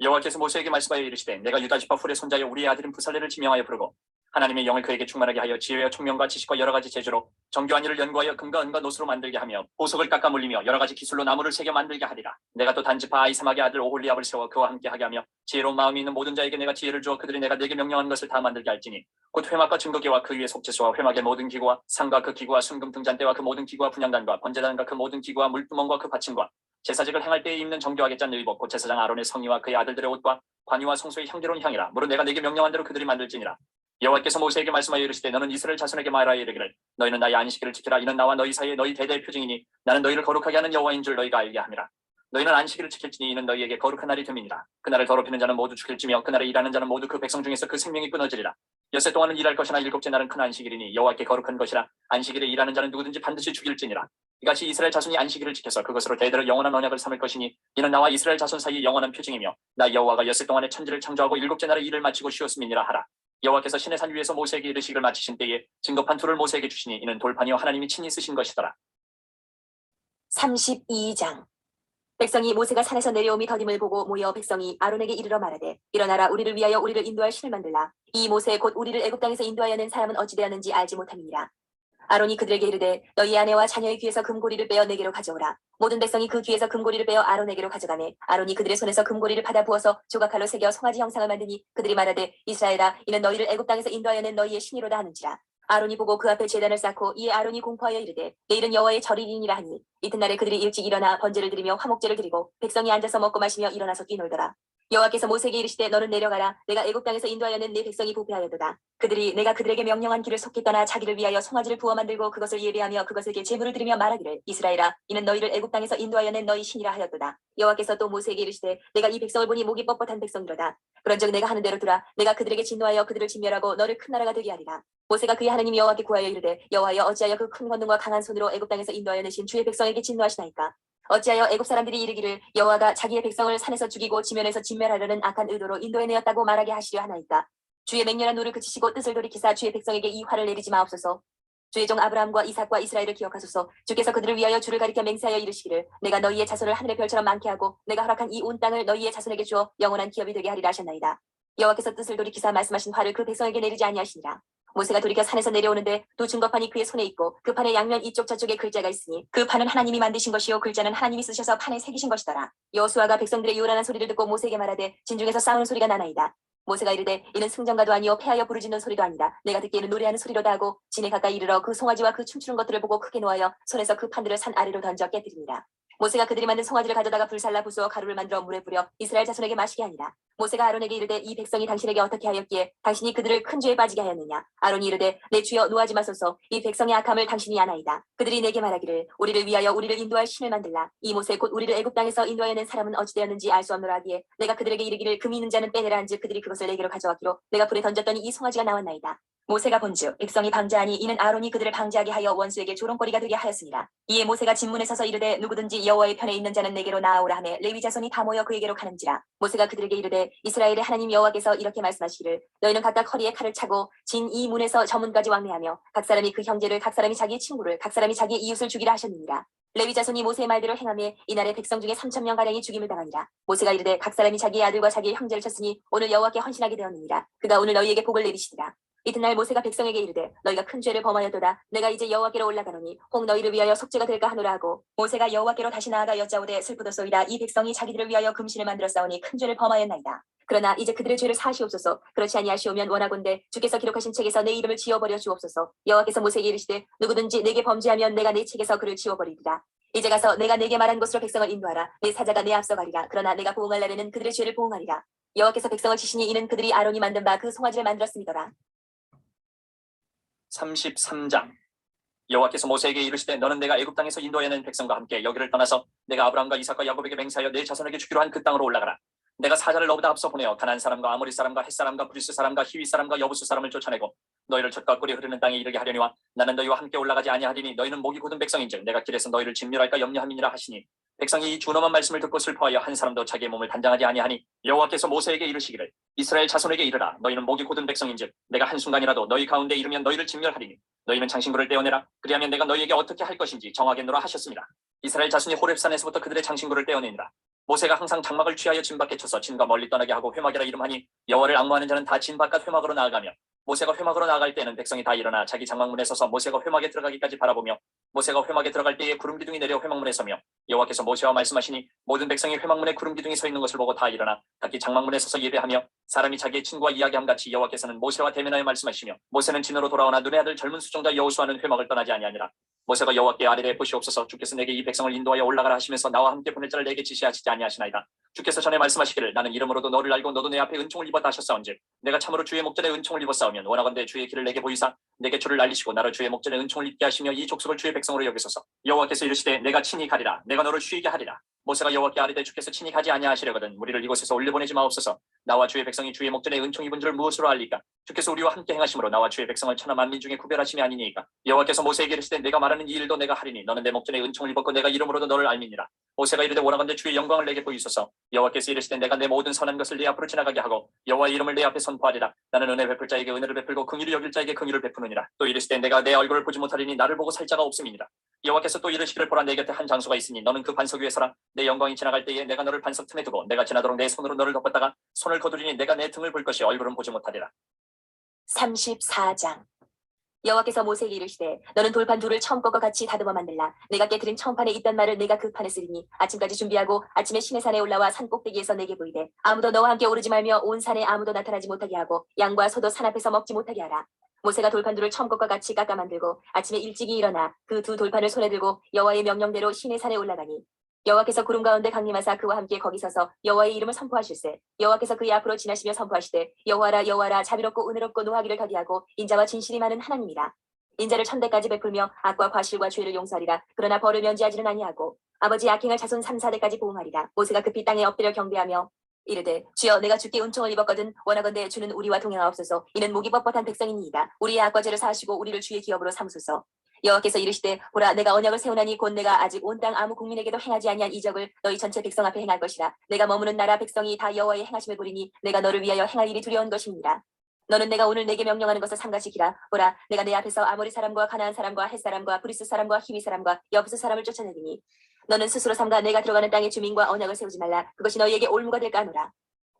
여호와께서 모세에게 말씀하여 이르시되 내가 유다 지파 훌의 손자여 우리의 아들인 부살레를 지명하여 부르고 하나님의 영을 그에게 충만하게 하여 지혜와 총명과 지식과 여러 가지 재주로 정교한 일을 연구하여 금과 은과 노스로 만들게 하며 보석을 깎아 물리며 여러 가지 기술로 나무를 새겨 만들게 하리라. 내가 또 단지파 아이사막의 아들 오홀리압을 세워 그와 함께 하게 하며 지혜로운 마음이 있는 모든 자에게 내가 지혜를 주어 그들이 내가 내게 명령한 것을 다 만들게 할지니 곧 회막과 증거궤와 그 위에 속죄소와 회막의 모든 기구와 상과 그 기구와 순금 등잔대와 그 모든 기구와 분향단과 번제단과 그 모든 기구와 물두멍과 그 받침과 제사직을 행할 때에 입는 정교하게 짠 의복 곧 제사장 아론의 성의와 그의 아들들의 옷과 관유와 성소의 향기로운 향이라. 무릇 내가 내게 명령한 대로 그들이 만들지니라. 여호와께서 모세에게 말씀하여 이르시되 너는 이스라엘 자손에게 말하여 이르기를 너희는 나의 안식일을 지키라. 이는 나와 너희 사이에 너희 대대의 표징이니 나는 너희를 거룩하게 하는 여호와인 줄 너희가 알게 함이라. 너희는 안식일을 지킬지니 이는 너희에게 거룩한 날이 됨이니라. 그날을 더럽히는 자는 모두 죽일지며 그날에 일하는 자는 모두 그 백성 중에서 그 생명이 끊어지리라. 엿새 동안은 일할 것이나 일곱째 날은 큰 안식일이니 여호와께 거룩한 것이라. 안식일에 일하는 자는 누구든지 반드시 죽일지니라. 이같이 이스라엘 자손이 안식일을 지켜서 그것으로 대대로 영원한 언약을 삼을 것이니 이는 나와 이스라엘 자손 사이에 영원한 표징이며 나 여호와가 엿새 동안에 천지를 창조하고 일곱째 날에 일을 마치고 쉬었음이니라 하라. 여호와께서 시내 산 위에서 모세에게 이르시기를 마치신 때에 증거판 둘을 모세에게 주시니 이는 돌판이요 하나님이 친히 쓰신 것이더라. 32장. 백성이 모세가 산에서 내려오미 더딤을 보고 모여 백성이 아론에게 이르러 말하되 일어나라 우리를 위하여 우리를 인도할 신을 만들라. 이 모세 곧 우리를 애굽 땅에서 인도하여 낸 사람은 어찌 되었는지 알지 못함이니라. 아론이 그들에게 이르되 너희 아내와 자녀의 귀에서 금고리를 빼어 내게로 가져오라. 모든 백성이 그 귀에서 금고리를 빼어 아론에게로 가져가매 아론이 그들의 손에서 금고리를 받아 부어서 조각칼로 새겨 송아지 형상을 만드니 그들이 말하되 이스라엘아 이는 너희를 애굽 땅에서 인도하여 낸 너희의 신이로다 하는지라. 아론이 보고 그 앞에 제단을 쌓고 이에 아론이 공포하여 이르되 내일은 여호와의 절일이니라 하니 이튿날에 그들이 일찍 일어나 번제를 드리며 화목제를 드리고 백성이 앉아서 먹고 마시며 일어나서 뛰놀더라. 여호와께서 모세에게 이르시되 너는 내려가라. 내가 애굽 땅에서 인도하여 낸 내 백성이 부패하였도다. 그들이 내가 그들에게 명령한 길을 속히 떠나 자기를 위하여 송아지를 부어 만들고 그것을 예배하며 그것에게 제물을 드리며 말하기를 이스라엘아 이는 너희를 애굽 땅에서 인도하여 낸 너희 신이라 하였도다. 여호와께서 또 모세에게 이르시되 내가 이 백성을 보니 목이 뻣뻣한 백성이로다. 그런즉 내가 하는 대로 두라. 내가 그들에게 진노하여 그들을 진멸하고 너를 큰 나라가 되게 하리라. 모세가 그의 하나님 여호와께 구하여 이르되 여호와여 어찌하여 그 큰 권능과 강한 손으로 애굽 땅에서 인도하여 내신 주의 백성에게 진노하시나이까. 어찌하여 애굽 사람들이 이르기를 여호와가 자기의 백성을 산에서 죽이고 지면에서 진멸하려는 악한 의도로 인도해내었다고 말하게 하시려 하나이까. 주의 맹렬한 노를 그치시고 뜻을 돌이키사 주의 백성에게 이 화를 내리지 마옵소서. 주의 종 아브라함과 이삭과 이스라엘을 기억하소서. 주께서 그들을 위하여 주를 가리켜 맹세하여 이르시기를 내가 너희의 자손을 하늘의 별처럼 많게 하고 내가 허락한 이 온 땅을 너희의 자손에게 주어 영원한 기업이 되게 하리라 하셨나이다. 여호와께서 뜻을 돌이키사 말씀하신 화를 그 백성에게 내리지 아니하시니라. 모세가 돌이켜 산에서 내려오는데 두 증거판이 그의 손에 있고 그 판의 양면 이쪽 저쪽에 글자가 있으니 그 판은 하나님이 만드신 것이요 글자는 하나님이 쓰셔서 판에 새기신 것이더라. 여호수아가 백성들의 요란한 소리를 듣고 모세에게 말하되 진중에서 싸우는 소리가 나나이다. 모세가 이르되 이는 승전가도 아니요 패하여 부르짖는 소리도 아니다. 내가 듣기에는 노래하는 소리로다 하고 진에 가까이 이르러 그 송아지와 그 춤추는 것들을 보고 크게 노하여 손에서 그 판들을 산 아래로 던져 깨뜨리니라. 모세가 그들이 만든 송아지를 가져다가 불살라 부수어 가루를 만들어 물에 뿌려 이스라엘 자손에게 마시게 하니라. 모세가 아론에게 이르되 이 백성이 당신에게 어떻게 하였기에 당신이 그들을 큰 죄에 빠지게 하였느냐. 아론이 이르되 내 주여 노하지 마소서. 이 백성의 악함을 당신이 아나이다. 그들이 내게 말하기를 우리를 위하여 우리를 인도할 신을 만들라. 이 모세 곧 우리를 애굽 땅에서 인도하여 낸 사람은 어찌 되었는지 알 수 없노라 하기에 내가 그들에게 이르기를 금이 있는 자는 빼내라 한즉 그들이 그것을 내게로 가져왔기로 내가 불에 던졌더니 이 송아지가 나왔나이다. 모세가 본즉 백성이 방자하니 이는 아론이 그들을 방자하게 하여 원수에게 조롱거리가 되게 하였으니라. 이에 모세가 진문에 서서 이르되 누구든지 여호와의 편에 있는 자는 내게로 나아오라 하매 레위 자손이 다 모여 그에게로 가는지라. 모세가 그들에게 이르되 이스라엘의 하나님 여호와께서 이렇게 말씀하시기를 너희는 각각 허리에 칼을 차고 진 이 문에서 저 문까지 왕래하며 각 사람이 그 형제를 각 사람이 자기의 친구를 각 사람이 자기의 이웃을 죽이라 하셨느니라. 레위 자손이 모세의 말대로 행하며 이날에 백성 중에 3,000명 가량이 죽임을 당하니라. 모세가 이르되 각 사람이 자기의 아들과 자기의 형제를 쳤으니 오늘 여호와께 헌신하게 되었느니라. 그가 오늘 너희에게 복을 내리시리라. 이튿날 모세가 백성에게 이르되 너희가 큰 죄를 범하였도다. 내가 이제 여호와께로 올라가노니 혹 너희를 위하여 속죄가 될까 하노라 하고 모세가 여호와께로 다시 나아가 여짜오되 슬프도소이다. 이 백성이 자기들을 위하여 금신을 만들어 싸우니 큰 죄를 범하였나이다. 그러나 이제 그들의 죄를 사하시옵소서. 그렇지 아니하시오면 원하건대 주께서 기록하신 책에서 내 이름을 지워버려 주옵소서. 여호와께서 모세에게 이르시되 누구든지 내게 범죄하면 내가 내 책에서 그를 지워버리리라. 이제 가서 내가 내게 말한 곳으로 백성을 인도하라. 내 사자가 내 앞서 가리라. 그러나 내가 보응할 날에는 그들의 죄를 보응하리라. 여호와께서 백성을 치시니 이는 그들이 아론이 만든 바 그 송아지를 만들었음이더라. 33장. 여호와께서 모세에게 이르시되 너는 내가 애굽 땅에서 인도하여 낸 백성과 함께 여기를 떠나서 내가 아브라함과 이삭과 야곱에게 맹세하여 내 자손에게 주기로 한 그 땅으로 올라가라. 내가 사자를 너보다 앞서 보내어 가나안 사람과 아모리 사람과 헷 사람과 브리스 사람과 히위 사람과 여부수 사람을 쫓아내고 너희를 젖과 꿀이 흐르는 땅에 이르게 하려니와 나는 너희와 함께 올라가지 아니하리니 너희는 목이 곧은 백성인즉 내가 길에서 너희를 진멸할까 염려함이니라 하시니 백성이 이 준엄한 말씀을 듣고 슬퍼하여 한 사람도 자기의 몸을 단장하지 아니하니 여호와께서 모세에게 이르시기를 이스라엘 자손에게 이르라. 너희는 목이 곧은 백성인즉 내가 한순간이라도 너희 가운데 이르면 너희를 진멸하리니 너희는 장신구를 떼어내라. 그리하면 내가 너희에게 어떻게 할 것인지 정하겠노라 하셨습니다. 이스라엘 자손이 호렙산에서부터 그들의 장신구를 떼어내니라. 모세가 항상 장막을 취하여 진 밖에 쳐서 진과 멀리 떠나게 하고 회막이라 이름하니 여호와를 앙무하는 자는 다 진 바깥 회막으로 나아가며 모세가 회막으로 나아갈 때는 백성이 다 일어나 자기 장막문에 서서 모세가 회막에 들어가기까지 바라보며 모세가 회막에 들어갈 때에 구름 기둥이 내려 회막문에 서며 여호와께서 모세와 말씀하시니 모든 백성이 회막문에 구름 기둥이 서 있는 것을 보고 다 일어나 각기 장막문에 서서 예배하며 사람이 자기의 친구와 이야기함 같이 여호와께서는 모세와 대면하여 말씀하시며 모세는 진으로 돌아오나 눈의 아들 젊은 수종자 여호수아는 회막을 떠나지 아니하니라. 모세가 여호와께 아뢰되 보시옵소서. 주께서 내게 이 백성을 인도하여 올라가라 하시면서 나와 함께 보낼 자를 내게 지시하시지 아니하시나이다. 주께서 전에 말씀하시기를 나는 이름으로도 너를 알고 너도 내 앞에 은총을 입었다 하셨사온즉 내가 참으로 주의 목전에 은총을 입었사오면 원하건대 주의 길을 내게 보이사 내게 주를 알리시고 나를 주의 목전에 은총을 입게 하시며 이 족속을 주의 백성으로 여기소서. 여호와께서 이르시되 내가 친히 가리라. 내가 너를 쉬게 하리라. 모세가 여호와께 아뢰되 주께서 친히 가지 아니하시려거든 우리를 이곳에서 올려보내지 마옵소서. 나와 주의 백성이 주의 목전에 은총 입은 줄 무엇으로 알리까. 주께서 우리와 함께 행하심으로 나와 주의 백성을 천하 만민 중에 구별하심이 아니니까. 여호와께서 모세에게 이르시되 내가 말하는 이 일도 내가 하리니 너는 내 목전에 은총을 입었고 내가 이름으로도 너를 알미니라. 모세가 이르되 원하건대 주의 영광을 내게 보이소서. 여호와께서 이르시되 내가 내 모든 선한 것을 네 앞으로 지나가게 하고 여호와의 이름을 내 앞에 선포하리라. 나는 은혜 베풀 자에게 은혜를 베풀고 긍휼히 여길 자에게 긍휼을 베푸느니라. 또 이르시되 내가 내 얼굴을 보지 못하리니 나를 보고 살 자가 없음이니라. 여호와께서 또 이르시기를 보라 내 곁에 한 장소가 있으니 너는 그 반석 위에 서라. 내 영광이 지나갈 때에 내가 너를 반석 틈에 두고 내가 지나도록 내 손으로 너를 덮었다가 손을 거두리니 내가 내 등을 볼 것이 얼굴은 보지 못하리라. 34장. 여호와께서 모세에게 이르시되 너는 돌판 둘을 처음것과 같이 다듬어 만들라. 내가 깨뜨린 처음판에 있던 말을 내가 그 판에 쓰리니 아침까지 준비하고 아침에 시내산에 올라와 산 꼭대기에서 내게 보이되 아무도 너와 함께 오르지 말며 온 산에 아무도 나타나지 못하게 하고 양과 소도 산 앞에서 먹지 못하게 하라. 모세가 돌판 둘을 처음것과 같이 깎아 만들고 아침에 일찍이 일어나 그 두 돌판을 손에 들고 여호와의 명령대로 시내산에 올라가니 여호와께서 구름 가운데 강림하사 그와 함께 거기 서서 여호와의 이름을 선포하실세. 여호와께서 그의 앞으로 지나시며 선포하시되 여호와라 여호와라 자비롭고 은혜롭고 노하기를 더디하고 인자와 진실이 많은 하나님이라. 인자를 천대까지 베풀며 악과 과실과 죄를 용서하리라. 그러나 벌을 면제하지는 아니하고 아버지 악행을 자손 3, 4대까지 보응하리라. 모세가 급히 땅에 엎드려 경배하며 이르되 주여 내가 주께 은총을 입었거든 원하건대 주는 우리와 동행하옵소서. 이는 목이 뻣뻣한 백성이니이다. 우리의 악과 죄를 사하시고 우리를 주의 기업으로 삼으소서. 여호와께서 이르시되 보라 내가 언약을 세우나니 곧 내가 아직 온 땅 아무 국민에게도 행하지 아니한 이적을 너희 전체 백성 앞에 행할 것이라. 내가 머무는 나라 백성이 다 여호와의 행하심을 보리니 내가 너를 위하여 행할 일이 두려운 것입니다. 너는 내가 오늘 내게 명령하는 것을 삼가시키라. 보라 내가 내 앞에서 아모리 사람과 가나안 사람과 헷 사람과 브리스 사람과 히위 사람과 여부스 사람을 쫓아내리니 너는 스스로 삼가 내가 들어가는 땅의 주민과 언약을 세우지 말라. 그것이 너희에게 올무가 될까 하노라.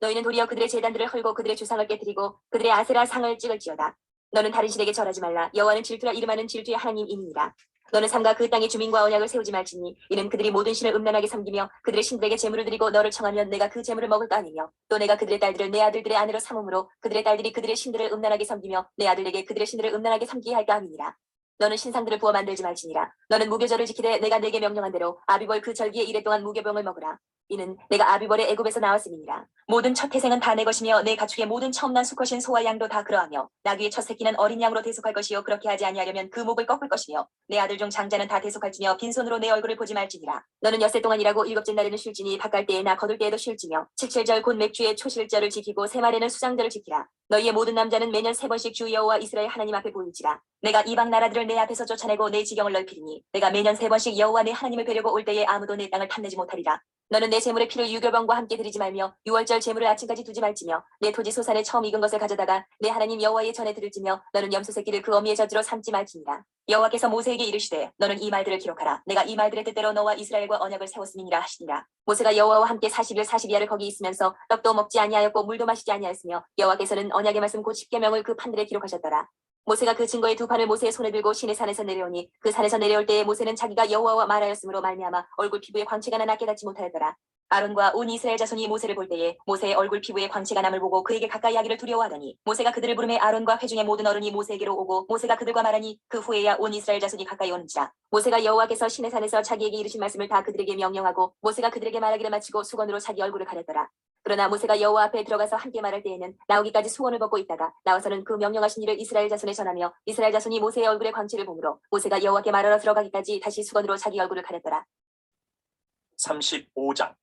너희는 도리어 그들의 제단들을 헐고 그들의 주상을 깨뜨리고 그들의 아세라 상을 찍을지어다. 너는 다른 신에게 절하지 말라. 여호와는 질투라 이름하는 질투의 하나님이니라. 너는 삼가 그 땅의 주민과 언약을 세우지 말지니 이는 그들이 모든 신을 음란하게 섬기며 그들의 신들에게 제물을 드리고 너를 청하면 내가 그 제물을 먹을까 아니며 또 내가 그들의 딸들을 내 아들들의 아내로 삼음으로 그들의 딸들이 그들의 신들을 음란하게 섬기며 내 아들에게 그들의 신들을 음란하게 섬기게 할까 함이니라. 너는 신상들을 부어 만들지 말지니라. 너는 무교절을 지키되 내가 내게 명령한 대로 아비벌 그 절기에 이래 동안 무교병을 먹으라. 이는 내가 아비벌의 애굽에서 나왔음이니라. 모든 첫 태생은 다 내 것이며 내 가축의 모든 처음 난 수컷인 소와 양도 다 그러하며 나귀의 첫 새끼는 어린 양으로 대속할 것이요 그렇게 하지 아니하려면 그 목을 꺾을 것이며 내 아들 중 장자는 다 대속할지며 빈손으로 내 얼굴을 보지 말지니라. 너는 엿새 동안 일하고 일곱째 날에는 쉴지니 바깔 때에나 거둘 때에도 쉴지며 칠칠절 곧 맥주의 초실절을 지키고 세 말에는 수장절을 지키라. 너희의 모든 남자는 매년 3번씩 주 여호와 이스라엘 하나님 앞에 보일지라. 내가 이방 나라들을 내 앞에서 쫓아내고 내 지경을 넓히리니 내가 매년 3번씩 여호와 내 하나님을 뵈려고 올 때에 아무도 내 땅을 탐내지 못하리라. 너는 내 제물의 피를 유교병과 함께 드리지 말며 유월절 제물을 아침까지 두지 말지며 내 토지 소산에 처음 익은 것을 가져다가 내 하나님 여호와의 전에 드릴지며 너는 염소 새끼를 그 어미의 젖으로 삼지 말지니라. 여호와께서 모세에게 이르시되 너는 이 말들을 기록하라. 내가 이 말들의 뜻대로 너와 이스라엘과 언약을 세웠음이니라 하시니라. 모세가 여호와와 함께 40일 40야를 거기 있으면서 떡도 먹지 아니하였고 물도 마시지 아니하였으며 여호와께서는 언약의 말씀 곧 십계명을 그 판들에 기록하셨더라. 모세가 그 증거의 두 판을 모세의 손에 들고 시내 산에서 내려오니 그 산에서 내려올 때에 모세는 자기가 여호와와 말하였으므로 말미암아 얼굴 피부에 광채가 나나 깨닫지 못하였더라. 아론과 온 이스라엘 자손이 모세를 볼 때에 모세의 얼굴 피부에 광채가 남을 보고 그에게 가까이 하기를 두려워하더니 모세가 그들을 부르매 아론과 회중의 모든 어른이 모세에게로 오고 모세가 그들과 말하니 그 후에야 온 이스라엘 자손이 가까이 오는지라. 모세가 여호와께서 시내 산에서 자기에게 이르신 말씀을 다 그들에게 명령하고 모세가 그들에게 말하기를 마치고 수건으로 자기 얼굴을 가렸더라. 그러나 모세가 여호와 앞에 들어가서 함께 말할 때에는 나오기까지 수건을 벗고 있다가 나와서는 그 명령하신 일을 이스라엘 자손에 전하며 이스라엘 자손이 모세의 얼굴에 광채를 보므로 모세가 여호와께 말하러 들어가기까지 다시 수건으로 자기 얼굴을 가렸더라. 35장.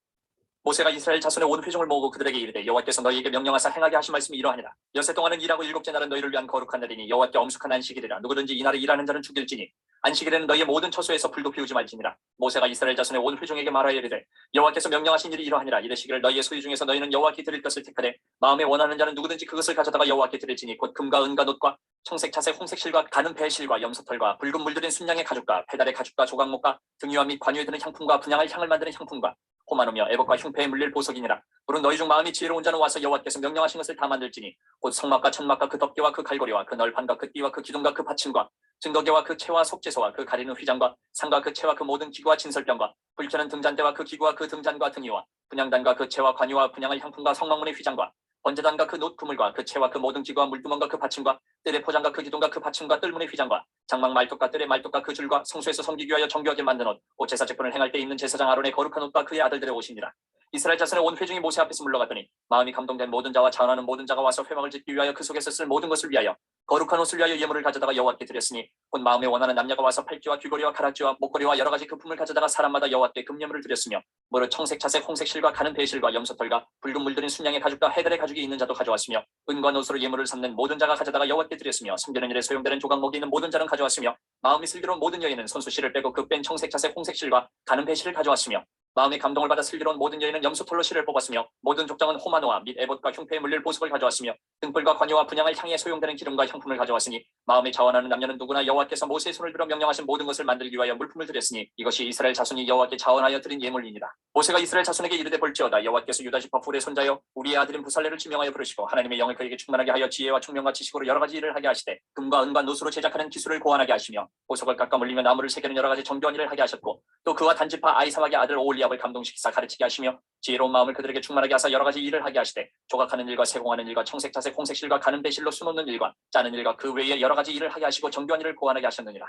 모세가 이스라엘 자손의 온 회중을 모으고 그들에게 이르되 여호와께서 너희에게 명령하사 행하게 하신 말씀이 이러하니라. 엿새 동안은 일하고 일곱째 날은 너희를 위한 거룩한 날이니 여호와께 엄숙한 안식일이라. 누구든지 이날에 일하는 자는 죽일지니 안식일에는 너희의 모든 처소에서 불도 피우지 말지니라. 모세가 이스라엘 자손의 온 회중에게 말하여 이르되 여호와께서 명령하신 일이 이러하니라. 이르시기를 너희의 소유 중에서 너희는 여호와께 드릴 것을 택하되 마음에 원하는 자는 누구든지 그것을 가져다가 여호와께 드릴지니 곧 금과 은과 놋과 청색 자색 홍색 실과 가는 배실과 염소털과 붉은 물들인 순양의 가죽과 페달의 가죽과 조각목과 등유와 및 관유에 드는 향품과 분향할 향을 만드는 향품과 호마노며 애복과 흉패에 물릴 보석이니라. 물은 너희 중 마음이 지혜로운 자는 와서 여호와께서 명령하신 것을 다 만들지니 곧 성막과 천막과 그 덮개와 그 갈고리와 그 널판과 그 띠와 그 기둥과 그 받침과 증거계와 그 채와 속죄소와 그 가리는 휘장과 상과 그 채와 그 모든 기구와 진설병과 불켜는 등잔대와 그 기구와 그 등잔과 등이와 분향단과 그 채와 관유와 분향할 향품과 성막문의 휘장과 번제단과 그 놋 그물과 그 채와 그 모든 기구와 물두멍과 그 받침과 뜰의 포장과 그 기둥과 그 받침과 뜰문의 휘장과 장막 말뚝과 뜰의 말뚝과 그 줄과 성소에서 섬기기 위하여 정교하게 만든 옷 제사 제품을 행할 때 입는 제사장 아론의 거룩한 옷과 그의 아들들의 옷이니라. 이스라엘 자손의 온 회중이 모세 앞에서 물러갔더니 마음이 감동된 모든 자와 자원하는 모든 자가 와서 회막을 짓기 위하여 그 속에서 쓸 모든 것을 위하여 거룩한 옷을 위하여 예물을 가져다가 여호와께 드렸으니 곧 마음에 원하는 남녀가 와서 팔찌와 귀걸이와 가락지와 목걸이와 여러 가지 금품을 가져다가 사람마다 여호와께 금예물을 드렸으며 무릇 청색 자색 홍색 실과 가는 배실과 염소털과 붉은 물들인 순양의 가죽과 해달의 가죽이 있는 자도 가져왔으며 은과 노소로 예물을 삼는 모든 자가 가져다가 여호와께 드렸으며 섬기는 일에 소용되는 조각목이 있는 모든 자는 가져왔으며 마음이 슬기로운 모든 여인은 손수실을 빼고 그 뺀 청색 자색 홍색 실과 가는 배실을 가져왔으며 마음의 감동을 받아 슬기로운 모든 여인은 염소털로 실을 뽑았으며 모든 족장은 호마노와 및 에봇과 흉패에 물릴 보석을 가져왔으며 등불과 관유와 분향할 향에 소용되는 기름과 향품을 가져왔으니 마음에 자원하는 남녀는 누구나 여호와께서 모세의 손을 들어 명령하신 모든 것을 만들기 위하여 물품을 드렸으니 이것이 이스라엘 자손이 여호와께 자원하여 드린 예물이니라. 모세가 이스라엘 자손에게 이르되 볼지어다 여호와께서 유다 지파 훌의 손자여 우리의 아들인 부살레를 지명하여 부르시고 하나님의 영을 그에게 충만하게 하여 지혜와 총명과 지식으로 여러 가지 일을 하게 하시되 금과 은과 노수로 제작하는 기술을 고안하게 하시며 보석을 깎아 물리며 나무를 새기는 여러 가지 정교한 일을 하게 하셨고 또 그와 단지파 아이사막의 아들 오홀리압을 감동시키사 가르치게 하시며 지혜로운 마음을 그들에게 충만하게 하사 여러 가지 일을 하게 하시되 조각하는 일과 세공하는 일과 청색 자색 홍색실과 가는 배실로 수놓는 일과 짜는 일과 그 외에 여러 가지 일을 하게 하시고 정교한 일을 고안하게 하셨느니라.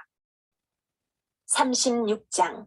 36장.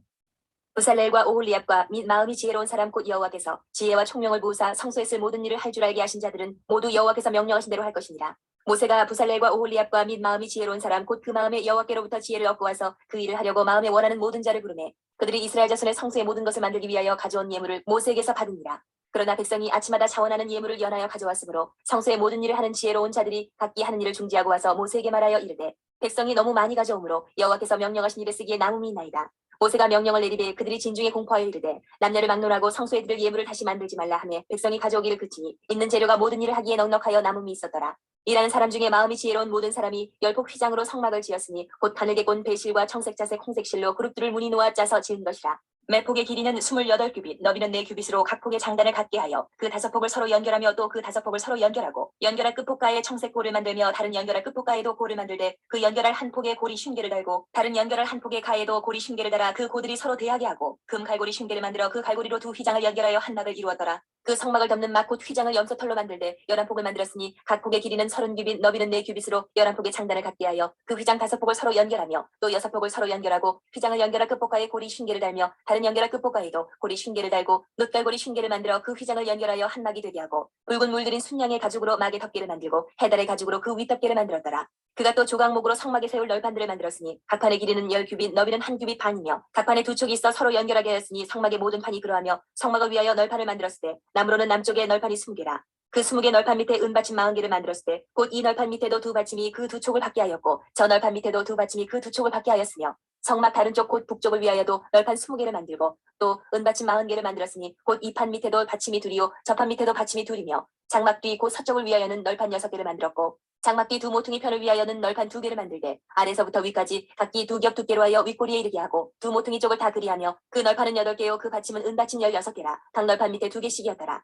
부살렐과 오홀리압과 및 마음이 지혜로운 사람 곧 여호와께서 지혜와 총명을 부으사 성소에 쓸 모든 일을 할 줄 알게 하신 자들은 모두 여호와께서 명령하신 대로 할 것이니라. 모세가 부살렐과 오홀리압과 및 마음이 지혜로운 사람 곧 그 마음에 여호와께로부터 지혜를 얻고 와서 그 일을 하려고 마음에 원하는 모든 자를 부르매 그들이 이스라엘 자손의 성소의 모든 것을 만들기 위하여 가져온 예물을 모세에게서 받으니라. 그러나 백성이 아침마다 자원하는 예물을 연하여 가져왔으므로 성소의 모든 일을 하는 지혜로운 자들이 각기 하는 일을 중지하고 와서 모세에게 말하여 이르되 백성이 너무 많이 가져오므로 여호와께서 명령하신 일에 쓰기에 남음이 있나이다. 모세가 명령을 내리되 그들이 진중에 공포하여 이르되 남녀를 막론하고 성소에 드릴 예물을 다시 만들지 말라 하며 백성이 가져오기를 그치니 있는 재료가 모든 일을 하기에 넉넉하여 남음이 있었더라. 일하는 사람 중에 마음이 지혜로운 모든 사람이 열폭 휘장으로 성막을 지었으니 곧 가늘게 꼰 배실과 청색자색 홍색실로 그룹들을 무늬 놓아 짜서 지은 것이라. 매 폭의 길이는 28규빗, 너비는 4규빗으로 각 폭의 장단을 갖게 하여 그 5폭을 서로 연결하며 또 그 5폭을 서로 연결하고 연결할 끝폭가에 청색 골을 만들며 다른 연결할 끝폭가에도 골을 만들되 그 연결할 한 폭에 고리 쉰개를 달고 다른 연결할 한 폭의 가에도 고리 쉰개를 달아 그 고들이 서로 대하게 하고 금 갈고리 쉰개를 만들어 그 갈고리로 두 휘장을 연결하여 한 막을 이루었더라. 그 성막을 덮는 막 곧 휘장을 염소털로 만들되 11폭을 만들었으니 각 폭의 길이는 30규빗, 너비는 4규빗으로 11폭의 장단을 갖게 하여 그 휘장 5폭을 서로 연결하며 또 6폭을 서로 연결하고 휘장을 연결할 끝폭가에 고리 쉰개를 달며 다른 연결할 끝폭가에도 고리 쉰개를 달고 놋갈고리 쉰개를 만들어 그 휘장을 연결하여 한 막이 되게 하고 붉은 물들인 순양의 가죽으로 막의 덮개를 만들고 해달의 가죽으로 그 윗덮개를 만들었더라. 그가 또 조각목으로 성막에 세울 널판들을 만들었으니 각 판의 길이는 10규빗, 너비는 1규빗 반이며 각 판에 2촉이 있어 서로 연결하게 하였으니 성막의 모든 판이 그러하며 성막을 위하여 널판을 만들었을 때 나무로는 남쪽에 널판이 20개라. 그 20개 널판 밑에 은받침 40개를 만들었을 때 곧 이 널판 밑에도 두 받침이 그 2촉을 받게 하였고 저 널판 밑에도 두 받침이 그 2촉을 받게 하였으며 성막 다른 쪽 곧 북쪽을 위하여도 널판 20개를 만들고 또 은받침 40개를 만들었으니 곧 이 판 밑에도 받침이 둘이요 저 판 밑에도 받침이 둘이며 장막 뒤 곧 서쪽을 위하여는 널판 6개를 만들었고 장막 뒤 두 모퉁이 편을 위하여는 널판 2개를 만들되 아래서부터 위까지 각기 2겹 두께로 하여 윗꼬리에 이르게 하고 두 모퉁이 쪽을 다 그리하며 그 널판은 8개요 그 받침은 은받침 16개라. 각 널판 밑에 2개씩이었더라.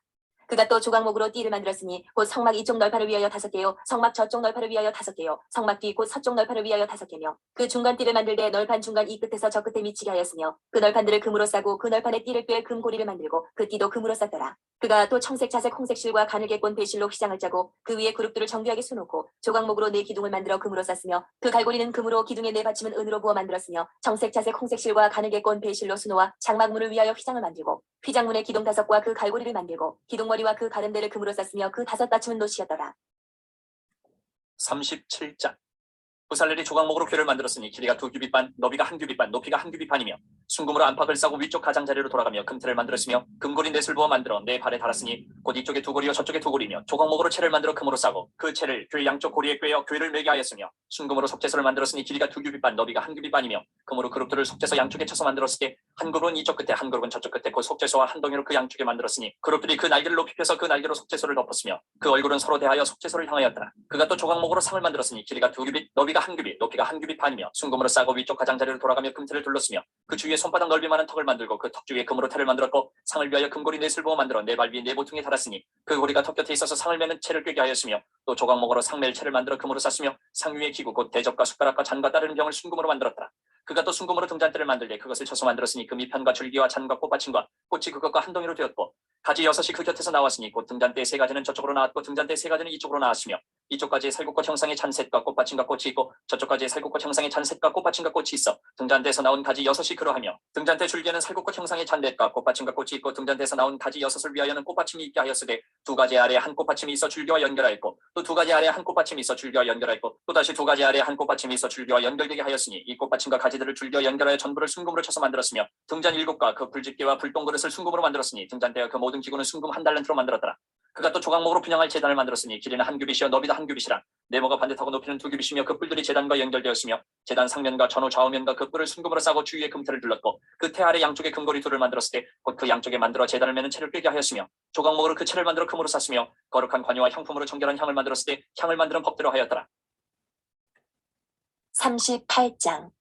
그가 또 조각목으로 띠를 만들었으니 곧 성막 이쪽 널판을 위하여 5개요 성막 저쪽 널판을 위하여 5개요 성막 뒤 곧 서쪽 널판을 위하여 5개며 그 중간 띠를 만들되 널판 중간 이 끝에서 저 끝에 미치게 하였으며 그 널판들을 금으로 싸고 그 널판에 띠를 꿰 금고리를 만들고 그 띠도 금으로 쌌더라. 그가 또 청색 자색 홍색실과 가늘게 꼰 배실로 휘장을 짜고 그 위에 그룹들을 정교하게 수놓고 조각목으로 4기둥을 만들어 금으로 쌌으며 그 갈고리는 금으로 기둥의 4받침은 은으로 부어 만들었으며 청색 자색 홍색실과 가늘게 꼰 배실로 수놓아 장막문을 위하여 휘장을 만들고 휘장문의 기둥 5과 그 갈고리를 만들고 기둥머리와 그 가름대를 금으로 쌌으며 그 5받침은 노시였더라. 37장. 부살렐이 조각목으로 궤를 만들었으니 길이가 2규빗 반, 너비가 1규빗 반, 높이가 1규빗 반이며 순금으로 안팎을 싸고 위쪽 가장자리로 돌아가며 금틀을 만들었으며 금고리 넷을 부어 만들어 네 발에 달았으니 곧 이쪽에 2고리요 저쪽에 2고리며 조각목으로 채를 만들어 금으로 싸고 그 채를 궤 양쪽 고리에 꿰어 궤를 매게 하였으며 순금으로 석재소를 만들었으니 길이가 2규빗 반, 너비가 1규빗 반이며 금으로 그룹들을 석재소 양쪽에 쳐서 만들었을 때 한 그룹은 이쪽 끝에 한 그룹은 저쪽 끝에 곧 석재소와 한 덩이로 그 양쪽에 만들었으니 그룹들이 그 날개를 높이 펴서 그 날개로 석재소를 덮었으며 그 얼굴은 서로 대하여 석재소를 향하였더라. 그가 또 조각목으로 상을 만들었으니 길이가 2규빗, 너비가 1규빗, 높이가 1규빗 반이며 순금으로 싸고 위쪽 가장자리로 돌아가며 금틀을 둘렀으며 그 주위에 손바닥 넓이만한 턱을 만들고 그 턱 주위에 금으로 태를 만들었고 상을 위하여 금고리 넷을 부어 만들어 네 발 위에 네 보퉁이에 달았으니 그 고리가 턱 곁에 있어서 상을 매는 채를 꿰게 하였으며 또 조각목으로 상멜 채를 만들어 금으로 쌌으며 상 위에 기구 곧 대접과 숟가락과 잔과 따르는 병을 순금으로 만들었더라. 그가 또 순금으로 등잔대를 만들되 그것을 쳐서 만들었으니 그 밑판과 줄기와 잔과 꽃받침과 꽃이 그것과 한 동이로 되었고 가지 6이 그 곁에서 나왔으니 곧 등잔대의 3가지는 저쪽으로 나왔고 등잔대의 3가지는 이쪽으로 나왔으며 이쪽까지의 살구꽃 형상의 잔셋과 꽃받침과 꽃이 있고 저쪽까지의 살구꽃 형상의 잔셋과 꽃받침과 꽃이 있어 등잔대에서 나온 가지 6이 그러하며 등잔대 줄기에는 살구꽃 형상의 잔넷과 꽃받침과 꽃이 있고 등잔대에서 나온 가지 6을 위하여는 꽃받침이 있게 하였으되 2가지 아래에 한 꽃받침이 있어 줄기와 연결하였고 또 2가지 아래에 한 꽃받침이 있어 줄기와 연결하였고 또 다시 2가지 아래에 한 꽃받침이 있어 줄기와 연결되게 하였으니 이 꽃받침과 가지들을 줄기와 연결하여 전부를 순금으로 쳐서 만들었으며 등잔 7과 그 불집게와 불똥그릇을 순금으로 만들었으니 등잔대와 그 모든 기구는 순금 1달란트로 만들었더라. 그가 또 조각목으로 분양할 제단을 만들었으니 길이는 1규빗이요 너비도 1규빗이라 네모가 반듯하고 높이는 2규빗이며 그 뿔들이 제단과 연결되었으며 제단 상면과 전후 좌우면과 그 뿔을 순금으로 싸고 주위에 금틀을 둘렀고 그 태 아래 양쪽에 금고리 둘을 만들었을 때 곧 그 양쪽에 만들어 제단을 매는 채를 꿰게 하였으며 조각목으로 그 채를 만들어 금으로 쌌으며 거룩한 관유와 향품으로 정결한 향을 만들었을 때 향을 만드는 법대로 하였더라. 38장.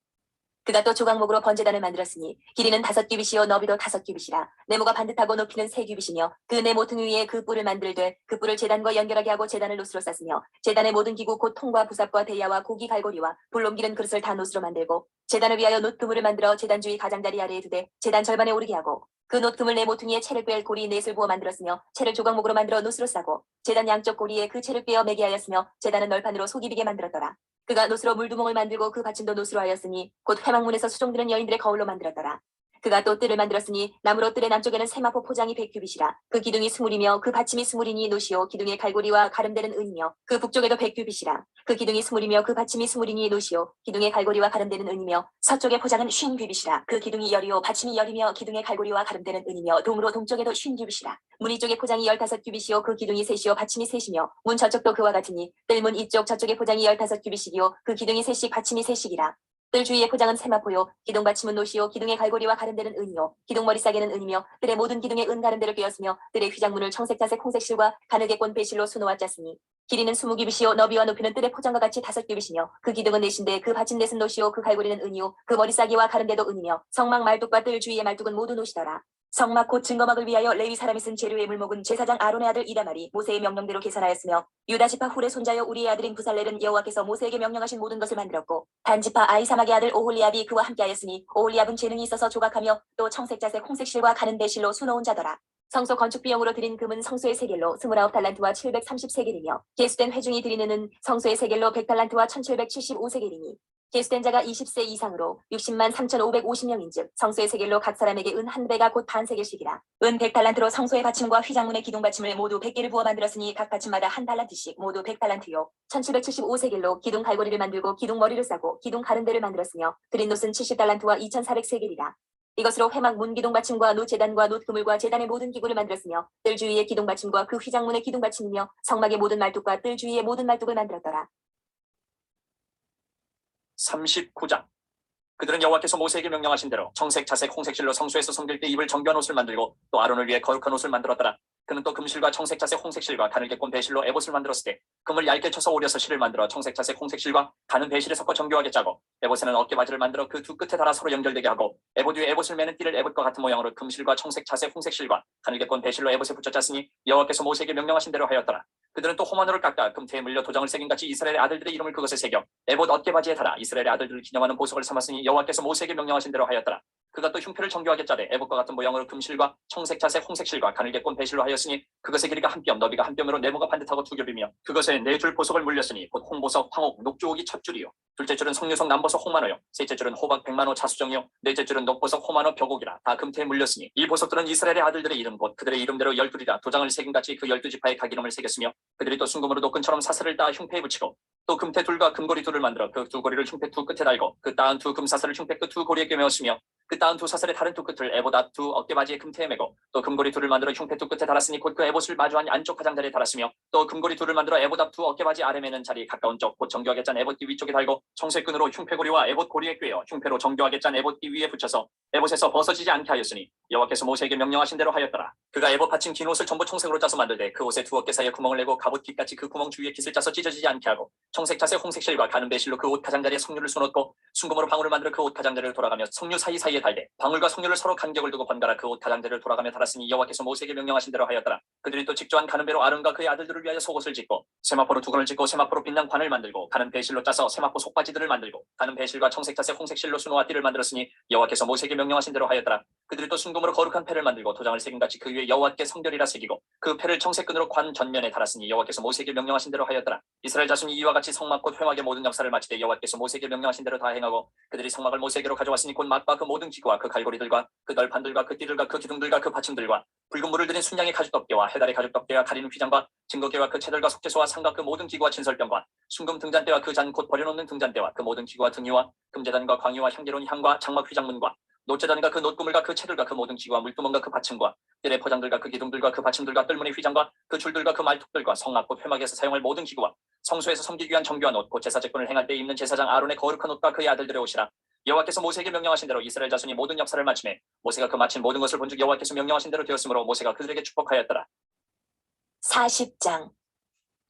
그가 또 조각목으로 번제단을 만들었으니 길이는 5규빗이요 너비도 5규빗이라. 네모가 반듯하고 높이는 3규빗이며 그 네 모퉁 위에 그 뿔을 만들되 그 뿔을 제단과 연결하게 하고 제단을 노스로 쌌으며 제단의 모든 기구 곧 통과 부삽과 대야와 고기 갈고리와 불 옮기는 그릇을 다 노스로 만들고 제단을 위하여 놋 그물을 만들어 제단 주위 가장자리 아래에 두되 제단 절반에 오르게 하고 그 놋 그물 네 모퉁이에 채를 꿰 고리 넷을 부어 만들었으며 채를 조각목으로 만들어 노스로 싸고 제단 양쪽 고리에 그 채를 꿰어 매게 하였으며 제단은 널판으로 속이 비게 만들었더라. 그가 노스로 물두멍을 만들고 그 받침도 노스로 하였으니 곧 회막문에서 수종드는 여인들의 거울로 만들었더라. 그가 또 뜰을 만들었으니 나무로 뜰의 남쪽에는 세마포 포장이 100규빗이라. 그 기둥이 20이며 그 받침이 20이니 노시오 기둥의 갈고리와 가름대는 은이며 그 북쪽에도 100규빗이라. 그 기둥이 20이며 그 받침이 20이니 노시오 기둥의 갈고리와 가름대는 은이며 서쪽의 포장은 50규빗이라. 그 기둥이 열이요 받침이 열이며 기둥의 갈고리와 가름대는 은이며 동으로 동쪽에도 50규빗이라. 문 이쪽의 포장이 15규빗이요 그 기둥이 셋이요 받침이 셋이며 문 저쪽도 그와 같으니 뜰문 이쪽 저쪽의 포장이 15규빗이요 그 기둥이 셋이 받침이 셋이라. 뜰 주위의 포장은 세마포요 기둥 받침은 노시요 기둥의 갈고리와 가름대는 은이요 기둥 머리싸개는 은이며 뜰의 모든 기둥에 은 가름대를 꿰었으며 뜰의 휘장문을 청색 자색 홍색실과 가늘게 꼰 배실로 수놓아 짰으니 길이는 20규빗이요 너비와 높이는 뜰의 포장과 같이 5규빗이며 그 기둥은 넷인데 그 받침 넷은 노시요 그 갈고리는 은이요 그 머리싸개와 가름대도 은이며 성막 말뚝과 뜰 주위의 말뚝은 모두 노시더라. 성막 곧 증거막을 위하여 레위 사람이 쓴 재료의 물목은 제사장 아론의 아들 이다말이 모세의 명령대로 계산하였으며 유다 지파 훌의 손자여 우리의 아들인 부살렐은 여호와께서 모세에게 명령하신 모든 것을 만들었고 단 지파 아이사막의 아들 오홀리압이 그와 함께하였으니 오홀리압은 재능이 있어서 조각하며 또 청색자색 홍색실과 가는 배실로 수놓은 자더라. 성소 건축 비용으로 드린 금은 성소의 세겔로 29달란트와 730세겔이며 계수된 회중이 드리는 은 성소의 세겔로 100달란트와 1775세겔이니 계수된 자가 20세 이상으로 60만 3,550명인즉 성소의 세겔로 각 사람에게 은 한 배가 곧 반 세겔씩이라. 은 100달란트로 성소의 받침과 휘장문의 기둥 받침을 모두 100개를 부어 만들었으니 각 받침마다 한 달란트씩 모두 100달란트요 1775세겔로 기둥 갈고리를 만들고 기둥 머리를 싸고 기둥 가른대를 만들었으며 드린 놋은 70달란트와 2400세겔이라. 이것으로 회막 문 기둥 받침과 놋 제단과 놋 그물과 제단의 모든 기구를 만들었으며 뜰 주위의 기둥 받침과 그 휘장문의 기둥 받침이며 성막의 모든 말뚝과 뜰 주위의 모든 말뚝을 만들었더라. 39장. 그들은 여호와께서 모세에게 명령하신 대로 청색 자색 홍색실로 성소에서 섬길 때 입을 정교한 옷을 만들고 또 아론을 위해 거룩한 옷을 만들었더라. 그는 또 금실과 청색 자색 홍색실과 가늘게 꼰 배실로 에봇을 만들었을 때 금을 얇게 쳐서 오려서 실을 만들어 청색 자색 홍색실과 가는 배실에 섞어 정교하게 짜고 에봇에는 어깨바지를 만들어 그 두 끝에 달아 서로 연결되게 하고 에봇 위에 에봇을 매는 띠를 에봇과 같은 모양으로 금실과 청색 자색 홍색실과 가늘게 꼰 배실로 에봇에 붙여 짰으니 여호와께서 모세에게 명령하신 대로 하였더라. 그들은 또 호마노를 깎아 금태에 물려 도장을 새긴 같이 이스라엘의 아들들의 이름을 그것에 새겨 에봇 어깨바지에 달아 이스라엘의 아들들을 기념하는 보석을 삼았으니 여호와께서 모세에게 명령하신 대로 하였더라. 그가 또 흉표를 정교하게 짜되 에봇과 같은 모양으로 금실과 청색 자색 홍색실과 가늘게 꼰 배실로 하였으니 그것의 길이가 한 뼘 너비가 한 뼘으로 네모가 반듯하고 2겹이며 그것에 4줄 보석을 물렸으니 곧 홍보석 황옥 녹주옥이 첫 줄이요 둘째 줄은 석류석 남보석 홍만호요 셋째 줄은 호박 백만호 자수정이요 넷째 줄은 녹보석 호만호 벽옥이라 다 금태에 물렸으니 이 보석들은 이스라엘의 아들들의 이름 곧 그들의 이름대로 12이라 도장을 새긴 같이 그 12지파의 각 이름을 새겼으며 그들이 또 순금으로 노끈처럼 사슬을 따 흉패에 붙이고 또 금태 둘과 금고리 둘을 만들어 그 두 고리를 흉패 두 끝에 달고 그 따은 두 금사슬을 흉패 끝 두 고리에 꿰매었으며 그 따은 두 사슬의 다른 두 끝을 에봇 앞 두 어깨바지에 금태에 매고 또 금고리 둘을 만들어 흉패 두 끝에 달았으니 곧 그 에봇을 마주한 안쪽 가장자리에 달았으며 또 금고리 둘을 만들어 에봇 앞 두 어깨바지 아래 매는 자리 가까운 쪽 곧 정교하게 짠 에봇띠 위쪽에 달고 청색끈으로 흉패고리와 에봇 고리에 꿰어 흉패로 정교하게 짠 에봇띠 위에 붙여서 에봇에서 벗어지지 않게 하였으니 여호와께서 모세에게 명령하신 대로 하였더라. 그가 에봇 받침 긴 옷을 전부 청색으로 짜서 만들되 그 옷에 두 어깨 사이에 구멍을 내고 갑옷 깃같이 그 구멍 주위에 깃을 짜서 찢어지지 않게 하고 청색 자색 홍색실과 가는 배실로 그 옷 가장자리에 석류를 쏘놓고 순금으로 방울을 만들어 그 옷 가장자리를 돌아가며 석류 사이사이에 달되 방울과 석류를 서로 간격을 두고 번갈아 그 옷 가장자리를 돌아가며 달았으니 여호와께서 모세에게 명령하신 대로 하였더라. 그들이 또 직조한 가는 배로 아론과 그의 아들들을 위하여 속옷을 짓고 세마포로 두건을 짓고 세마포로 빛난 관을 만들고 가는 배실로 짜서 세마포 속바지들을 만들고 가는 배실과 청색 자색 홍색실로 수노와 띠를 만들었으니 여호와께서 모세에게 명령하신 대로 하였더라. 그들이 또 순금으로 거룩한 패를 만들고 도장을 새긴 같이 그 위에 여호와께 성결이라 새기고 그 패를 청색끈으로 관 전면에 달았으니 여호와께서 모세에게 명령하신 대로 하였더라. 이스라엘 자손이 이와 같이 성막 곧 회막의 모든 역사를 마치되 여호와께서 모세에게 명령하신 대로 다 행하고 그들이 성막을 모세에게로 가져왔으니 곧 막과 그 모든 기구와 그 갈고리들과 그 널판들과 그 띠들과 그 기둥들과 그 받침들과 붉은 물을 들인 순양의 가죽덮개와 해달의 가죽덮개와 가리는 휘장과 증거개와 그 채들과 속죄소와 상과 그 모든 기구와 진설병과 순금 등잔대와 그 잔 곧 버려놓는 등잔대와 그 모든 기구와 등이와 금제단과 광유와 향기로운 향과 장막 휘장문과 놋제단과 그 놋구물과 그 채들과 그 모든 기구와 물두멍과 그 받침과 뜰의 포장들과 그 기둥들과 그 받침들과 뜰문의 휘장과 그 줄들과 그 말뚝들과 성막 곧 회막에서 사용할 모든 기구와 성소에서 섬기기 위한 정교한 옷 곧 제사제권을 행할 때 입는 제사장 아론의 거룩한 옷과 그의 아들들의 옷이라. 여호와께서 모세에게 명령하신 대로 이스라엘 자손이 모든 역사를 마치매 모세가 그 마친 모든 것을 본즉 여호와께서 명령하신 대로 되었으므로 모세가 그들에게 축복하였더라. 40장.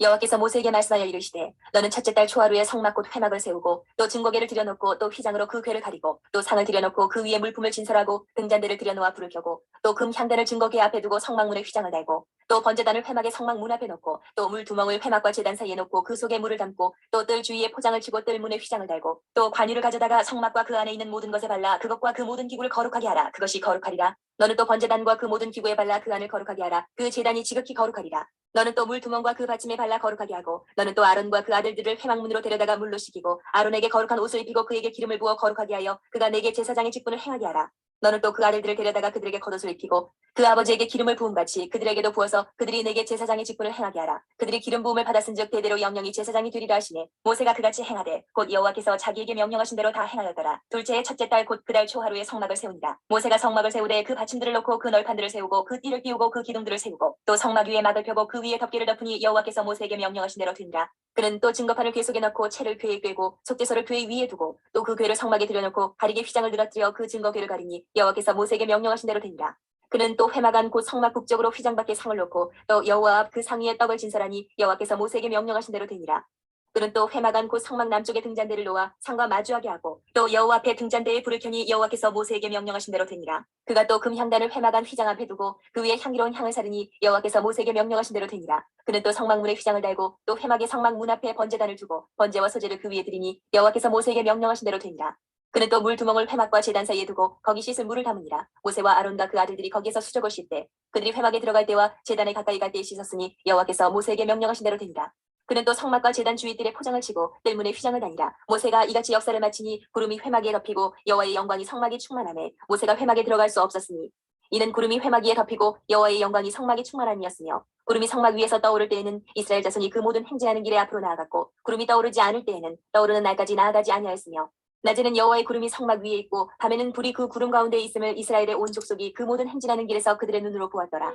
여호와께서 모세에게 말씀하여 이르시되 너는 첫째 달 초하루에 성막 곧 회막을 세우고 또 증거궤를 들여놓고 또 휘장으로 그 궤를 가리고 또 상을 들여놓고 그 위에 물품을 진설하고 등잔대를 들여놓아 불을 켜고 또 금 향단을 증거궤 앞에 두고 성막문에 휘장을 달고 또 번제단을 회막의 성막문 앞에 놓고 또 물 두멍을 회막과 제단 사이에 놓고 그 속에 물을 담고 또 뜰 주위에 포장을 치고 뜰문에 휘장을 달고 또 관유를 가져다가 성막과 그 안에 있는 모든 것에 발라 그것과 그 모든 기구를 거룩하게 하라. 그것이 거룩하리라. 너는 또 번제단과 그 모든 기구에 발라 그 안을 거룩하게 하라. 그 제단이 지극히 거룩하리라. 너는 또 물 두멍과 그 받침에 발라 거룩하게 하고 너는 또 아론과 그 아들들을 회막문으로 데려다가 물로 씻기고 아론에게 거룩한 옷을 입히고 그에게 기름을 부어 거룩하게 하여 그가 내게 제사장의 직분을 행하게 하라. 너는 또 그 아들들을 데려다가 그들에게 겉옷을 입히고 그 아버지에게 기름을 부음같이 그들에게도 부어서 그들이 내게 제사장의 직분을 행하게 하라. 그들이 기름 부음을 받았은즉 대대로 영영이 제사장이 되리라 하시니 모세가 그같이 행하되 곧 여호와께서 자기에게 명령하신 대로 다 행하였더라. 둘째의 첫째 달 곧 그 달 초하루에 성막을 세우니라. 모세가 성막을 세우되 그 받침들을 놓고 그 널판들을 세우고 그 띠를 띄우고 그 기둥들을 세우고 또 성막 위에 막을 펴고 그 위에 덮개를 덮으니 여호와께서 모세에게 명령하신 대로 되니라. 그는 또 증거판을 궤 속에 넣고 채를 궤에 꿰고 속죄소를 궤 위에 두고 또 그 궤를 성막에 들여놓고 가리개 휘장을 늘어뜨려 그 증거궤를 가리니 여호와께서 모세에게 명령하신 대로 되니라. 그는 또 회막 안 곧 성막 북쪽으로 휘장 밖에 상을 놓고 또 여호와 앞 그 상 위에 떡을 진설하니 여호와께서 모세에게 명령하신 대로 되니라. 그는 또 회막 안 곧 성막 남쪽에 등잔대를 놓아 상과 마주하게 하고 또 여호와 앞에 등잔대에 불을 켜니 여호와께서 모세에게 명령하신 대로 되니라. 그가 또 금향단을 회막 안 휘장 앞에 두고 그 위에 향기로운 향을 사르니 여호와께서 모세에게 명령하신 대로 되니라. 그는 또 성막문에 휘장을 달고 또 회막의 성막문 앞에 번제단을 두고 번제와 소제를 그 위에 드리니 여호와께서 모세에게 명령하신 대로 되니라. 그는 또 물 두멍을 회막과 제단 사이에 두고 거기 씻을 물을 담으니라. 모세와 아론과 그 아들들이 거기에서 수족을 씻되 그들이 회막에 들어갈 때와 제단에 가까이 갈 때에 씻었으니 여호와께서 모세에게 명령하신 대로 되니라. 그는 또 성막과 제단 주위 뜰에 포장을 치고 뜰문에 휘장을 다니라. 모세가 이같이 역사를 마치니 구름이 회막에 덮이고 여호와의 영광이 성막에 충만하매 모세가 회막에 들어갈 수 없었으니 이는 구름이 회막 위에 덮이고 여호와의 영광이 성막에 충만함이었으며 구름이 성막 위에서 떠오를 때에는 이스라엘 자손이 그 모든 행진하는 길에 앞으로 나아갔고 구름이 떠오르지 않을 때에는 떠오르는 날까지 나아가지 아니하였으며 낮에는 여호와의 구름이 성막 위에 있고 밤에는 불이 그 구름 가운데 있음을 이스라엘의 온 족속이 그 모든 행진하는 길에서 그들의 눈으로 보았더라.